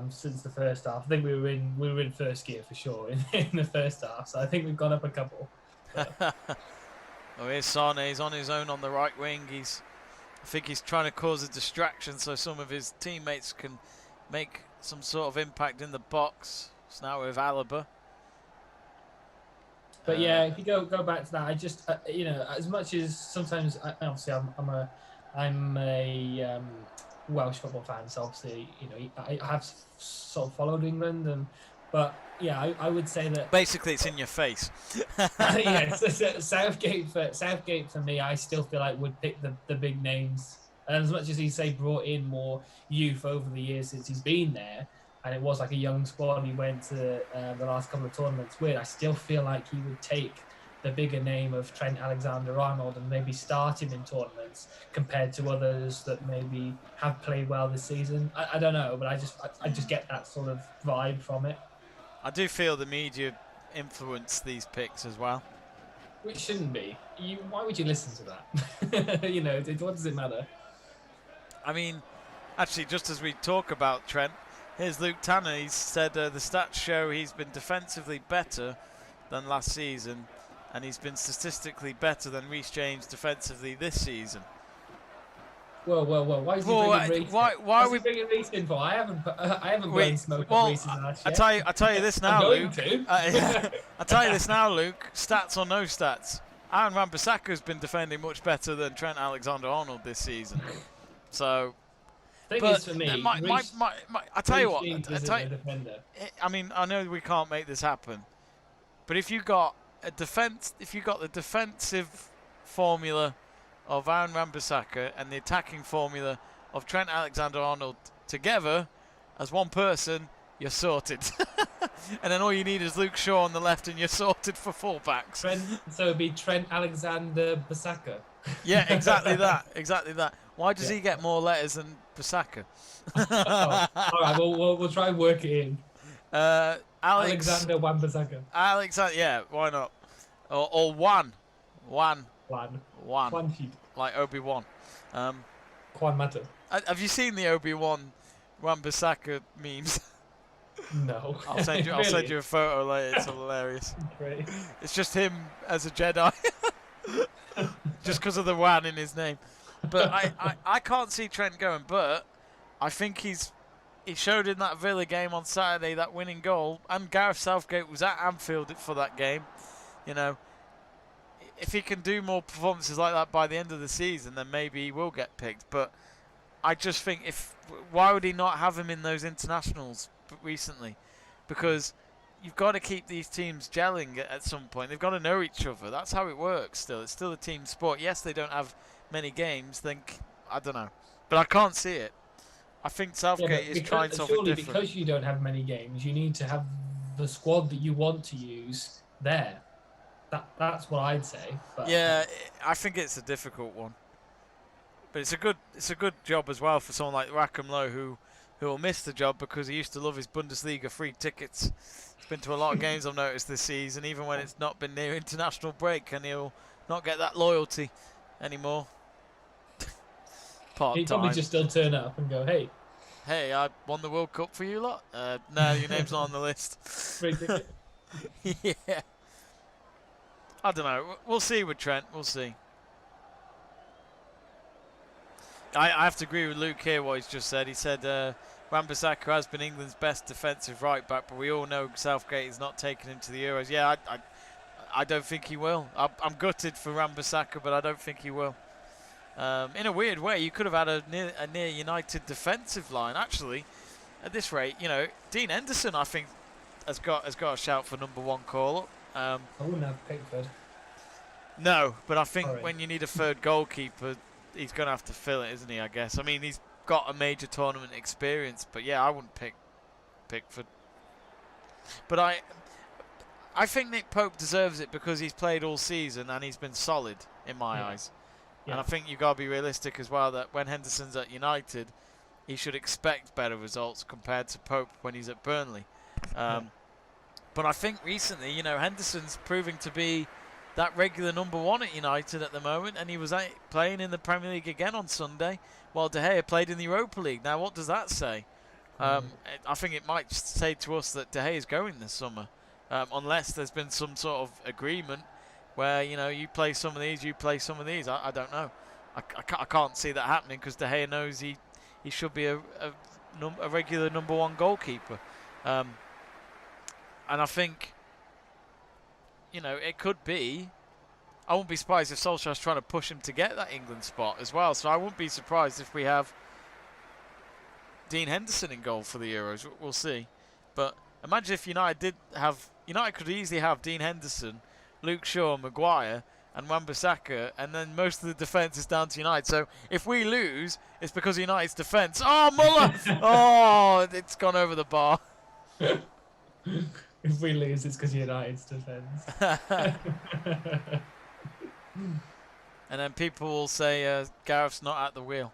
since the first half. I think we were in first gear for sure in the first half. So I think we've gone up a couple. Oh, here's Sane. He's on his own on the right wing. I think he's trying to cause a distraction so some of his teammates can make some sort of impact in the box. It's now with Alaba. But yeah, if you go back to that, I just as much as sometimes obviously I'm a Welsh football fan, so obviously I have sort of followed England, but yeah, I would say that basically it's in your face. yeah, Southgate for me, I still feel like would pick the big names, and as much as he brought in more youth over the years since he's been there. And it was like a young squad he went to the last couple of tournaments with. I still feel like he would take the bigger name of Trent Alexander-Arnold and maybe start him in tournaments compared to others that maybe have played well this season. I don't know, but I just get that sort of vibe from it. I do feel the media influence these picks as well. Which shouldn't be. Why would you listen to that? What does it matter? I mean, actually, just as we talk about Trent, here's Luke Tanner. He's said the stats show he's been defensively better than last season, and he's been statistically better than Reece James defensively this season. Well, why is he bringing Reece? Why are we bringing Reece in for? I haven't blown smoke at Reece's ass yet. I tell you this now, Luke. I tell you this now, Luke. Stats or no stats, Aaron Wan-Bissaka has been defending much better than Trent Alexander-Arnold this season. So. Thing is, for me, I tell you what. I mean, I know we can't make this happen, but if you got the defensive formula of Aaron Wan-Bissaka and the attacking formula of Trent Alexander-Arnold together as one person, you're sorted. And then all you need is Luke Shaw on the left, and you're sorted for fullbacks. So it'd be Trent Alexander-Bissaka. Yeah, exactly that. Exactly that. Why does he get more letters than Bissaka? All right, we'll try and work it in. Alexander Wan-Bissaka. Alexander, yeah, why not? Or Wan. Like Obi-Wan. Quan Mata. Have you seen the Obi-Wan Wan-Bissaka memes? No. I'll send you a photo later. It's hilarious. Great. It's just him as a Jedi. Just because of the Wan in his name. But I can't see Trent going, but I think he showed in that Villa game on Saturday that winning goal, and Gareth Southgate was at Anfield for that game. If he can do more performances like that by the end of the season, then maybe he will get picked. But I just think why would he not have him in those internationals recently? Because you've got to keep these teams gelling at some point. They've got to know each other. That's how it works still. It's still a team sport. Yes, they don't have many games. I don't know. But I can't see it. I think Southgate is trying something different. Surely because you don't have many games, you need to have the squad that you want to use there. That's what I'd say. But yeah, I think it's a difficult one. But it's a good job as well for someone like Rackham Lowe who will miss the job because he used to love his Bundesliga free tickets. He's been to a lot of games I've noticed this season, even when it's not been near international break, and he'll not get that loyalty anymore. He'd probably just still turn up and go, hey, I won the World Cup for you lot. No, your name's not on the list. Free ticket. Yeah. I don't know. We'll see with Trent. We'll see. I have to agree with Luke here, what he's just said. He said Wan-Bissaka has been England's best defensive right-back, but we all know Southgate is not taking him to the Euros. Yeah, I don't think he will. I'm gutted for Wan-Bissaka, but I don't think he will. In a weird way, you could have had a near United defensive line. Actually, at this rate, Dean Henderson, I think, has got a shout for #1 call-up. I wouldn't have Pickford. No, but I think when you need a third goalkeeper, he's going to have to fill it, isn't he, I guess? I mean, he's got a major tournament experience, but yeah, I wouldn't pick Pickford. But I think Nick Pope deserves it because he's played all season and he's been solid in my eyes. Yeah. And I think you've got to be realistic as well that when Henderson's at United, he should expect better results compared to Pope when he's at Burnley. But I think recently, Henderson's proving to be that regular #1 at United at the moment, and he was playing in the Premier League again on Sunday, while De Gea played in the Europa League. Now, what does that say? I think it might say to us that De Gea is going this summer, unless there's been some sort of agreement where, you play some of these, you play some of these. I don't know. I can't see that happening because De Gea knows he should be a a regular number one goalkeeper. And I think, you know, it could be. I wouldn't be surprised if Solskjaer's trying to push him to get that England spot as well. So I wouldn't be surprised if we have Dean Henderson in goal for the Euros. We'll see. But imagine if United could easily have Dean Henderson, Luke Shaw, Maguire, and Wan-Bissaka, and then most of the defence is down to United. So if we lose, it's because of United's defence. Oh, Muller! Oh, it's gone over the bar. If we lose, it's because United's defence. And then people will say Gareth's not at the wheel.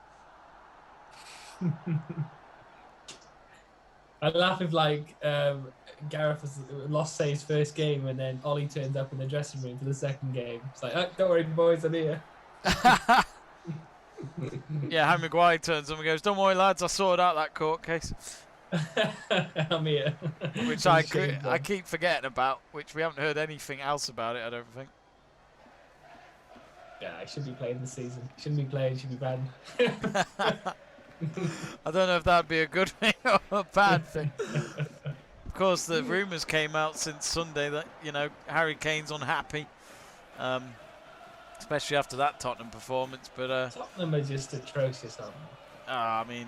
I'd laugh if Gareth has lost say his first game and then Ollie turns up in the dressing room for the second game. It's like, oh, don't worry boys, I'm here. Yeah, Harry Maguire turns up and goes, don't worry lads, I sorted out that court case. I'm here. Which I keep forgetting about, which we haven't heard anything else about it, I don't think. Yeah, I should be playing this season. Shouldn't be playing, should be banned. I don't know if that'd be a good thing or a bad thing. Of course, the rumours came out since Sunday that, you know, Harry Kane's unhappy, especially after that Tottenham performance. But Tottenham are just atrocious, aren't they? I mean,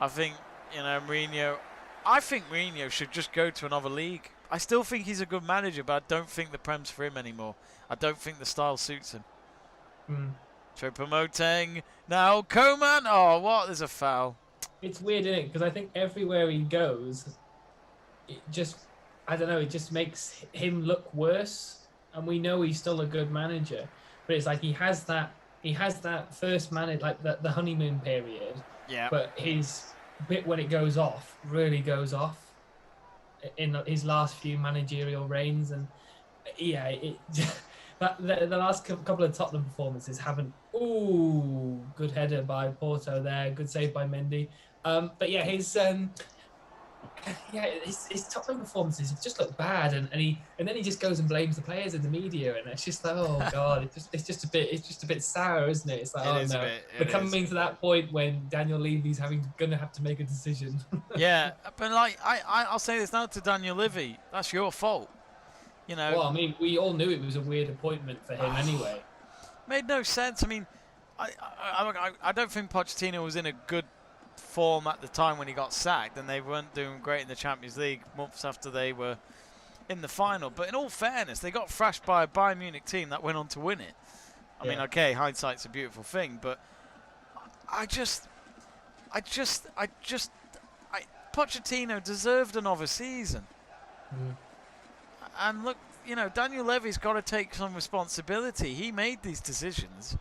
I think, you know, I think Mourinho should just go to another league. I still think he's a good manager, but I don't think the Prem's for him anymore. I don't think the style suits him. Choupo-Moting. Now Coman. Oh, what? There's a foul. It's weird, isn't it? Because I think everywhere he goes, it just, I don't know, it just makes him look worse. And we know he's still a good manager, but it's like he has that first manage, like the honeymoon period. Yeah. But his bit when it goes off really goes off in his last few managerial reigns, and yeah, the last couple of Tottenham performances haven't. Ooh, good header by Porto there, good save by Mendy. But yeah, his Tottenham performances have just looked bad, and then he just goes and blames the players and the media, and it's just like, oh god, it's just a bit sour, isn't it? It's like, oh no, we're coming to that point when Daniel Levy's gonna have to make a decision. Yeah, but like I'll say this now to Daniel Levy, that's your fault. You know. Well, I mean, we all knew it was a weird appointment for him anyway. Made no sense. I mean, I don't think Pochettino was in a good form at the time when he got sacked, and they weren't doing great in the Champions League months after they were in the final. But in all fairness, they got thrashed by a Bayern Munich team that went on to win it. I mean, okay, hindsight's a beautiful thing, but Pochettino deserved another season. And look, you know, Daniel Levy's got to take some responsibility. He made these decisions.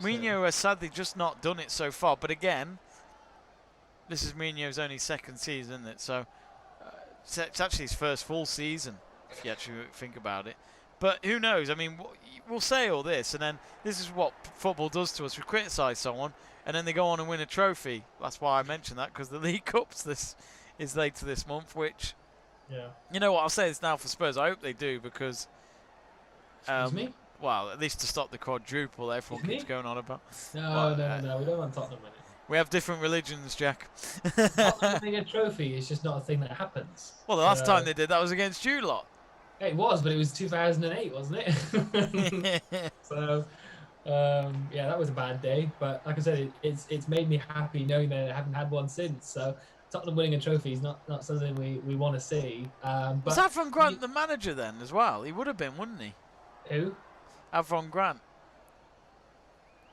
Mourinho has sadly just not done it so far. But again, this is Mourinho's only second season, isn't it? So it's actually his first full season, if you actually think about it. But who knows? I mean, we'll say all this, and then this is what football does to us. We criticise someone, and then they go on and win a trophy. That's why I mentioned that, because the League Cups is later this month, which... Yeah. You know what? I'll say this now for Spurs. I hope they do, because... Excuse me? Well, at least to stop the quadruple that everyone keeps going on about. No, no. We don't want Tottenham winning. We have different religions, Jack. Tottenham winning a trophy is just not a thing that happens. Well, the last time they did that was against you lot. It was, but it was 2008, wasn't it? So, yeah, that was a bad day. But like I said, it's made me happy knowing that I haven't had one since. So Tottenham winning a trophy is not something we want to see. But was Avron Grant the manager then as well? He would have been, wouldn't he? Who? Avron Grant.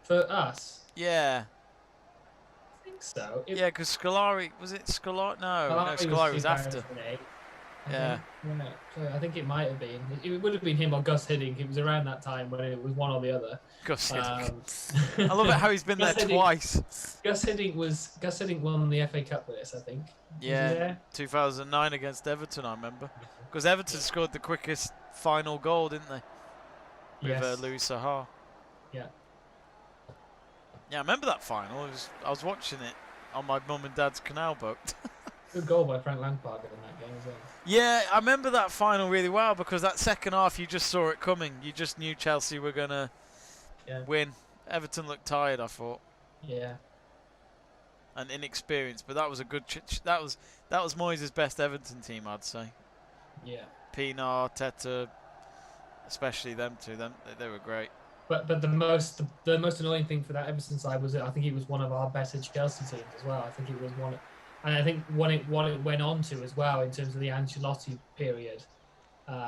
For us? Yeah. I think so. Yeah, because Scolari... Was it Scolari? No, Scolari was after. Yeah. I think it might have been. It would have been him or Gus Hiddink. It was around that time when it was one or the other. Gus Hiddink. I love it how he's been there twice. Gus Hiddink won the FA Cup with us, I think. Yeah, 2009 against Everton, I remember. Because Everton scored the quickest final goal, didn't they? With Louis Saha. Yeah. Yeah, I remember that final. I was watching it on my mum and dad's canal boat. Good goal by Frank Lampard in that game as well. Yeah, I remember that final really well, because that second half you just saw it coming. You just knew Chelsea were going to win. Everton looked tired, I thought. Yeah. and inexperienced. But that was a good. That was Moyes' best Everton team, I'd say. Yeah. Pienaar, Teta, especially them two. They were great. But the most annoying thing for that Everton side was that I think it was one of our better Chelsea teams as well. I think it was one, and I think what it went on to as well in terms of the Ancelotti period,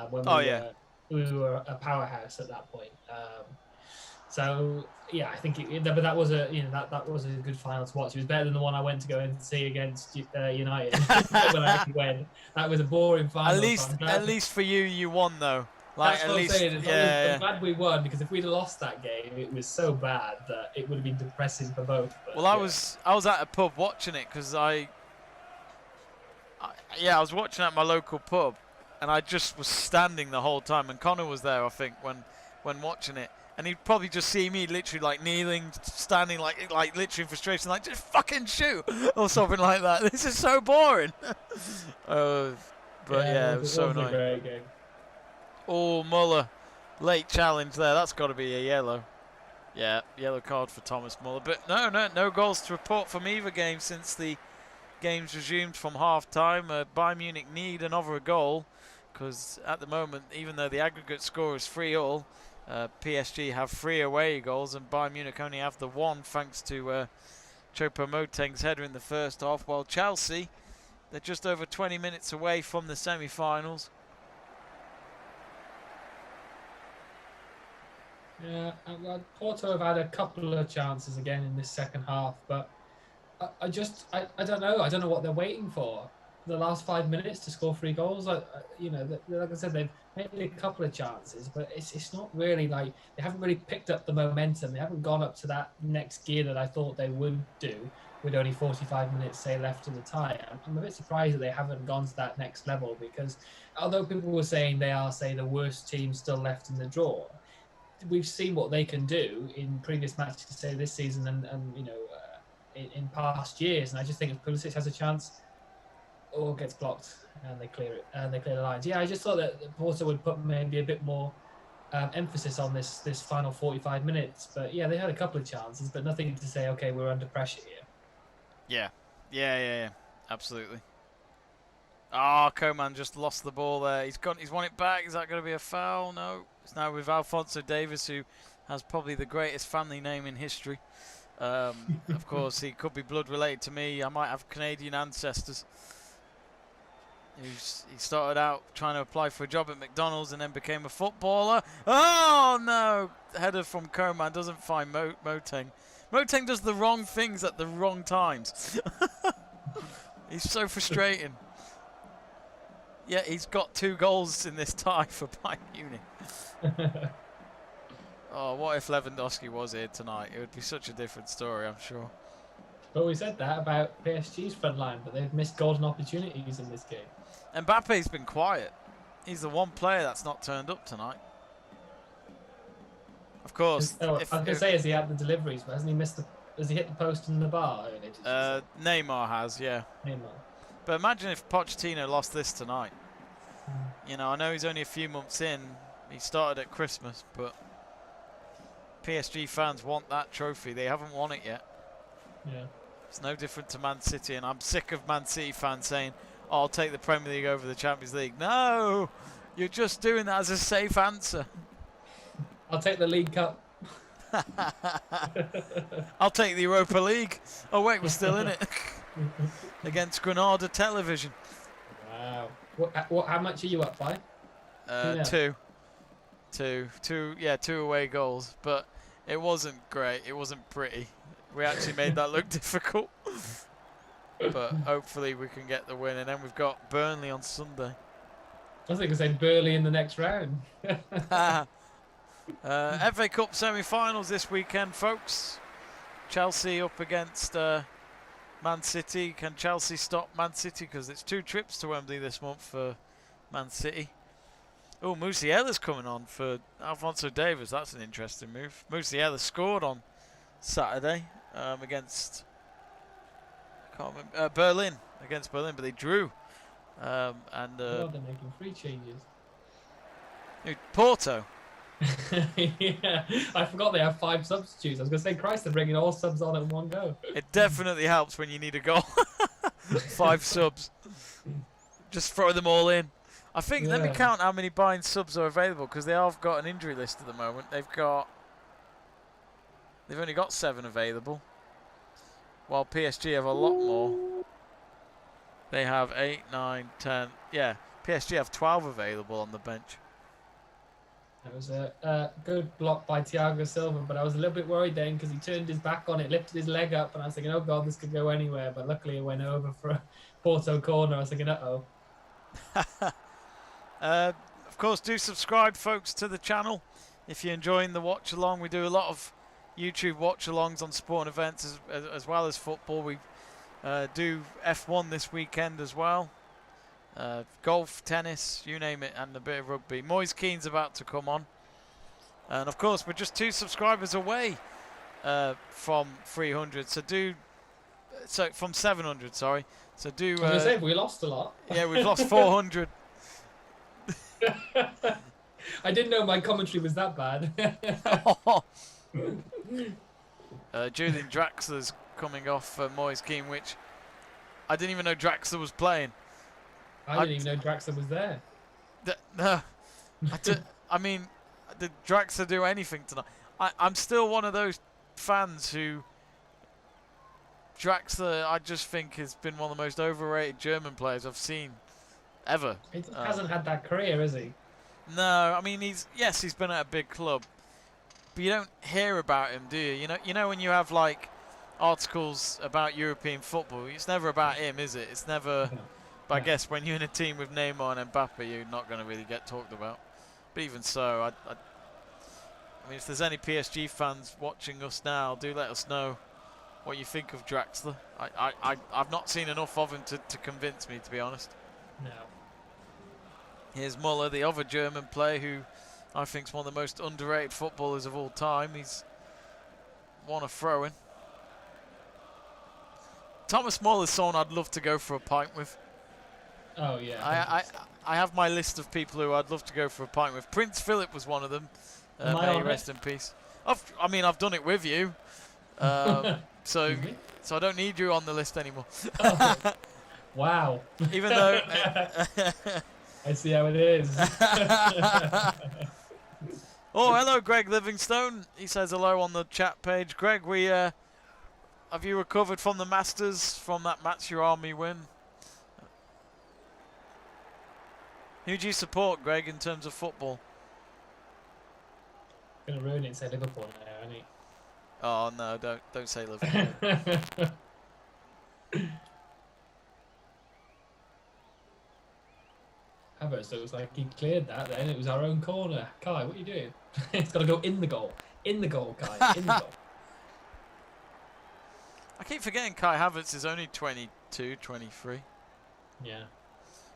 when we were a powerhouse at that point. So yeah, I think but that was that was a good final to watch. It was better than the one I went to go and see against United when I actually went. That was a boring final. At least for you, you won though. Like, that's what I'm saying. I'm glad we won, because if we'd have lost that game, it was so bad that it would have been depressing for both. But, well, I was at a pub watching it because I was watching at my local pub, and I just was standing the whole time. And Connor was there, I think, when watching it, and he'd probably just see me literally like kneeling, standing like literally in frustration, like just fucking shoot or something like that. This is so boring. But it was so annoying. A great game. Oh, Muller, late challenge there. That's got to be a yellow. Yeah, yellow card for Thomas Muller. But no goals to report from either game since the game's resumed from half-time. Bayern Munich need another goal, because at the moment, even though the aggregate score is 3-3, PSG have 3 away goals, and Bayern Munich only have the 1 thanks to Choupo-Moting's header in the first half, while Chelsea, they're just over 20 minutes away from the semi-finals. Yeah, Porto have had a couple of chances again in this second half, but I don't know. I don't know what they're waiting for. The last 5 minutes to score 3 goals. Like I said, they've made a couple of chances, but it's not really like they haven't really picked up the momentum. They haven't gone up to that next gear that I thought they would do with only 45 minutes, say, left in the tie. I'm a bit surprised that they haven't gone to that next level, because although people were saying they are, say, the worst team still left in the draw, we've seen what they can do in previous matches, say this season and in past years, and I just think if Pulisic has a chance, or gets blocked and they clear it and they clear the lines. Yeah, I just thought that Porto would put maybe a bit more emphasis on this final 45 minutes. But yeah, they had a couple of chances, but nothing to say, okay, we're under pressure here. Yeah, absolutely. Koeman just lost the ball there. He's won it back. Is that going to be a foul? No. It's now with Alphonso Davies, who has probably the greatest family name in history. Of course, he could be blood related to me. I might have Canadian ancestors. He started out trying to apply for a job at McDonald's and then became a footballer. Oh no! Header from Koeman doesn't find Moting. Moting does the wrong things at the wrong times. He's so frustrating. Yeah, he's got 2 goals in this tie for Bayern Munich. Oh, what if Lewandowski was here tonight? It would be such a different story, I'm sure. But we said that about PSG's front line, but they've missed golden opportunities in this game. Mbappe's been quiet. He's the one player that's not turned up tonight. Of course. I was going to say, has he had the deliveries, but hasn't he missed has he hit the post and the bar? Neymar has, yeah. Neymar. But imagine if Pochettino lost this tonight. You know, I know he's only a few months in. He started at Christmas, but PSG fans want that trophy. They haven't won it yet. Yeah. It's no different to Man City, and I'm sick of Man City fans saying, I'll take the Premier League over the Champions League. No! You're just doing that as a safe answer. I'll take the League Cup. I'll take the Europa League. Oh, wait, we're still in it. Against Granada Television. Wow. How much are you up by? 2. 2 away goals. But it wasn't great. It wasn't pretty. We actually made that look difficult. But hopefully we can get the win. And then we've got Burnley on Sunday. I was going to say Burnley in the next round. FA Cup semi-finals this weekend, folks. Chelsea up against Man City. Can Chelsea stop Man City? Because it's 2 trips to Wembley this month for Man City. Oh, Musiala's coming on for Alphonso Davies. That's an interesting move. Musiala scored on Saturday against Berlin. Against Berlin, but they drew. They're making 3 changes. Porto. Yeah, I forgot they have 5 substitutes. I was going to say, Christ, they're bringing all subs on in one go. It definitely helps when you need a goal. 5 subs. Just throw them all in. I think, let me Yeah. count how many Bayern subs are available, because they have got an injury list at the moment. They've only got 7 available, while PSG have a lot more. They have 8, 9, 10. Yeah, PSG have 12 available on the bench. It was a good block by Thiago Silva, but I was a little bit worried then because he turned his back on it, lifted his leg up, and I was thinking, oh God, this could go anywhere. But luckily it went over for a Porto corner. I was thinking, uh-oh. Of course, do subscribe, folks, to the channel if you're enjoying the watch along. We do a lot of YouTube watch alongs on sporting events as well as football. We do F1 this weekend as well. Golf, tennis, you name it, and a bit of rugby. Moise Keane's about to come on. And of course, we're just 2 subscribers away from 300. So from 700, sorry. So do. I was going to say, we lost a lot. Yeah, we've lost 400. I didn't know my commentary was that bad. Julian Draxler's coming off Moise Keane, which I didn't even know Draxler was playing. I didn't even know Draxler was there. No, I mean, did Draxler do anything tonight? I'm still one of those fans who Draxler, I just think, has been one of the most overrated German players I've seen ever. He hasn't had that career, has he? No, I mean he's been at a big club, but you don't hear about him, do you? You know when you have like articles about European football, it's never about him, is it? It's never. No. But I guess when you're in a team with Neymar and Mbappe, you're not going to really get talked about. But even so, I mean, if there's any PSG fans watching us now, do let us know what you think of Draxler. I've not seen enough of him to convince me, to be honest. No. Here's Muller, the other German player who I think is one of the most underrated footballers of all time. He's won a throw-in. Thomas Muller's someone I'd love to go for a pint with. Oh yeah. I have my list of people who I'd love to go for a pint with. Prince Philip was one of them. May he rest in peace. I've done it with you, so I don't need you on the list anymore. Oh, wow. Even though I see how it is. Oh, hello, Greg Livingstone. He says hello on the chat page. Greg, have you recovered from the Masters, from that Match Your Army win? Who do you support, Greg, in terms of football? Gonna ruin it and say Liverpool now, isn't he? Oh no, don't say Liverpool. Havertz looks like he cleared that then. It was our own corner. Kai, what are you doing? It's got to go in the goal. In the goal, Kai. In the goal. I keep forgetting Kai Havertz is only 22, 23. Yeah.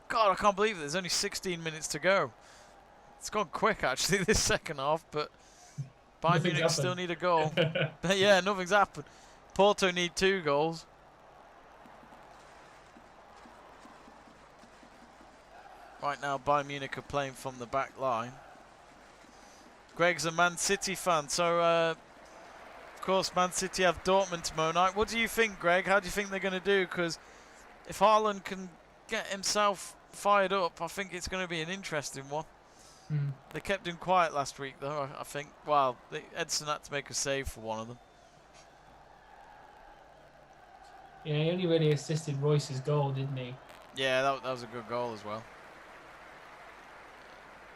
God, I can't believe it. There's only 16 minutes to go. It's gone quick, actually, this second half, but Bayern Munich still need a goal. But yeah, nothing's happened. Porto need 2 goals. Right now, Bayern Munich are playing from the back line. Greg's a Man City fan, so of course Man City have Dortmund tomorrow night. What do you think, Greg? How do you think they're going to do? Because if Haaland can get himself fired up, I think it's going to be an interesting one. They kept him quiet last week, though, I think. Well, Edson had to make a save for one of them. Yeah, he only really assisted Royce's goal, didn't he? Yeah, that was a good goal as well.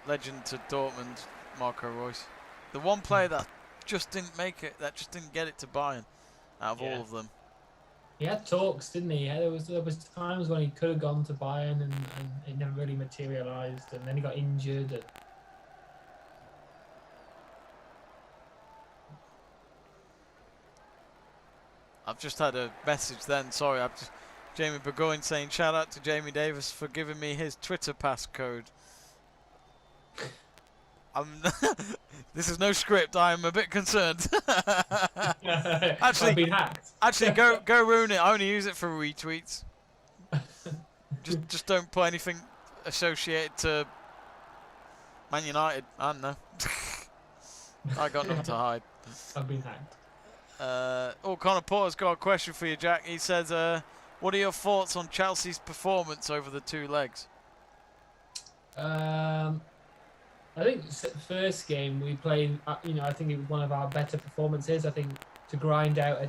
Legend to Dortmund, Marco Reus. The one player that just didn't make it, that just didn't get it to Bayern out of all of them. He had talks, didn't he? There was times when he could have gone to Bayern and it never really materialised, and then he got injured. And I've just had a message then, sorry, Jamie Burgoyne saying shout out to Jamie Davis for giving me his Twitter passcode. This is no script. I'm a bit concerned. I've been hacked. Actually, go ruin it. I only use it for retweets. just don't put anything associated to Man United. I don't know. I got nothing to hide. I've been hacked. Connor Porter's got a question for you, Jack. He says, what are your thoughts on Chelsea's performance over the 2 legs? I think first game we played, I think it was one of our better performances. I think to grind out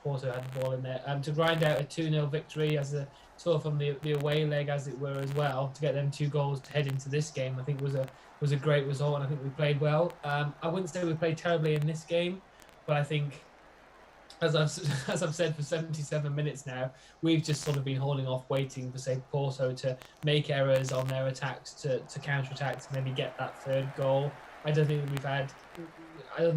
Porto had the ball in there. To grind out a 2-0 victory as a sort of from the away leg, as it were, as well, to get them 2 goals to head into this game, I think was a great result, and I think we played well. I wouldn't say we played terribly in this game, but I think, as I've said for 77 minutes now, we've just sort of been holding off, waiting for, say, Porto to make errors on their attacks, to counter-attack, to maybe get that 3rd goal. I don't think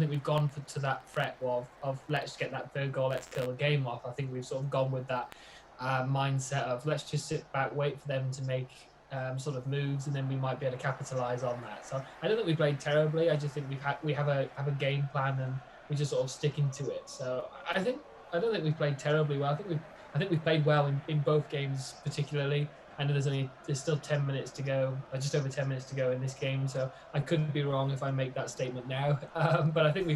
we've gone to that threat of let's get that 3rd goal, let's kill the game off. I think we've sort of gone with that mindset of let's just sit back, wait for them to make sort of moves, and then we might be able to capitalise on that. So I don't think we played terribly. I just think we have a game plan, and we're just sort of sticking to it. So I don't think we've played terribly well. I think we've played well in both games, particularly. I know there's still 10 minutes to go, or just over 10 minutes to go in this game, so I couldn't be wrong if I make that statement now. But I think we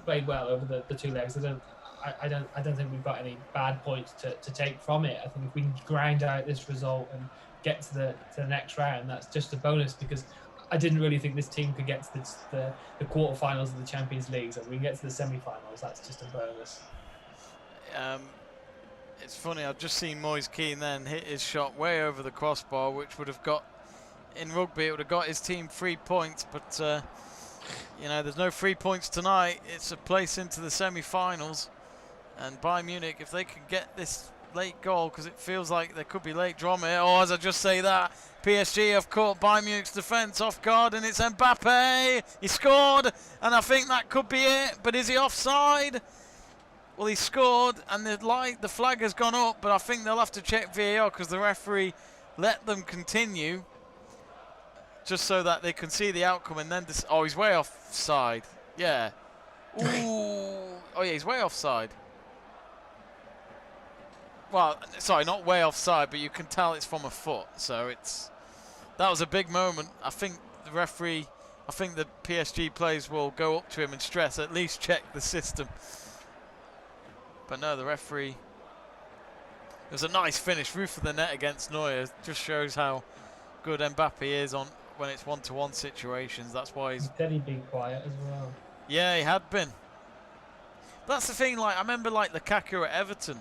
played well over the 2 legs. I don't think we've got any bad points to take from it. I think if we can grind out this result and get to the next round, that's just a bonus, because I didn't really think this team could get to the quarterfinals of the Champions League. So if we can get to the semi-finals, that's just a bonus. It's funny, I've just seen Moise Kean then hit his shot way over the crossbar, which would have got, in rugby, it would have got his team 3 points, but there's no 3 points tonight. It's a place into the semi-finals, and Bayern Munich, if they can get this late goal, because it feels like there could be late drama here, or as I just say that, PSG have caught Bayern Munich's defence off guard, and it's Mbappe. He scored, and I think that could be it, but is he offside? Well, he scored, and the flag has gone up, but I think they'll have to check VAR, because the referee let them continue just so that they can see the outcome, and then he's way offside. Yeah. Ooh. Oh yeah, he's way offside. Well, sorry, not way offside, but you can tell it's from a foot. So that was a big moment. I think the PSG players will go up to him and stress, at least check the system. But no, the referee. It was a nice finish, roof of the net against Neuer. Just shows how good Mbappe is on when it's one-to-one situations. That's why he's been quiet as well. Yeah, he had been. That's the thing. Like I remember, like Lukaku at Everton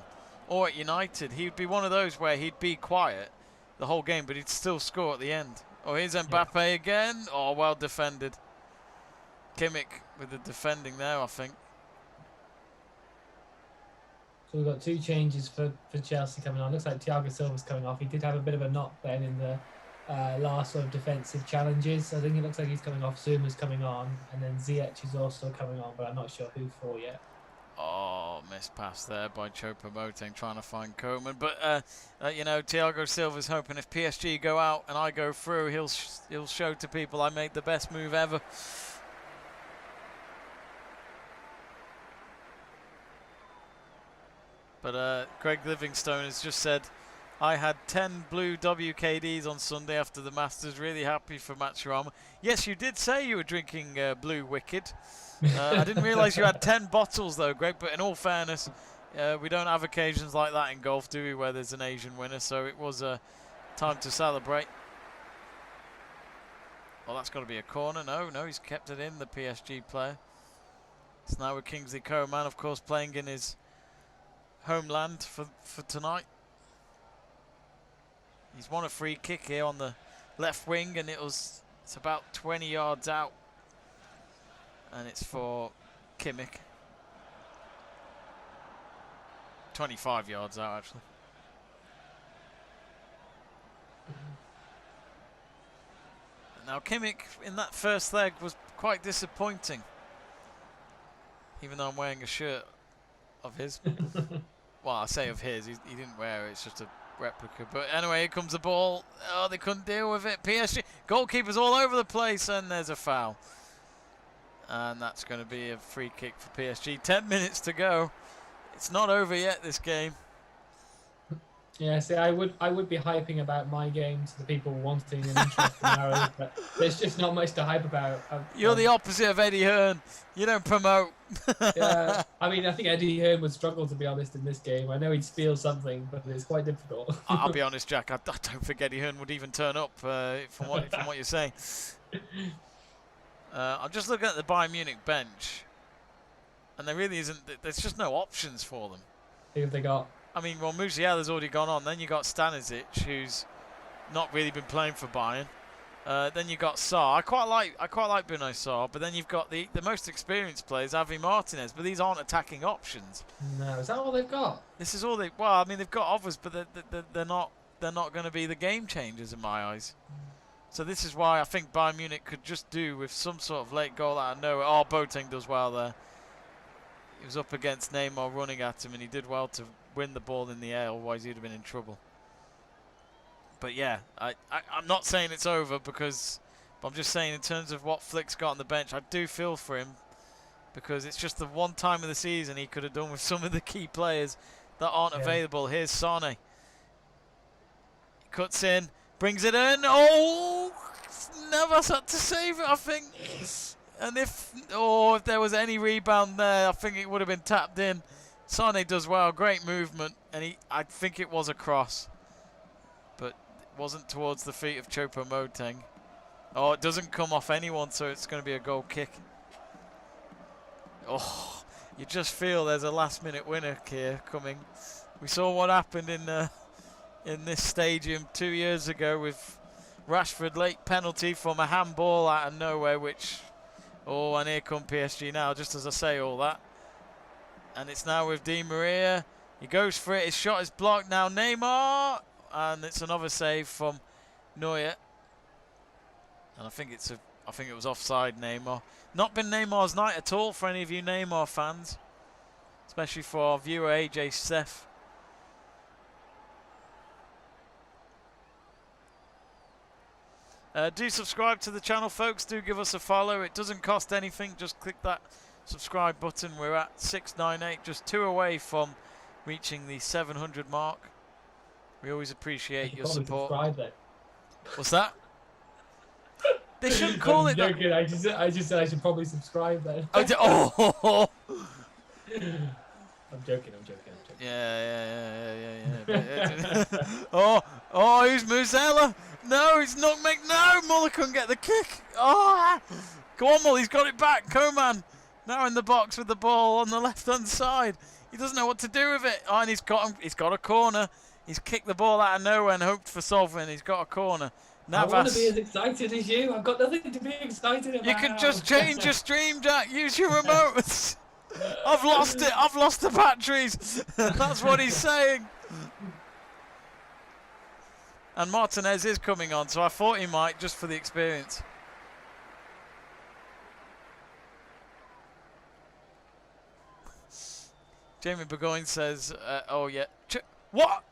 or at United, he'd be one of those where he'd be quiet the whole game, but he'd still score at the end. Oh, here's Mbappe again. Oh, well defended. Kimmich with the defending there, I think. So we've got 2 changes for Chelsea coming on. Looks like Thiago Silva's coming off. He did have a bit of a knock then in the last sort of defensive challenges. I think it looks like he's coming off. Zuma's coming on, and then Ziyech is also coming on, but I'm not sure who for yet. Oh, missed pass there by Choupo-Moting trying to find Coman. But, Thiago Silva's hoping if PSG go out and I go through, he'll show to people I made the best move ever. But Greg Livingstone has just said, I had 10 blue WKDs on Sunday after the Masters. Really happy for Matsurama. Yes, you did say you were drinking Blue Wicked. I didn't realise you had 10 bottles though, Greg, but in all fairness, we don't have occasions like that in golf, do we, where there's an Asian winner, so it was time to celebrate. Well, that's got to be a corner. No, he's kept it in, the PSG player. It's now with Kingsley Coman, of course, playing in his homeland for tonight. He's won a free kick here on the left wing, and it's about 20 yards out. And it's for Kimmich. 25 yards out, actually. Now, Kimmich in that first leg was quite disappointing. Even though I'm wearing a shirt of his. Well, I say of his. He didn't wear it. It's just a replica. But anyway, here comes the ball. Oh, they couldn't deal with it. PSG. Goalkeeper's all over the place, and there's a foul. And that's going to be a free kick for PSG. 10 minutes to go. It's not over yet, this game. Yeah, see, I would be hyping about my game to the people wanting an interesting narrative, but there's just not much to hype about. You're the opposite of Eddie Hearn. You don't promote. Yeah, I mean, I think Eddie Hearn would struggle, to be honest, in this game. I know he'd steal something, but it's quite difficult. I'll be honest, Jack. I don't think Eddie Hearn would even turn up from what you're saying. I'm just looking at the Bayern Munich bench, and there really isn't. There's just no options for them. Who have they got? I mean, well, Musiala's already gone on. Then you got Stanisic, who's not really been playing for Bayern. Then you got Sarr. I quite like Bruno Sarr, but then you've got the most experienced players, Javi Martinez. But these aren't attacking options. No, is that all they've got? This is all they. Well, I mean, they've got others, but they're not going to be the game changers in my eyes. So this is why I think Bayern Munich could just do with some sort of late goal out of nowhere. Oh, Boateng does well there. He was up against Neymar running at him, and he did well to win the ball in the air, otherwise he'd have been in trouble. But yeah, I'm not saying it's over, but I'm just saying in terms of what Flick's got on the bench, I do feel for him, because it's just the one time of the season he could have done with some of the key players that aren't available. Here's Sane. He cuts in, brings it in. Oh, Navas had to save it, I think. And if there was any rebound there, I think it would have been tapped in. Sane does well, great movement, and I think it was a cross, but it wasn't towards the feet of Choupo-Moting. Oh, it doesn't come off anyone, so it's going to be a goal kick. Oh, you just feel there's a last-minute winner here coming. We saw what happened in this stadium 2 years ago with Rashford late penalty from a handball out of nowhere, which, oh, and here come PSG now, just as I say all that. And it's now with Di Maria. He goes for it. His shot is blocked now. Neymar, and it's another save from Neuer. And I think it was offside. Neymar. Not been Neymar's night at all for any of you Neymar fans, especially for our viewer AJ Seth. Do subscribe to the channel, folks. Do give us a follow. It doesn't cost anything. Just click that subscribe button. We're at 698, just 2 away from reaching the 700 mark. We always appreciate your support. What's that? They shouldn't call it that. I just said I should probably subscribe then. Oh, I'm joking. Yeah. Oh, who's Musiala? No, it's not No, Muller couldn't get the kick. Oh, go on, Muller. He's got it back. Coman now in the box with the ball on the left-hand side. He doesn't know what to do with it. Oh, and he's got a corner. He's kicked the ball out of nowhere and hoped for Sovereign. He's got a corner. Navas. I want to be as excited as you. I've got nothing to be excited about. You can just change your stream, Jack. Use your remote. I've lost it. I've lost the batteries. That's what he's saying. And Martinez is coming on, so I thought he might, just for the experience. Jamie Burgoyne says, oh yeah. What?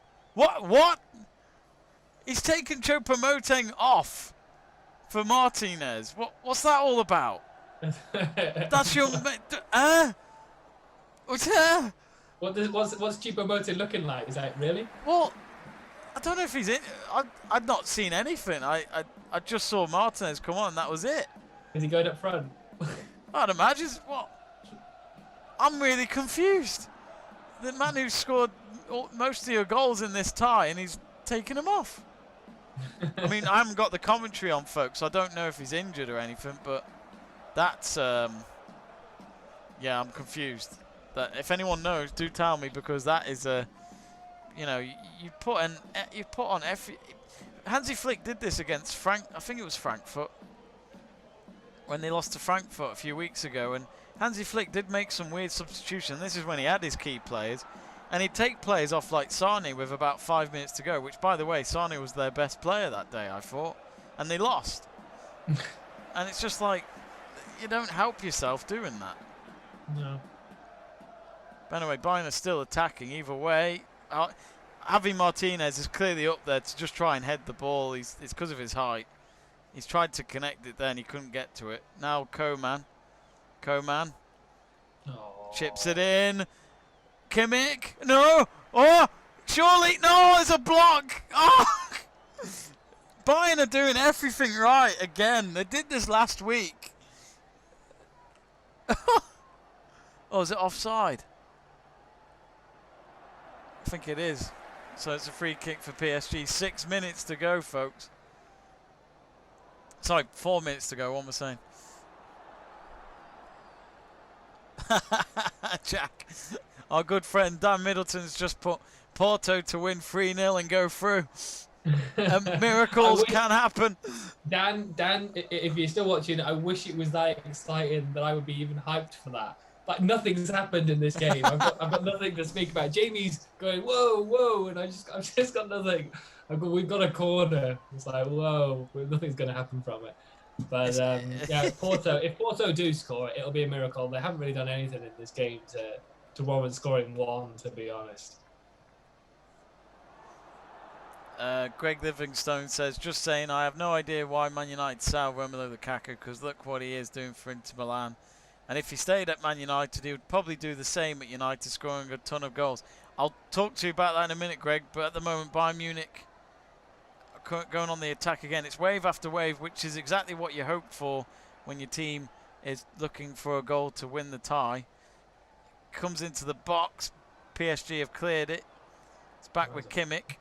He's taken Choupo-Moting off for Martinez. What's that all about? That's your... What's Choupo-Moting looking like? Is that really? Well, I don't know if he's in. I'd not seen anything. I just saw Martinez come on, and that was it. Is he going up front? I'd imagine. What? I'm really confused. The man who scored most of your goals in this tie, and he's taking them off. I mean, I haven't got the commentary on, folks, so I don't know if he's injured or anything, but that's... yeah, I'm confused. That if anyone knows, do tell me, because that is a... You know, you put on every... Hansi Flick did this against I think it was Frankfurt, when they lost to Frankfurt a few weeks ago, and Hansi Flick did make some weird substitutions. This is when he had his key players, and he'd take players off like Sane with about 5 minutes to go, which, by the way, Sane was their best player that day, I thought, and they lost. And it's just like, you don't help yourself doing that. No. But anyway, Bayern are still attacking either way. Javi Martinez is clearly up there to just try and head the ball. It's because of his height. He's tried to connect it there and he couldn't get to it. Now Coman chips it in. Kimmich, no. Oh, Surely, no, there's a block. Oh, Bayern are doing everything right again. They did this last week. Oh, is it offside? I think it is. So it's a free kick for PSG. 6 minutes to go, folks. Sorry, 4 minutes to go. What am I saying? Jack, our good friend Dan Middleton's just put Porto to win 3-0 and go through. Miracles can happen. Dan, if you're still watching, I wish it was that exciting that I would be even hyped for that. But nothing's happened in this game. I've got nothing to speak about. Jamie's going whoa, and I've just got nothing. We've got a corner. It's like whoa, nothing's going to happen from it. But yeah, Porto. If Porto do score, it'll be a miracle. They haven't really done anything in this game to warrant scoring one, to be honest. Greg Livingstone says, just saying, I have no idea why Man United sell Romelu Lukaku, because look what he is doing for Inter Milan. And if he stayed at Man United, he would probably do the same at United, scoring a ton of goals. I'll talk to you about that in a minute, Greg, but at the moment, Bayern Munich going on the attack again. It's wave after wave, which is exactly what you hope for when your team is looking for a goal to win the tie. Comes into the box. PSG have cleared it. It's back with Kimmich.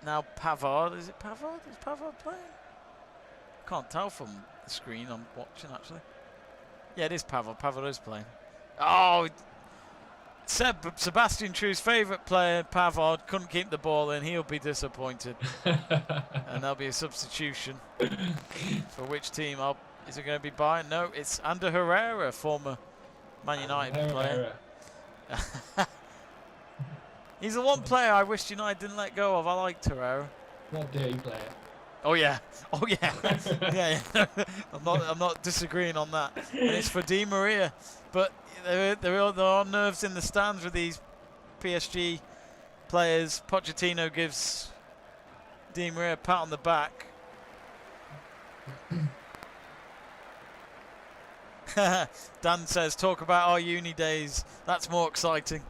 Now Pavard. Is it Pavard? Is Pavard playing? Can't tell from the screen I'm watching, actually. Yeah, it is Pavard. Pavard is playing. Oh, Sebastian True's favourite player, Pavard, couldn't keep the ball in. He'll be disappointed. And there'll be a substitution. For which team? Is it going to be Bayern? No, it's Ander Herrera, former Man United player. He's the one player I wished United didn't let go of. I liked Herrera. Not dirty player. Oh yeah, oh yeah, yeah. I'm not disagreeing on that. And it's for Di Maria, but there are nerves in the stands with these PSG players. Pochettino gives Di Maria a pat on the back. Dan says, talk about our uni days. That's more exciting.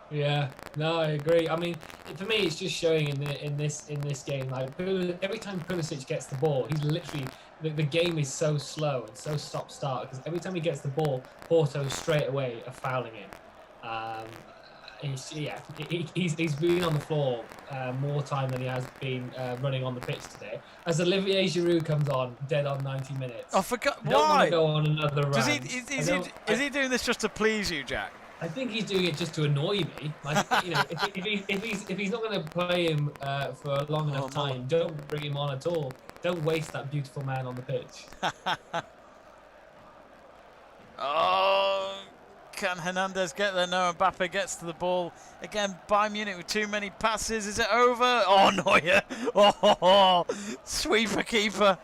Yeah, no, I agree. I mean, for me, it's just showing in this game. Like every time Pulisic gets the ball, he's literally the game is so slow and so stop-start because every time he gets the ball, Porto straight away are fouling him. He's been on the floor more time than he has been running on the pitch today. As Olivier Giroud comes on, dead on 90 minutes. I forgot. Don't why? Go on another Does rant. Is he doing this just to please you, Jack? I think he's doing it just to annoy me. Like, you know, if he's not going to play him for a long enough time, don't bring him on at all. Don't waste that beautiful man on the pitch. Oh, can Hernandez get there? No, Mbappe gets to the ball. Again, Bayern Munich with too many passes. Is it over? Oh, Neuer. Oh, sweeper keeper.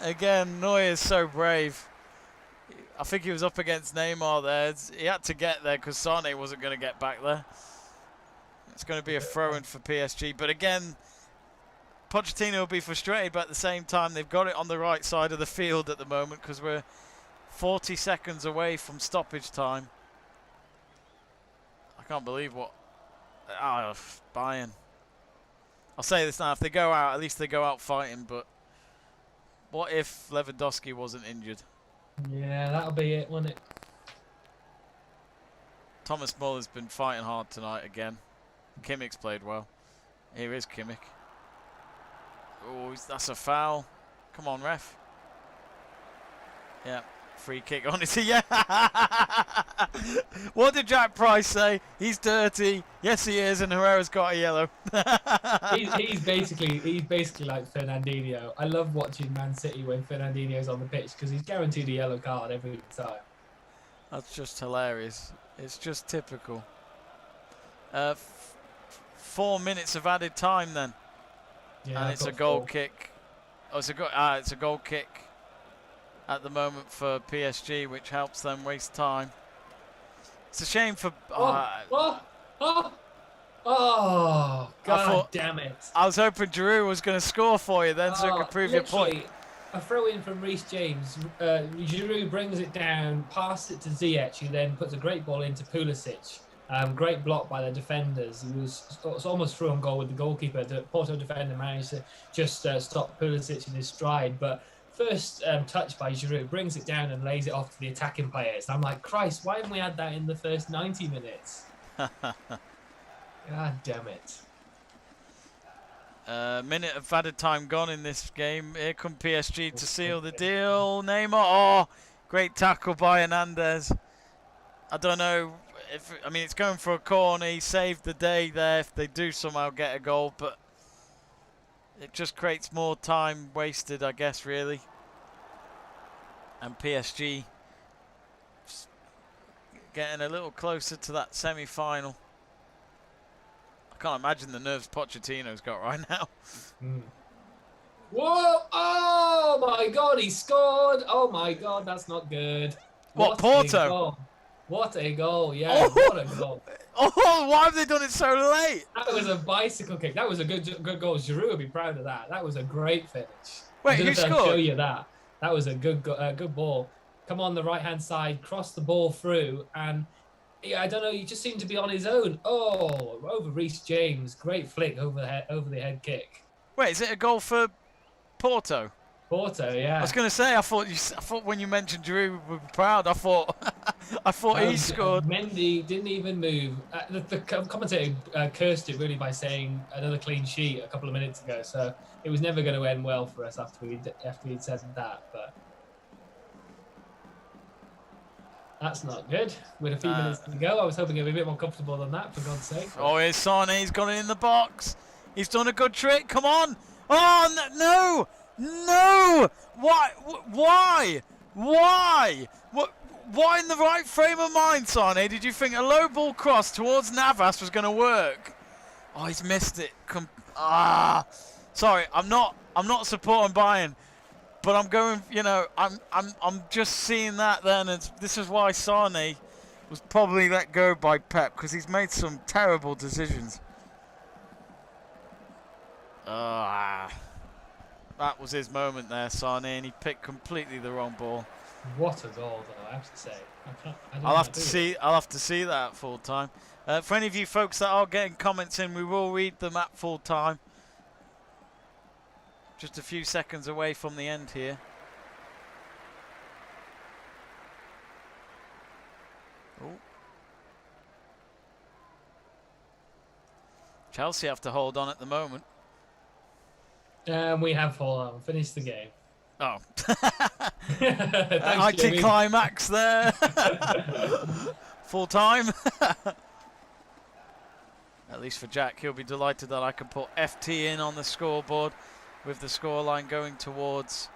Again, Neuer is so brave. I think he was up against Neymar there. He had to get there because Sane wasn't going to get back there. It's going to be a throw-in for PSG. But again, Pochettino will be frustrated, but at the same time, they've got it on the right side of the field at the moment because we're 40 seconds away from stoppage time. I can't believe what... Bayern. I'll say this now, if they go out, at least they go out fighting, but what if Lewandowski wasn't injured? Yeah, that'll be it, won't it? Thomas Muller's been fighting hard tonight again. Kimmich's played well. Here is Kimmich. Oh, that's a foul. Come on, ref. Yeah, free kick on it. Yeah. What did Jack Price say? He's dirty. Yes, he is, and Herrera's got a yellow. he's basically like Fernandinho. I love watching Man City when Fernandinho's on the pitch because he's guaranteed a yellow card every time. That's just hilarious. It's just typical. 4 minutes of added time then. Yeah, and it's a goal kick. Oh, it's a goal kick at the moment for PSG, which helps them waste time. It's a shame for... Oh, God damn it. I was hoping Giroud was going to score for you then so it could prove your point. a throw in from Reece James. Giroud brings it down, passes it to Ziyech, who then puts a great ball into Pulisic. Great block by the defenders. It was almost through on goal with the goalkeeper. The Porto defender managed to just stop Pulisic in his stride. But first touch by Giroud, brings it down and lays it off to the attacking players. I'm like, Christ, why haven't we had that in the first 90 minutes? God damn it. Minute of added time gone in this game. Here come PSG to seal the deal. Neymar, oh, great tackle by Hernandez. I don't know if, I mean, it's going for a corner. He saved the day there if they do somehow get a goal, but it just creates more time wasted, I guess, really. And PSG getting a little closer to that semi-final. I can't imagine the nerves Pochettino's got right now. Whoa! Oh my God, he scored! Oh my God, that's not good. What Porto? What a goal! Yeah, what a goal! Oh, why have they done it so late? That was a bicycle kick. That was a good goal. Giroud would be proud of that. That was a great finish. Wait, who scored? I'll show you that. That was a good ball. Come on the right hand side, cross the ball through, and I don't know. He just seemed to be on his own. Oh, over Reece James, great flick over the head kick. Wait, is it a goal for Porto? Porto, yeah. I was going to say, I thought when you mentioned Giroud would be proud. I thought he scored. Mendy didn't even move. The commentator cursed it really by saying another clean sheet a couple of minutes ago. So it was never going to end well for us after we'd said that. But that's not good. With a few minutes to go, I was hoping it'd be a bit more comfortable than that, for God's sake. Oh, here's Sane. He's got it in the box. He's done a good trick. Come on. Oh, no. No! Why? Why? Why? Why in the right frame of mind, Sane? Did you think a low ball cross towards Navas was going to work? Oh, he's missed it. Sorry, I'm not supporting Bayern, but I'm going. You know, I'm just seeing that then. This is why Sane was probably let go by Pep, because he's made some terrible decisions. That was his moment there, Sane, and he picked completely the wrong ball. What a goal, though, I have to say. I'll have to see that at full time. For any of you folks that are getting comments in, we will read them at full time. Just a few seconds away from the end here. Oh. Chelsea have to hold on at the moment. We have finished the game. Oh. Thanks, Anti-climax there. Full time. At least for Jack, he'll be delighted that I can put FT in on the scoreboard with the scoreline going towards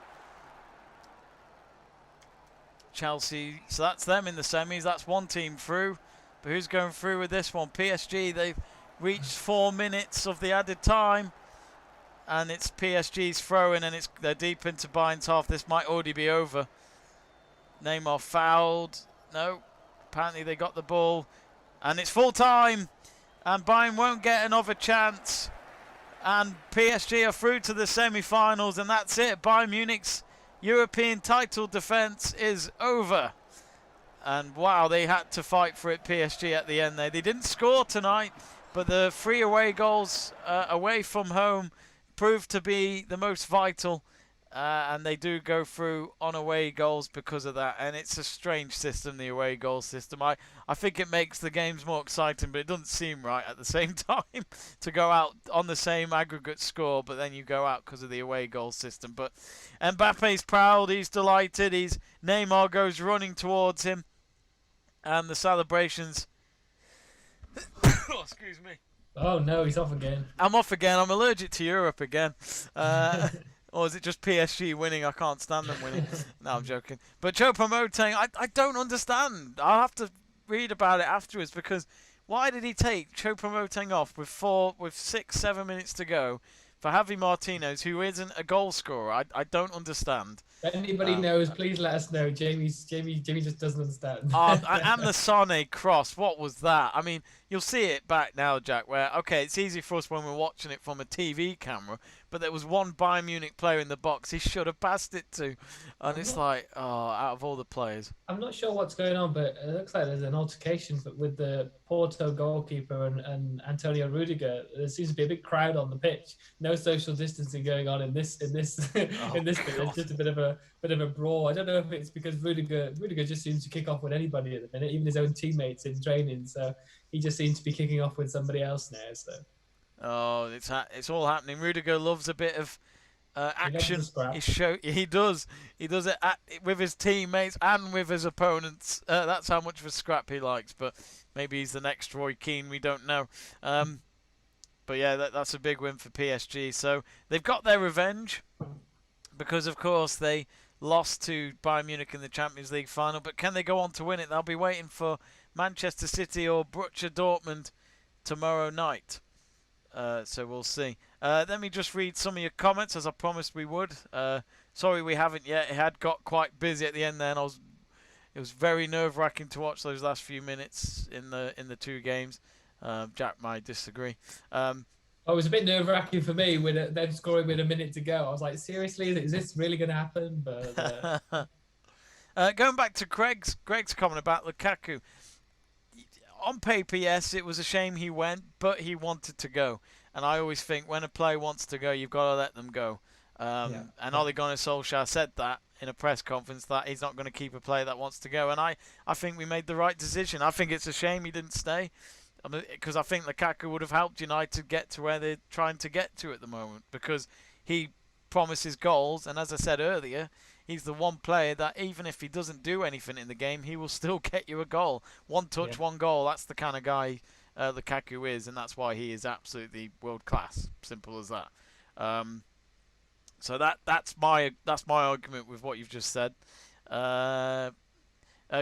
Chelsea. So that's them in the semis. That's one team through. But who's going through with this one? PSG, they've reached 4 minutes of the added time. And it's PSG's throw-in, and they're deep into Bayern's half. This might already be over. Neymar fouled. No. Apparently they got the ball. And it's full time. And Bayern won't get another chance. And PSG are through to the semi-finals, and that's it. Bayern Munich's European title defence is over. And wow, they had to fight for it, PSG, at the end there. They didn't score tonight, but the 3 away goals away from home proved to be the most vital, and they do go through on away goals because of that. And it's a strange system, the away goal system. I think it makes the games more exciting, but it doesn't seem right at the same time to go out on the same aggregate score, but then you go out because of the away goal system. But Mbappe's proud, he's delighted, Neymar goes running towards him, and the celebrations oh, excuse me. Oh no, he's off again. I'm off again. I'm allergic to Europe again. Or is it just PSG winning? I can't stand them winning. No, I'm joking. But Choupo-Moting, I don't understand. I'll have to read about it afterwards, because why did he take Choupo-Moting off with 6, 7 minutes to go for Javi Martinez, who isn't a goal scorer? I don't understand. If anybody knows, please let us know. Jamie just doesn't understand. And the Sane cross, what was that? I mean, you'll see it back now, Jack, where, okay, it's easy for us when we're watching it from a TV camera, but there was one Bayern Munich player in the box he should have passed it to. And it's like, oh, out of all the players. I'm not sure what's going on, but it looks like there's an altercation with the Porto goalkeeper and Antonio Rudiger. There seems to be a big crowd on the pitch. No social distancing going on in this in this bit. It's just a bit of a brawl. I don't know if it's because Rudiger just seems to kick off with anybody at the minute, even his own teammates in training. So he just seems to be kicking off with somebody else now. So. Oh, it's all happening. Rudiger loves a bit of action. He does it with his teammates and with his opponents. That's how much of a scrap he likes. But maybe he's the next Roy Keane. We don't know. But yeah, that's a big win for PSG. So they've got their revenge because, of course, they lost to Bayern Munich in the Champions League final. But can they go on to win it? They'll be waiting for Manchester City or Borussia Dortmund tomorrow night. So we'll see. Let me just read some of your comments, as I promised we would. Sorry we haven't yet. It had got quite busy at the end there, and it was very nerve-wracking to watch those last few minutes in the two games. Jack might disagree. It was a bit nerve-wracking for me with them scoring with a minute to go. I was like, seriously, is this really going to happen? But going back to Greg's comment about Lukaku. On paper, yes, it was a shame he went, but he wanted to go. And I always think when a player wants to go, you've got to let them go. And Ole Gunnar Solskjaer said that in a press conference, that he's not going to keep a player that wants to go. And I think we made the right decision. I think it's a shame he didn't stay, because I think Lukaku would have helped United get to where they're trying to get to at the moment, because he promises goals. And as I said earlier, he's the one player that even if he doesn't do anything in the game, he will still get you a goal. One touch, one goal. That's the kind of guy Lukaku is, and that's why he is absolutely world class. Simple as that. So that's my argument with what you've just said.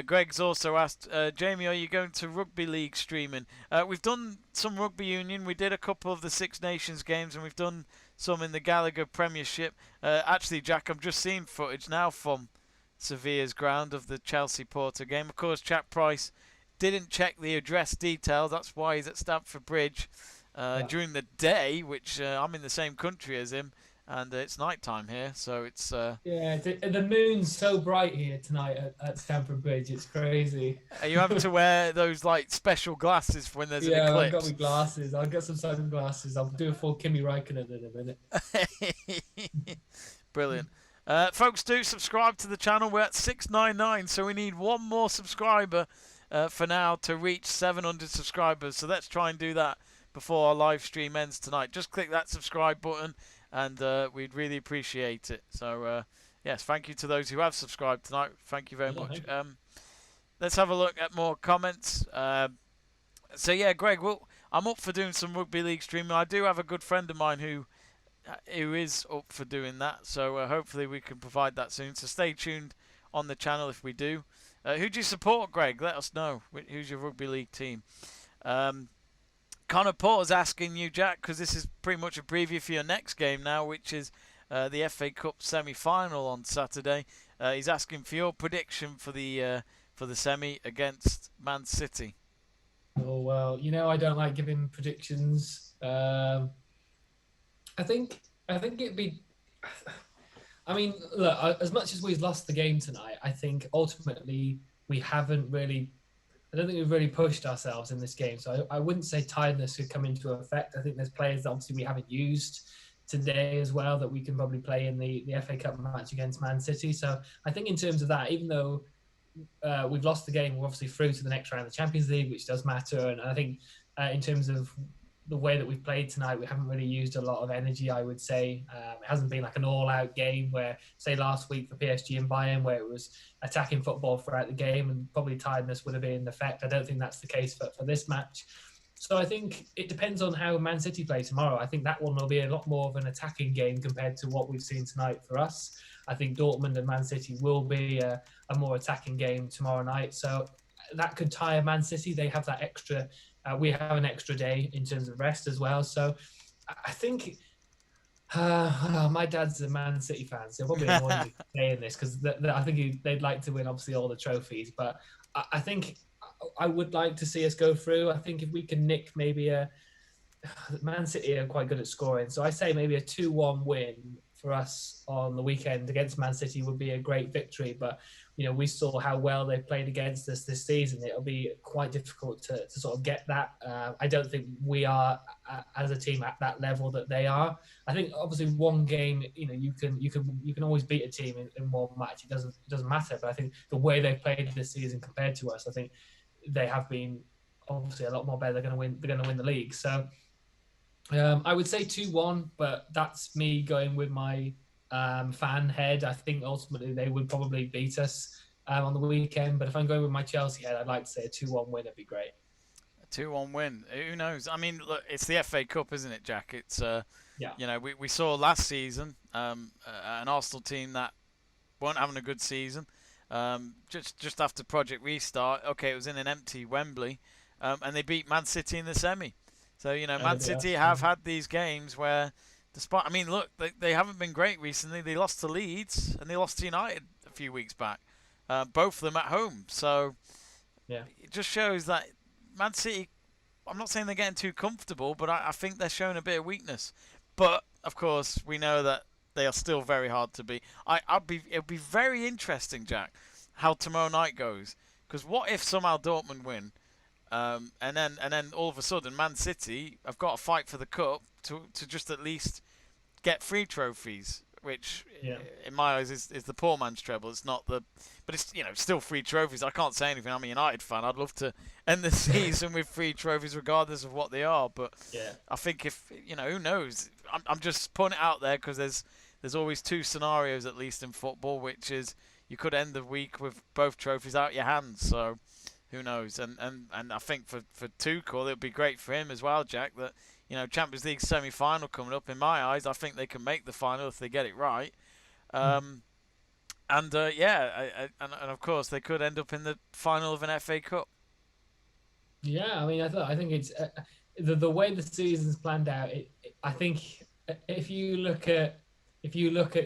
Greg's also asked, Jamie, are you going to Rugby League streaming? We've done some Rugby Union. We did a couple of the Six Nations games, and we've done some in the Gallagher Premiership. Actually, Jack, I'm just seeing footage now from Sevilla's ground of the Chelsea Porto game. Of course, Jack Price didn't check the address detail. That's why he's at Stamford Bridge during the day, which I'm in the same country as him, and it's night time here, so it's... the moon's so bright here tonight at Stamford Bridge. It's crazy. Are you having to wear those like special glasses for when there's an eclipse? Yeah, I've got my glasses. I'll get some sunglasses. I'll do a full Kimi Räikkönen in a minute. Brilliant. Folks, do subscribe to the channel. We're at 699, so we need one more subscriber for now to reach 700 subscribers. So let's try and do that before our live stream ends tonight. Just click that subscribe button, and we'd really appreciate it. So, yes, thank you to those who have subscribed tonight. Thank you very much. Let's have a look at more comments. So, yeah, Greg, well, I'm up for doing some Rugby League streaming. I do have a good friend of mine who is up for doing that. So, hopefully we can provide that soon. So stay tuned on the channel if we do. Who do you support, Greg? Let us know. Who's your Rugby League team? Connor Porter's asking you, Jack, because this is pretty much a preview for your next game now, which is the FA Cup semi-final on Saturday. He's asking for your prediction for the semi against Man City. Oh well, I don't like giving predictions. I think it'd be. I mean, look, as much as we've lost the game tonight, I think ultimately we haven't really. I don't think we've really pushed ourselves in this game. So I wouldn't say tiredness could come into effect. I think there's players that obviously we haven't used today as well that we can probably play in the FA Cup match against Man City. So I think in terms of that, even though we've lost the game, we're obviously through to the next round of the Champions League, which does matter. And I think in terms of the way that we've played tonight, we haven't really used a lot of energy, I would say. It hasn't been like an all-out game where, say, last week for PSG and Bayern, where it was attacking football throughout the game and probably tiredness would have been an effect. I don't think that's the case for this match. So I think it depends on how Man City play tomorrow. I think that one will be a lot more of an attacking game compared to what we've seen tonight for us. I think Dortmund and Man City will be a more attacking game tomorrow night. So that could tire Man City. They have that extra... we have an extra day in terms of rest as well. So I think my dad's a Man City fan, so he'll probably annoy me saying this because I think they'd like to win, obviously, all the trophies. But I think I would like to see us go through. I think if we can nick maybe a Man City are quite good at scoring, so I say maybe a 2-1 win for us on the weekend against Man City would be a great victory. But we saw how well they played against us this season. It'll be quite difficult to sort of get that. I don't think we are as a team at that level that they are. I think obviously one game, you can always beat a team in one match. It doesn't matter. But I think the way they've played this season compared to us, I think they have been obviously a lot more better. They're going to win the league. So. I would say 2-1, but that's me going with my fan head. I think ultimately they would probably beat us on the weekend. But if I'm going with my Chelsea head, I'd like to say a 2-1 win. It'd be great. A 2-1 win. Who knows? I mean, look, it's the FA Cup, isn't it, Jack? It's we saw last season an Arsenal team that weren't having a good season. Just after Project Restart, okay, it was in an empty Wembley, and they beat Man City in the semi. So, Man City have had these games where, despite, I mean, look, they haven't been great recently. They lost to Leeds and they lost to United a few weeks back, both of them at home. So, it just shows that Man City, I'm not saying they're getting too comfortable, but I think they're showing a bit of weakness. But, of course, we know that they are still very hard to beat. It'll be very interesting, Jack, how tomorrow night goes. Because what if somehow Dortmund win? And then all of a sudden, Man City have got to fight for the cup to just at least get 3 trophies, which in my eyes is the poor man's treble. It's not but it's still 3 trophies. I can't say anything. I'm a United fan. I'd love to end the season with 3 trophies, regardless of what they are. But I think if who knows? I'm just putting it out there because there's always 2 scenarios at least in football, which is you could end the week with both trophies out your hands. So. Who knows? And I think for Tuchel, it would be great for him as well, Jack, that, Champions League semi-final coming up. In my eyes, I think they can make the final if they get it right. And of course, they could end up in the final of an FA Cup. Yeah, I mean, I think it's the way the season's planned out. I think if you look at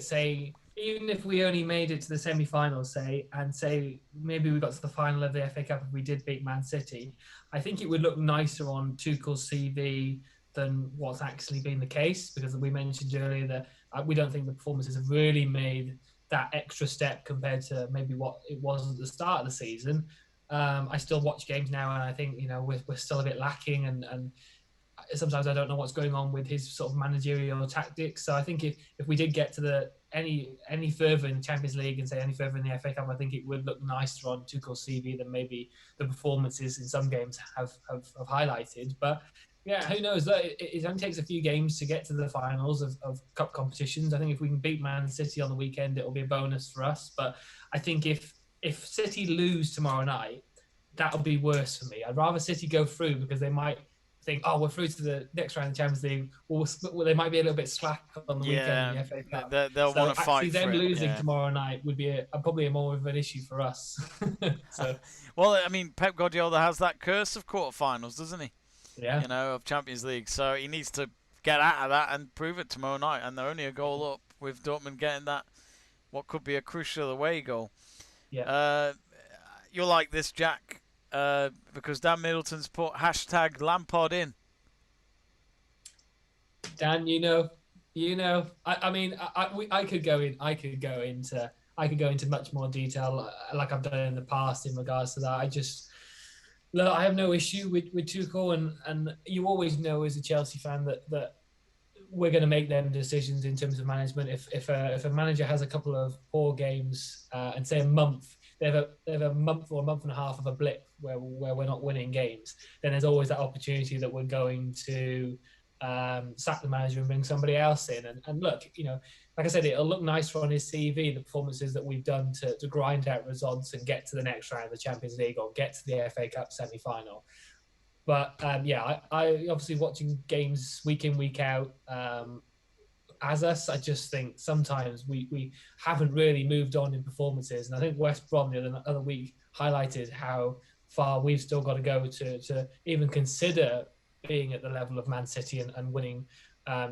say, even if we only made it to the semi-finals, and maybe we got to the final of the FA Cup if we did beat Man City, I think it would look nicer on Tuchel's CV than what's actually been the case, because we mentioned earlier that we don't think the performances have really made that extra step compared to maybe what it was at the start of the season. I still watch games now, and I think we're still a bit lacking, and sometimes I don't know what's going on with his sort of managerial tactics. So I think if we did get to any further in the Champions League and say any further in the FA Cup, I think it would look nicer on Tuchel's CV than maybe the performances in some games have highlighted. But yeah, who knows? It only takes a few games to get to the finals of cup competitions. I think if we can beat Man City on the weekend, it'll be a bonus for us. But I think if City lose tomorrow night, that'll be worse for me. I'd rather City go through, because they might think, oh, we're through to the next round of the Champions League. Well, they might be a little bit slack on the weekend in the FA Cup. They'll want to fight for it. Them losing tomorrow night would be probably more of an issue for us. Well, I mean, Pep Guardiola has that curse of quarterfinals, doesn't he? Yeah. Of Champions League. So he needs to get out of that and prove it tomorrow night. And they're only a goal up with Dortmund getting that, what could be a crucial away goal. Yeah. You'll like this, Jack. Because Dan Middleton's put hashtag Lampard in. Dan, I mean, I could go into much more detail, like I've done in the past in regards to that. I have no issue with Tuchel, and you always know as a Chelsea fan that we're going to make them decisions in terms of management. If a manager has a couple of poor games and say a month. They have a month or a month and a half of a blip where we're not winning games, then there's always that opportunity that we're going to sack the manager and bring somebody else in. And look, like I said, it'll look nicer on his CV, the performances that we've done to grind out results and get to the next round of the Champions League or get to the FA Cup semi-final. But I obviously watching games week in, week out, as us, I just think sometimes we haven't really moved on in performances. And I think West Brom the other week highlighted how far we've still got to go to even consider being at the level of Man City and winning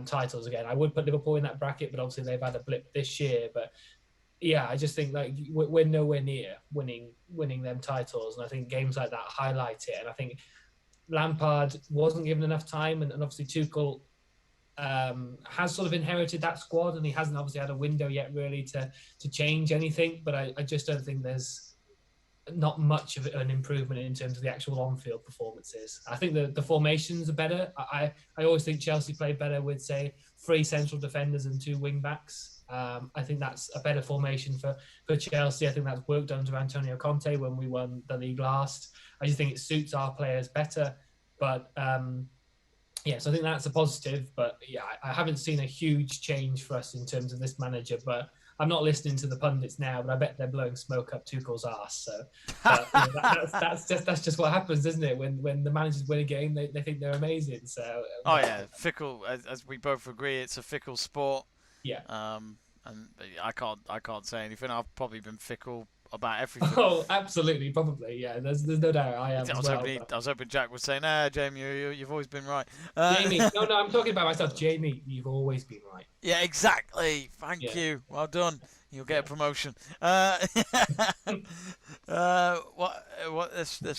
titles again. I would put Liverpool in that bracket, but obviously they've had a blip this year. But yeah, I just think like we're nowhere near winning them titles. And I think games like that highlight it. And I think Lampard wasn't given enough time, and obviously Tuchel has sort of inherited that squad, and he hasn't obviously had a window yet really to change anything. But I just don't think there's not much of an improvement in terms of the actual on-field performances. I think the formations are better. I always think Chelsea played better with, say, 3 central defenders and 2 wing-backs. I think that's a better formation for Chelsea. I think that's worked under Antonio Conte when we won the league last. I just think it suits our players better. But yeah, so I think that's a positive. But yeah, I haven't seen a huge change for us in terms of this manager. But I'm not listening to the pundits now, but I bet they're blowing smoke up Tuchel's ass. So but, that's just what happens, isn't it? When the managers win a game, they think they're amazing. So oh yeah, fickle. As we both agree, it's a fickle sport. Yeah. And I can't say anything. I've probably been fickle about everything. Oh, absolutely, probably. Yeah, there's no doubt I am. I was hoping Jack would say, "Nah, Jamie, you've always been right." Jamie, no, I'm talking about myself. Jamie, you've always been right. Yeah, exactly. Thank you. Well done. You'll get a promotion. Let's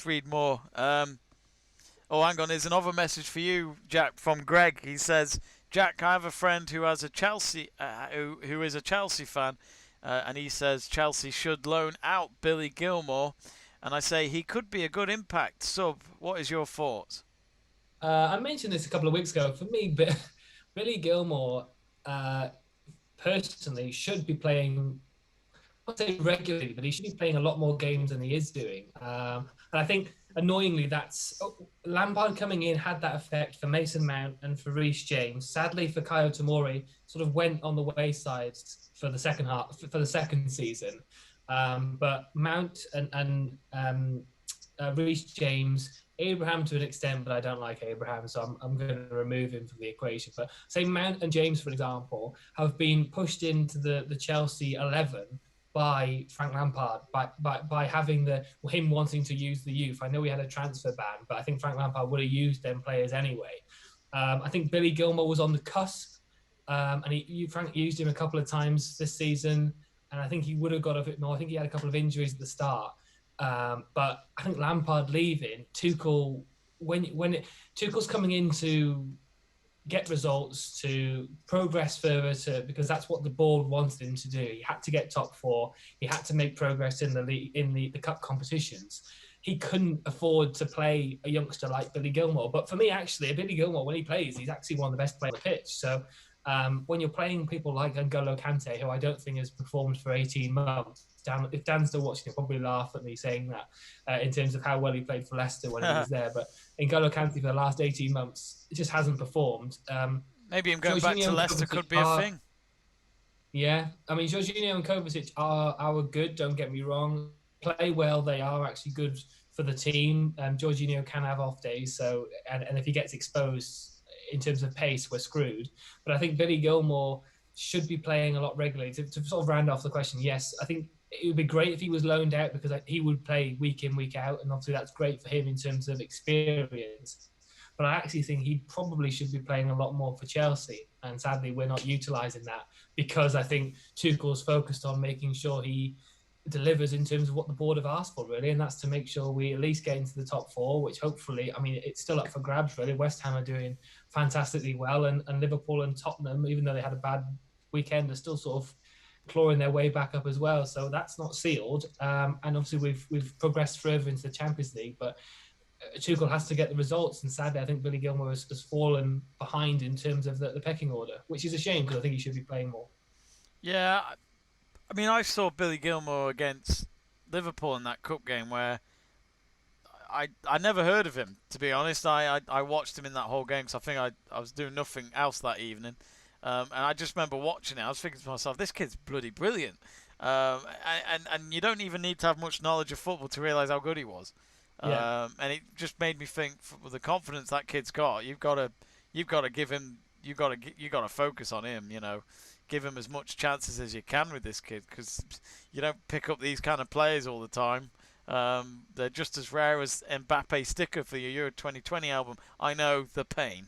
read more. Oh, hang on. There's another message for you, Jack, from Greg. He says, "Jack, I have a friend who has a Chelsea, who is a Chelsea fan, and he says Chelsea should loan out Billy Gilmour, and I say he could be a good impact sub. What is your thoughts?" I mentioned this a couple of weeks ago. For me, Billy Gilmour, personally, should be playing, not say regularly, but he should be playing a lot more games than he is doing. And I think, annoyingly, Lampard coming in had that effect for Mason Mount and for Reece James. Sadly, for Kyle Tomori, sort of went on the wayside for the second season. But Mount and Reece James, Abraham to an extent, but I don't like Abraham, so I'm going to remove him from the equation. But say Mount and James, for example, have been pushed into the Chelsea 11 by Frank Lampard, by having him wanting to use the youth. I know we had a transfer ban, but I think Frank Lampard would have used them players anyway. I think Billy Gilmour was on the cusp, and Frank used him a couple of times this season, and I think he would have got a bit more. I think he had a couple of injuries at the start. But I think Lampard leaving, Tuchel, Tuchel's coming in to get results, to progress further, because that's what the board wanted him to do. He had to get top 4. He had to make progress in the cup competitions. He couldn't afford to play a youngster like Billy Gilmour. But for me, actually, Billy Gilmour, when he plays, he's actually one of the best players on the pitch. So when you're playing people like N'Golo Kante, who I don't think has performed for 18 months, if Dan's still watching, he'll probably laugh at me saying that in terms of how well he played for Leicester when he was there. But N'Golo Kante for the last 18 months, it just hasn't performed. Maybe him going back to Leicester could be a thing. Yeah, I mean, Jorginho and Kovacic are good, don't get me wrong. Play well, they are actually good for the team. Jorginho can have off days, so and if he gets exposed in terms of pace, we're screwed. But I think Billy Gilmour should be playing a lot regularly. To sort of round off the question, yes, I think it would be great if he was loaned out, because he would play week in, week out, and obviously that's great for him in terms of experience. But I actually think he probably should be playing a lot more for Chelsea, and sadly we're not utilising that, because I think Tuchel's focused on making sure he delivers in terms of what the board have asked for, really, and that's to make sure we at least get into the top 4, which hopefully, I mean, it's still up for grabs, really. West Ham are doing fantastically well, and Liverpool and Tottenham, even though they had a bad weekend, are still sort of clawing their way back up as well. So that's not sealed. And obviously we've progressed further into the Champions League, but Tuchel has to get the results. And sadly, I think Billy Gilmour has fallen behind in terms of the pecking order, which is a shame, because I think he should be playing more. Yeah, I mean, I saw Billy Gilmour against Liverpool in that cup game where I never heard of him, to be honest. I watched him in that whole game because I think I was doing nothing else that evening. And I just remember watching it. I was thinking to myself, this kid's bloody brilliant. And you don't even need to have much knowledge of football to realise how good he was. Yeah. And it just made me think, with the confidence that kid's got, you've got to give him, you got to focus on him. You know, give him as much chances as you can with this kid, because you don't pick up these kind of players all the time. They're just as rare as Mbappe sticker for your Euro 2020 album. I know the pain.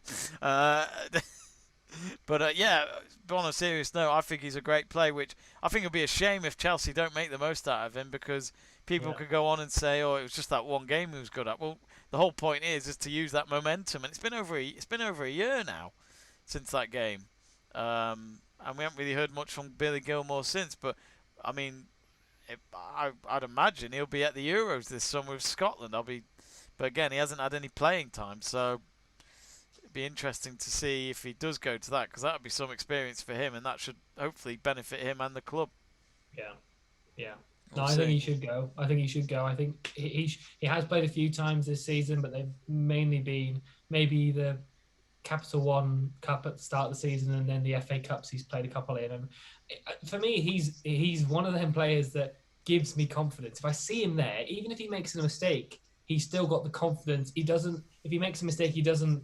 But yeah, on a serious note, I think he's a great player, which I think it'll be a shame if Chelsea don't make the most out of him, because people could go on and say, oh, it was just that one game he was good at. Well, the whole point is to use that momentum, and it's been over a year now since that game, and we haven't really heard much from Billy Gilmour since. But I mean, I'd imagine he'll be at the Euros this summer with Scotland. But again, he hasn't had any playing time, so it'd be interesting to see if he does go to that, because that would be some experience for him, and that should hopefully benefit him and the club. Yeah, yeah. No, I think he should go. I think he has played a few times this season, but they've mainly been maybe the Capital One Cup at the start of the season, and then the FA Cups he's played a couple in. And for me, he's one of them players that gives me confidence. If I see him there, even if he makes a mistake, he's still got the confidence. He doesn't. If he makes a mistake, he doesn't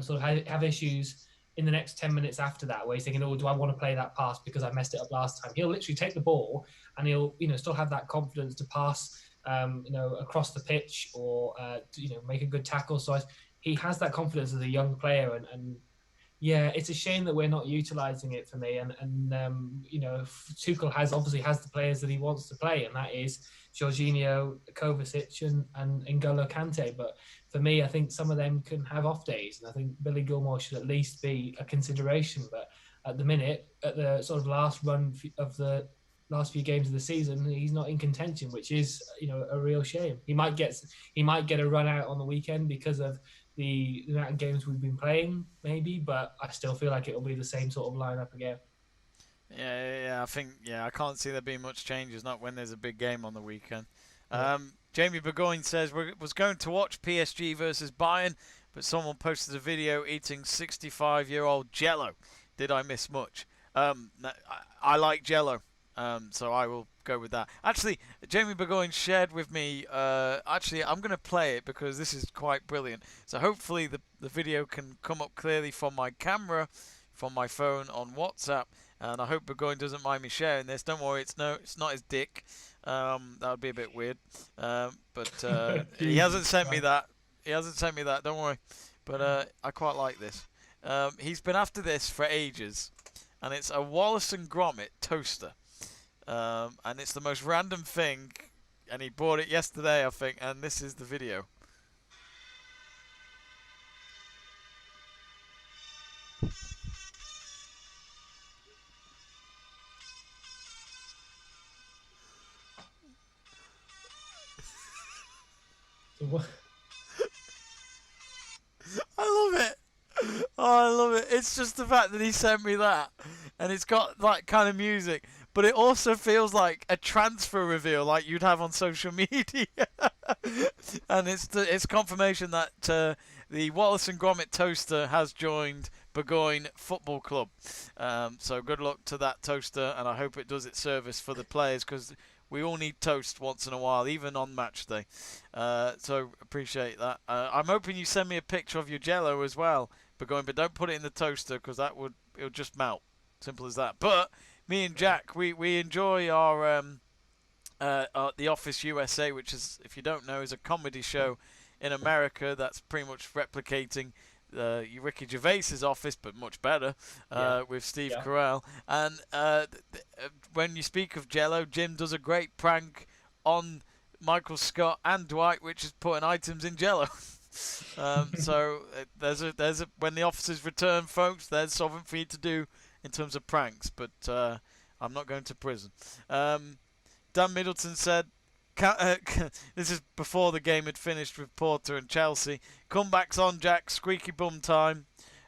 sort of have issues in the next 10 minutes after that, where he's thinking, "Oh, do I want to play that pass because I messed it up last time?" He'll literally take the ball and he'll, still have that confidence to pass, across the pitch or make a good tackle. So he has that confidence as a young player, and yeah, it's a shame that we're not utilising it for me. And Tuchel obviously has the players that he wants to play, and that is Jorginho, Kovacic, and N'Golo Kante. But for me, I think some of them can have off days, and I think Billy Gilmour should at least be a consideration. But at the minute, at the sort of last run of the last few games of the season, he's not in contention, which is a real shame. He might get a run out on the weekend because of the amount of games we've been playing, maybe, but I still feel like it'll be the same sort of lineup again. Yeah, I can't see there being much changes, not when there's a big game on the weekend. Jamie Burgoyne says, was going to watch PSG versus Bayern, but someone posted a video eating 65-year-old Jello. Did I miss much? I like Jello, so I will go with that. Actually, Jamie Burgoyne shared with me, I'm going to play it because this is quite brilliant. So hopefully the video can come up clearly from my camera, from my phone on WhatsApp, and I hope Burgoyne doesn't mind me sharing this. Don't worry, it's not his dick. That would be a bit weird. But he hasn't sent me that. Don't worry. But I quite like this. He's been after this for ages, and it's a Wallace and Gromit toaster. And it's the most random thing, and he bought it yesterday, I think, and this is the video. What? I love it. Oh, I love it. It's just the fact that he sent me that, and it's got that kind of music, but it also feels like a transfer reveal like you'd have on social media. And it's confirmation that the Wallace and Gromit toaster has joined Burgoyne Football Club. So good luck to that toaster, and I hope it does its service for the players, because we all need toast once in a while, even on match day. So appreciate that. I'm hoping you send me a picture of your Jello as well, Burgoyne, but don't put it in the toaster, because it'll just melt. Simple as that. But me and Jack, we enjoy our The Office USA, which is, if you don't know, is a comedy show in America that's pretty much replicating Ricky Gervais's Office, but much better, with Steve Carell. And when you speak of Jello, Jim does a great prank on Michael Scott and Dwight, which is putting items in Jello. So there's a when the officers return, folks, there's something for you to do in terms of pranks. But I'm not going to prison. Dan Middleton said, this is before the game had finished with Porto and Chelsea. Comebacks on, Jack. Squeaky bum time.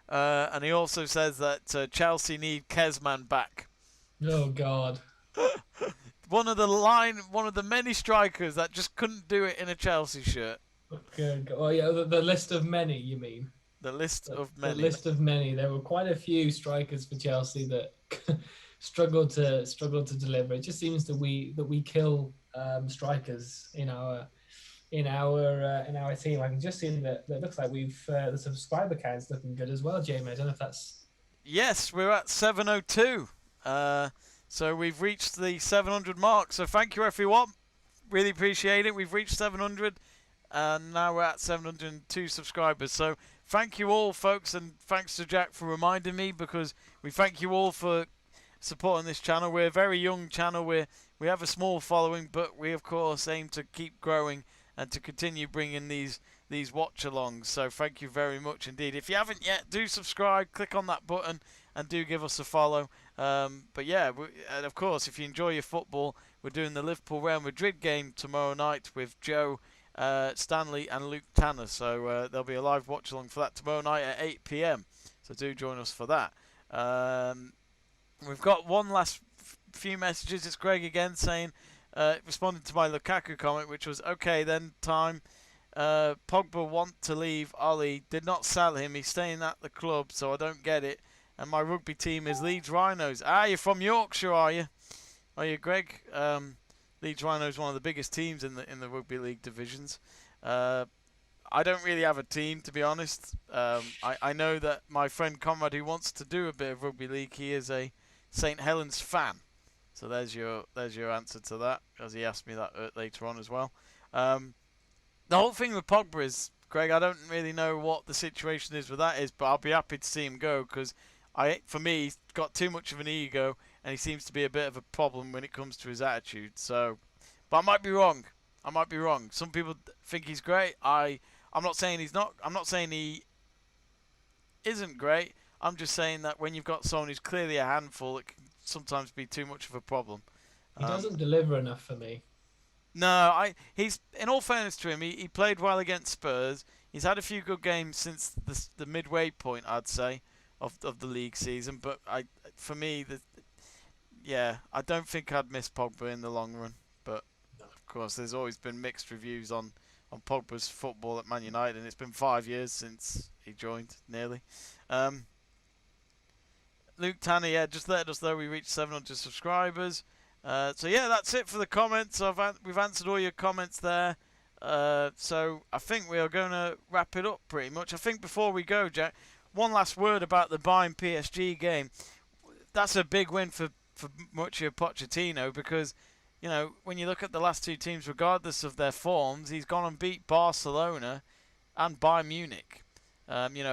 And he also says that Chelsea need Kezman back. Oh God. One of the many strikers that just couldn't do it in a Chelsea shirt. Okay. Oh yeah, the list of many, you mean? The list of many. The list of many. There were quite a few strikers for Chelsea that struggled to deliver. It just seems that we kill strikers in our team. I can just see that it looks like we've the subscriber count's looking good as well, Jamie. I don't know if that's. Yes, we're at 702. So we've reached the 700 mark. So thank you, everyone. Really appreciate it. We've reached 700, and now we're at 702 subscribers. So thank you all, folks, and thanks to Jack for reminding me, because we thank you all for supporting this channel. We're a very young channel. We have a small following, but we of course aim to keep growing and to continue bringing these these watch-alongs. So thank you very much indeed. If you haven't yet, do subscribe, click on that button, and do give us a follow. But yeah, and of course, if you enjoy your football, we're doing the Liverpool-Real Madrid game tomorrow night with Joe, Stanley and Luke Tanner. So there'll be a live watch-along for that tomorrow night at 8 p.m. So do join us for that. We've got one last few messages. It's Greg again saying, responding to my Lukaku comment, which was, okay then, time. Pogba want to leave Ollie. Did not sell him. He's staying at the club, so I don't get it. And my rugby team is Leeds Rhinos. You're from Yorkshire, are you? Are you, Greg? Leeds Rhinos, one of the biggest teams in the rugby league divisions. I don't really have a team, to be honest. I know that my friend Conrad, who wants to do a bit of rugby league, he is a St Helens fan. So there's your answer to that, as he asked me that later on as well. The whole thing with Pogba is, Greg, I don't really know what the situation is with that is, but I'll be happy to see him go because for me, he's got too much of an ego and he seems to be a bit of a problem when it comes to his attitude. So, but I might be wrong. Some people think he's great. I'm not saying he's not. I'm not saying he isn't great. I'm just saying that when you've got someone who's clearly a handful, it can sometimes be too much of a problem. He doesn't deliver enough for me. No, he's, in all fairness to him, he played well against Spurs. He's had a few good games since the midway point, I'd say, of the league season. But for me, I don't think I'd miss Pogba in the long run. But of course, there's always been mixed reviews on Pogba's football at Man United, and it's been 5 years since he joined, nearly. Luke Tanner, just let us know we reached 700 subscribers. So yeah, that's it for the comments. We've answered all your comments there. So I think we are going to wrap it up pretty much. I think before we go, Jack, one last word about the Bayern PSG game. That's a big win for Mauricio Pochettino because, you know, when you look at the last two teams, regardless of their forms, he's gone and beat Barcelona and Bayern Munich.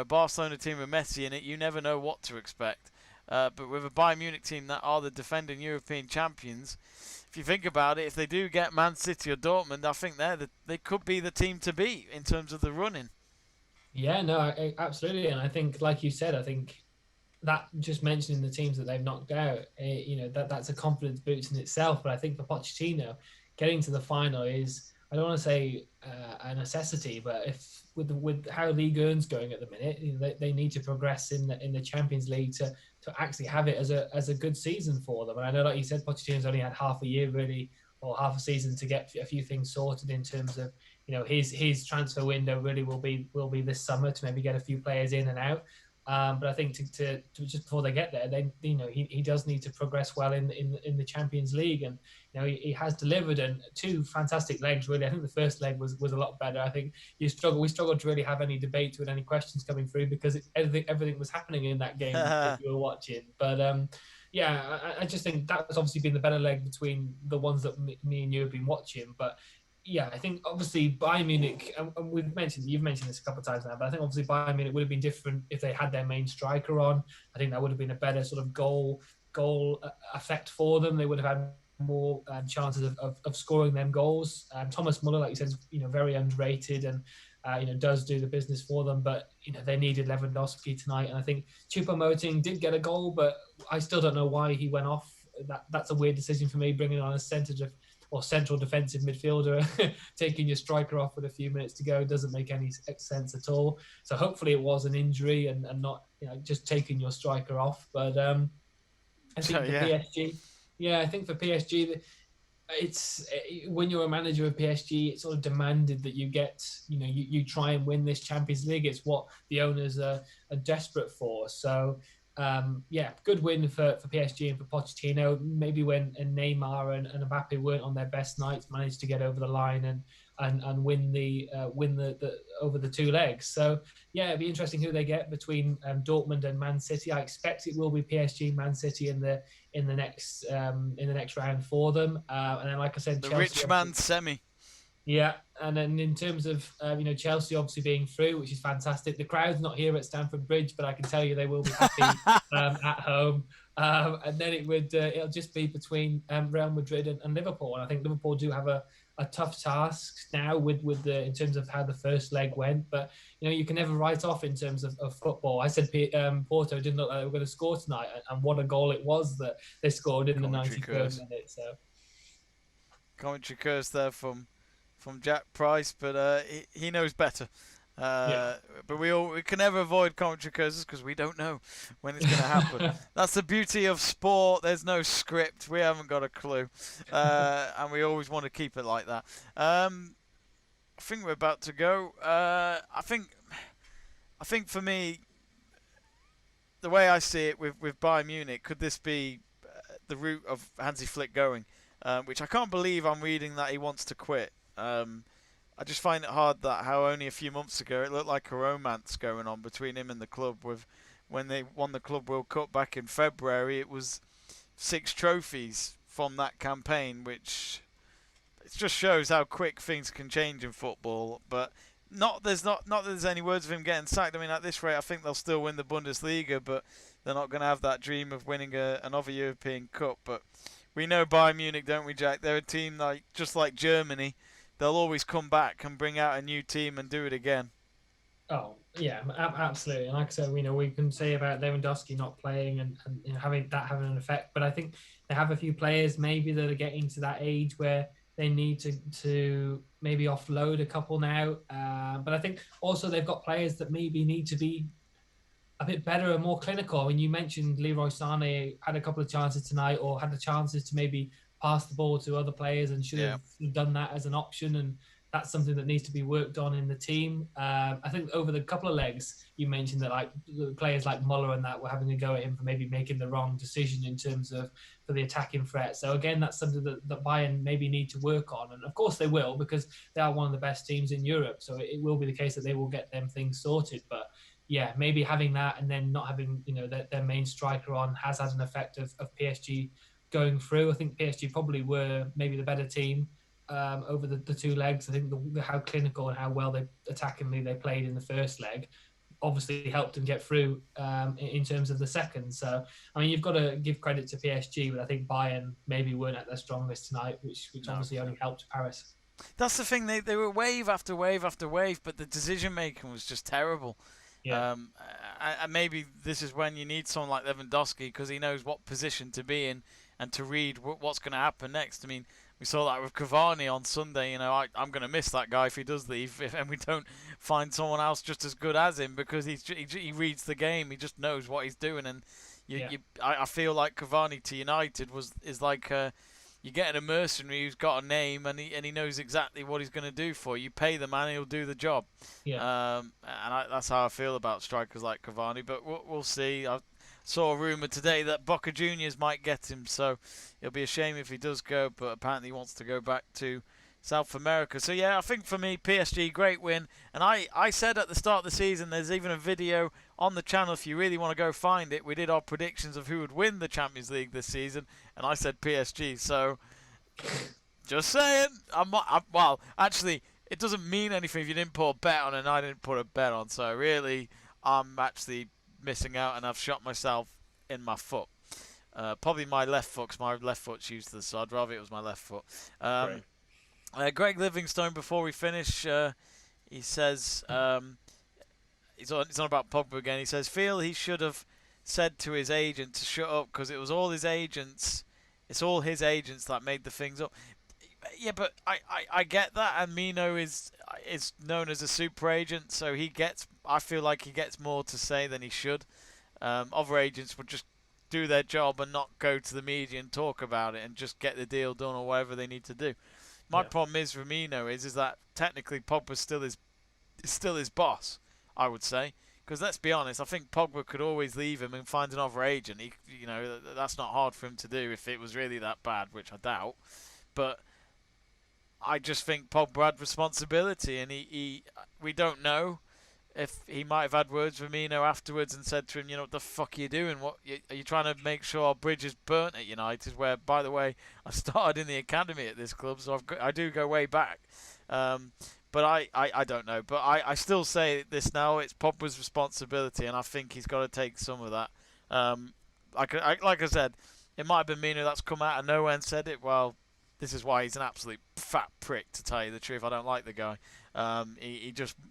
Barcelona team with Messi in it, you never know what to expect. But with a Bayern Munich team that are the defending European champions, if you think about it, if they do get Man City or Dortmund, I think they could be the team to beat in terms of the running. Yeah, no, absolutely. And I think, like you said, I think that just mentioning the teams that they've knocked out, that's a confidence boost in itself. But I think for Pochettino, getting to the final is, I don't want to say a necessity, but if with how Ligue 1's going at the minute, they need to progress in the Champions League to actually have it as a good season for them. And I know, like you said, Pochettino's only had half a year really, or half a season to get a few things sorted in terms of, his transfer window really will be this summer to maybe get a few players in and out. But I think to just before they get there, he does need to progress well in the Champions League, and he has delivered, and two fantastic legs really. I think the first leg was a lot better. I think we struggled to really have any debate with any questions coming through because everything was happening in that game that you were watching. But I just think that's obviously been the better leg between the ones that me and you have been watching. But yeah, I think obviously Bayern Munich, and you've mentioned this a couple of times now, but I think obviously Bayern Munich would have been different if they had their main striker on. I think that would have been a better sort of goal effect for them. They would have had more chances of scoring them goals. Thomas Muller, like you said, is very underrated and does do the business for them. But they needed Lewandowski tonight, and I think Choupo-Moting did get a goal, but I still don't know why he went off. That's a weird decision for me, bringing on a central defensive midfielder, taking your striker off with a few minutes to go doesn't make any sense at all. So hopefully it was an injury and not just taking your striker off. But I think PSG, I think for PSG, it's when you're a manager of PSG, it's sort of demanded that you get you try and win this Champions League. It's what the owners are desperate for. So. Good win for PSG and for Pochettino. Maybe when Neymar and Mbappe weren't on their best nights, managed to get over the line and win the over the two legs. So it'd be interesting who they get between Dortmund and Man City. I expect it will be PSG, Man City in the next round for them. And then, like I said, the Chelsea, rich man semi. Yeah, and then in terms of Chelsea obviously being through, which is fantastic. The crowd's not here at Stamford Bridge, but I can tell you they will be happy at home. And then it'll just be between Real Madrid and Liverpool. And I think Liverpool do have a a tough task now with the in terms of how the first leg went. But you can never write off in terms of football. I said Porto didn't look like they were going to score tonight, and what a goal it was that they scored in the 93rd minute. So commentary curse there from Jack Price, but he knows better. But we can never avoid commentary curses because we don't know when it's going to happen. That's the beauty of sport. There's no script. We haven't got a clue, and we always want to keep it like that. I think we're about to go. I think for me, the way I see it with Bayern Munich, could this be the route of Hansi Flick going? Which I can't believe I'm reading that he wants to quit. I just find it hard that how only a few months ago it looked like a romance going on between him and the club. When they won the Club World Cup back in February, it was 6 trophies from that campaign, which it just shows how quick things can change in football. But not that there's any words of him getting sacked. I mean, at this rate, I think they'll still win the Bundesliga, but they're not going to have that dream of winning another European Cup. But we know Bayern Munich, don't we, Jack? They're a team just like Germany. They'll always come back and bring out a new team and do it again. Oh, yeah, absolutely. And like I said, we can say about Lewandowski not playing and having an effect. But I think they have a few players maybe that are getting to that age where they need to maybe offload a couple now. But I think also they've got players that maybe need to be a bit better and more clinical. I mean, you mentioned Leroy Sané had a couple of chances tonight, or had the chances to maybe pass the ball to other players and should have done that as an option, and that's something that needs to be worked on in the team. I think over the couple of legs you mentioned that like players like Muller and that were having a go at him for maybe making the wrong decision in terms of for the attacking threat. So again, that's something that Bayern maybe need to work on, and of course they will, because they are one of the best teams in Europe, so it will be the case that they will get them things sorted. But yeah, maybe having that and then not having their main striker on has had an effect of PSG going through. I think PSG probably were maybe the better team over the 2 legs. I think how clinical and how well attackingly they played in the first leg obviously helped them get through in terms of the second. So, I mean, you've got to give credit to PSG, but I think Bayern maybe weren't at their strongest tonight, which obviously only helped Paris. That's the thing. They were wave after wave after wave, but the decision making was just terrible. Yeah. And maybe this is when you need someone like Lewandowski, because he knows what position to be in and to read what's going to happen next. I mean, we saw that with Cavani on Sunday. I'm going to miss that guy if he does leave, and we don't find someone else just as good as him, because he reads the game. He just knows what he's doing. And I feel like Cavani to United is like you're getting a mercenary who's got a name and he knows exactly what he's going to do for you. You pay the man, he'll do the job. Yeah. That's how I feel about strikers like Cavani. But we'll see. I saw a rumour today that Boca Juniors might get him, so it'll be a shame if he does go, but apparently he wants to go back to South America. So yeah, I think for me, PSG, great win. And I said at the start of the season, there's even a video on the channel if you really want to go find it. We did our predictions of who would win the Champions League this season, and I said PSG. So just saying, well, actually, it doesn't mean anything if you didn't put a bet on, and I didn't put a bet on. So really, I'm actually missing out, and I've shot myself in my foot. Probably my left foot, because my left foot's used to this, so I'd rather it was my left foot. Greg Livingstone, before we finish, he says, he's on about Pogba again. He says, feel he should have said to his agent to shut up, because it was all his agents. It's all his agents that made the things up. Yeah, but I get that, and Mino is known as a super agent, so I feel like he gets more to say than he should. Other agents would just do their job and not go to the media and talk about it and just get the deal done or whatever they need to do. My problem is with Mino is that technically Pogba's still his boss, I would say. Because let's be honest, I think Pogba could always leave him and find another agent. That's not hard for him to do if it was really that bad, which I doubt. But I just think Pogba had responsibility, and we don't know if he might have had words with Mino afterwards and said to him, what the fuck are you doing? What are you trying to make sure our bridge is burnt at United? Where, by the way, I started in the academy at this club, so I do go way back. But I don't know. But I still say this now. It's Pogba's responsibility, and I think he's got to take some of that. Like I said, it might have been Mino that's come out of nowhere and said it. Well, this is why he's an absolute fat prick, to tell you the truth. I don't like the guy.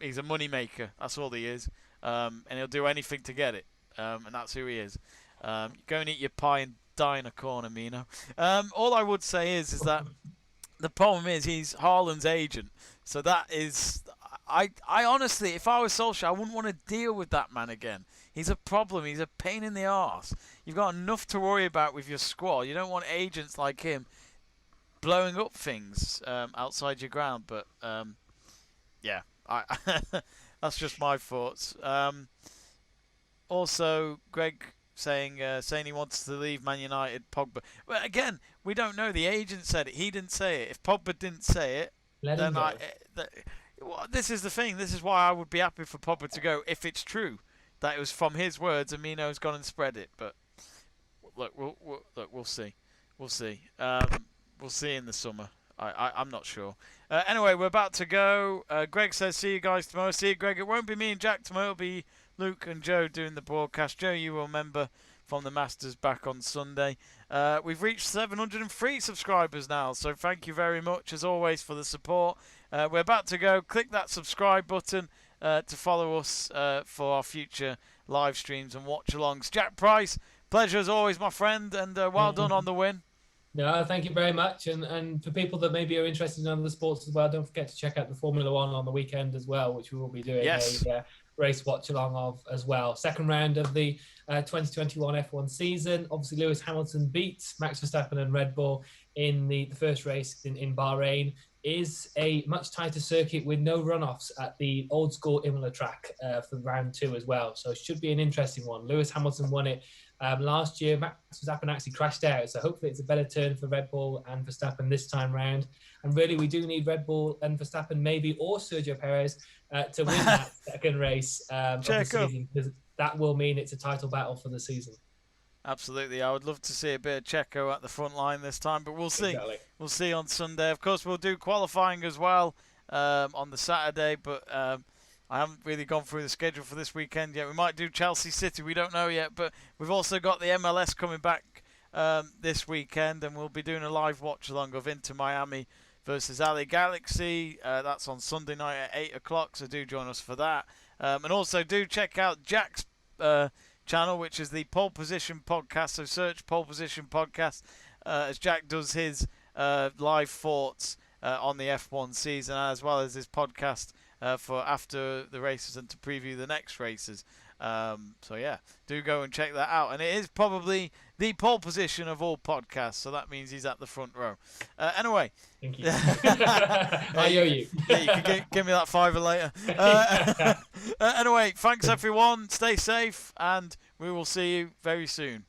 He's a money maker. That's all he is. And he'll do anything to get it. And that's who he is. Go and eat your pie and die in a corner, Mino. All I would say is that the problem is he's Haaland's agent. So that is... I honestly, if I was Solskjaer, I wouldn't want to deal with that man again. He's a problem. He's a pain in the arse. You've got enough to worry about with your squad. You don't want agents like him blowing up things outside your ground. But yeah, that's just my thoughts. Also, Greg saying he wants to leave Man United. Pogba. Well, again, we don't know. The agent said it. He didn't say it. If Pogba didn't say it, then this is the thing. This is why I would be happy for Pogba to go if it's true that it was from his words and Mino's gone and spread it. But look, we'll see. We'll see. We'll see in the summer. I'm not sure. Anyway, we're about to go. Greg says, see you guys tomorrow. See you, Greg. It won't be me and Jack tomorrow. It'll be Luke and Joe doing the broadcast. Joe, you will remember from the Masters back on Sunday. We've reached 703 subscribers now, so thank you very much, as always, for the support. We're about to go. Click that subscribe button to follow us for our future live streams and watch-alongs. Jack Price, pleasure as always, my friend, and well done on the win. No, thank you very much. And for people that maybe are interested in other sports as well, don't forget to check out the Formula One on the weekend as well, which we will be doing a race watch along of as well. Second round of the 2021 F1 season. Obviously, Lewis Hamilton beats Max Verstappen and Red Bull in the first race in Bahrain. Is a much tighter circuit with no runoffs at the old school Imola track for round 2 as well. So it should be an interesting one. Lewis Hamilton won it last year. Max Verstappen actually crashed out. So hopefully it's a better turn for Red Bull and Verstappen this time round. And really, we do need Red Bull and Verstappen maybe, or Sergio Perez to win that second race of the season, because that will mean it's a title battle for the season. Absolutely. I would love to see a bit of Checo at the front line this time, but we'll see. Exactly. We'll see on Sunday. Of course, we'll do qualifying as well on the Saturday, but I haven't really gone through the schedule for this weekend yet. We might do Chelsea City. We don't know yet, but we've also got the MLS coming back this weekend, and we'll be doing a live watch-along of Inter Miami versus LA Galaxy. That's on Sunday night at 8 o'clock, so do join us for that. And also do check out Jack's channel, which is the Pole Position Podcast. So search Pole Position Podcast as Jack does his live thoughts on the F1 season, as well as his podcast for after the races and to preview the next races. So yeah, do go and check that out. And it is probably the pole position of all podcasts, so that means he's at the front row. Anyway. Thank you. I owe you. Yeah, you can give me that $5 later. Anyway, thanks everyone. Stay safe, and we will see you very soon.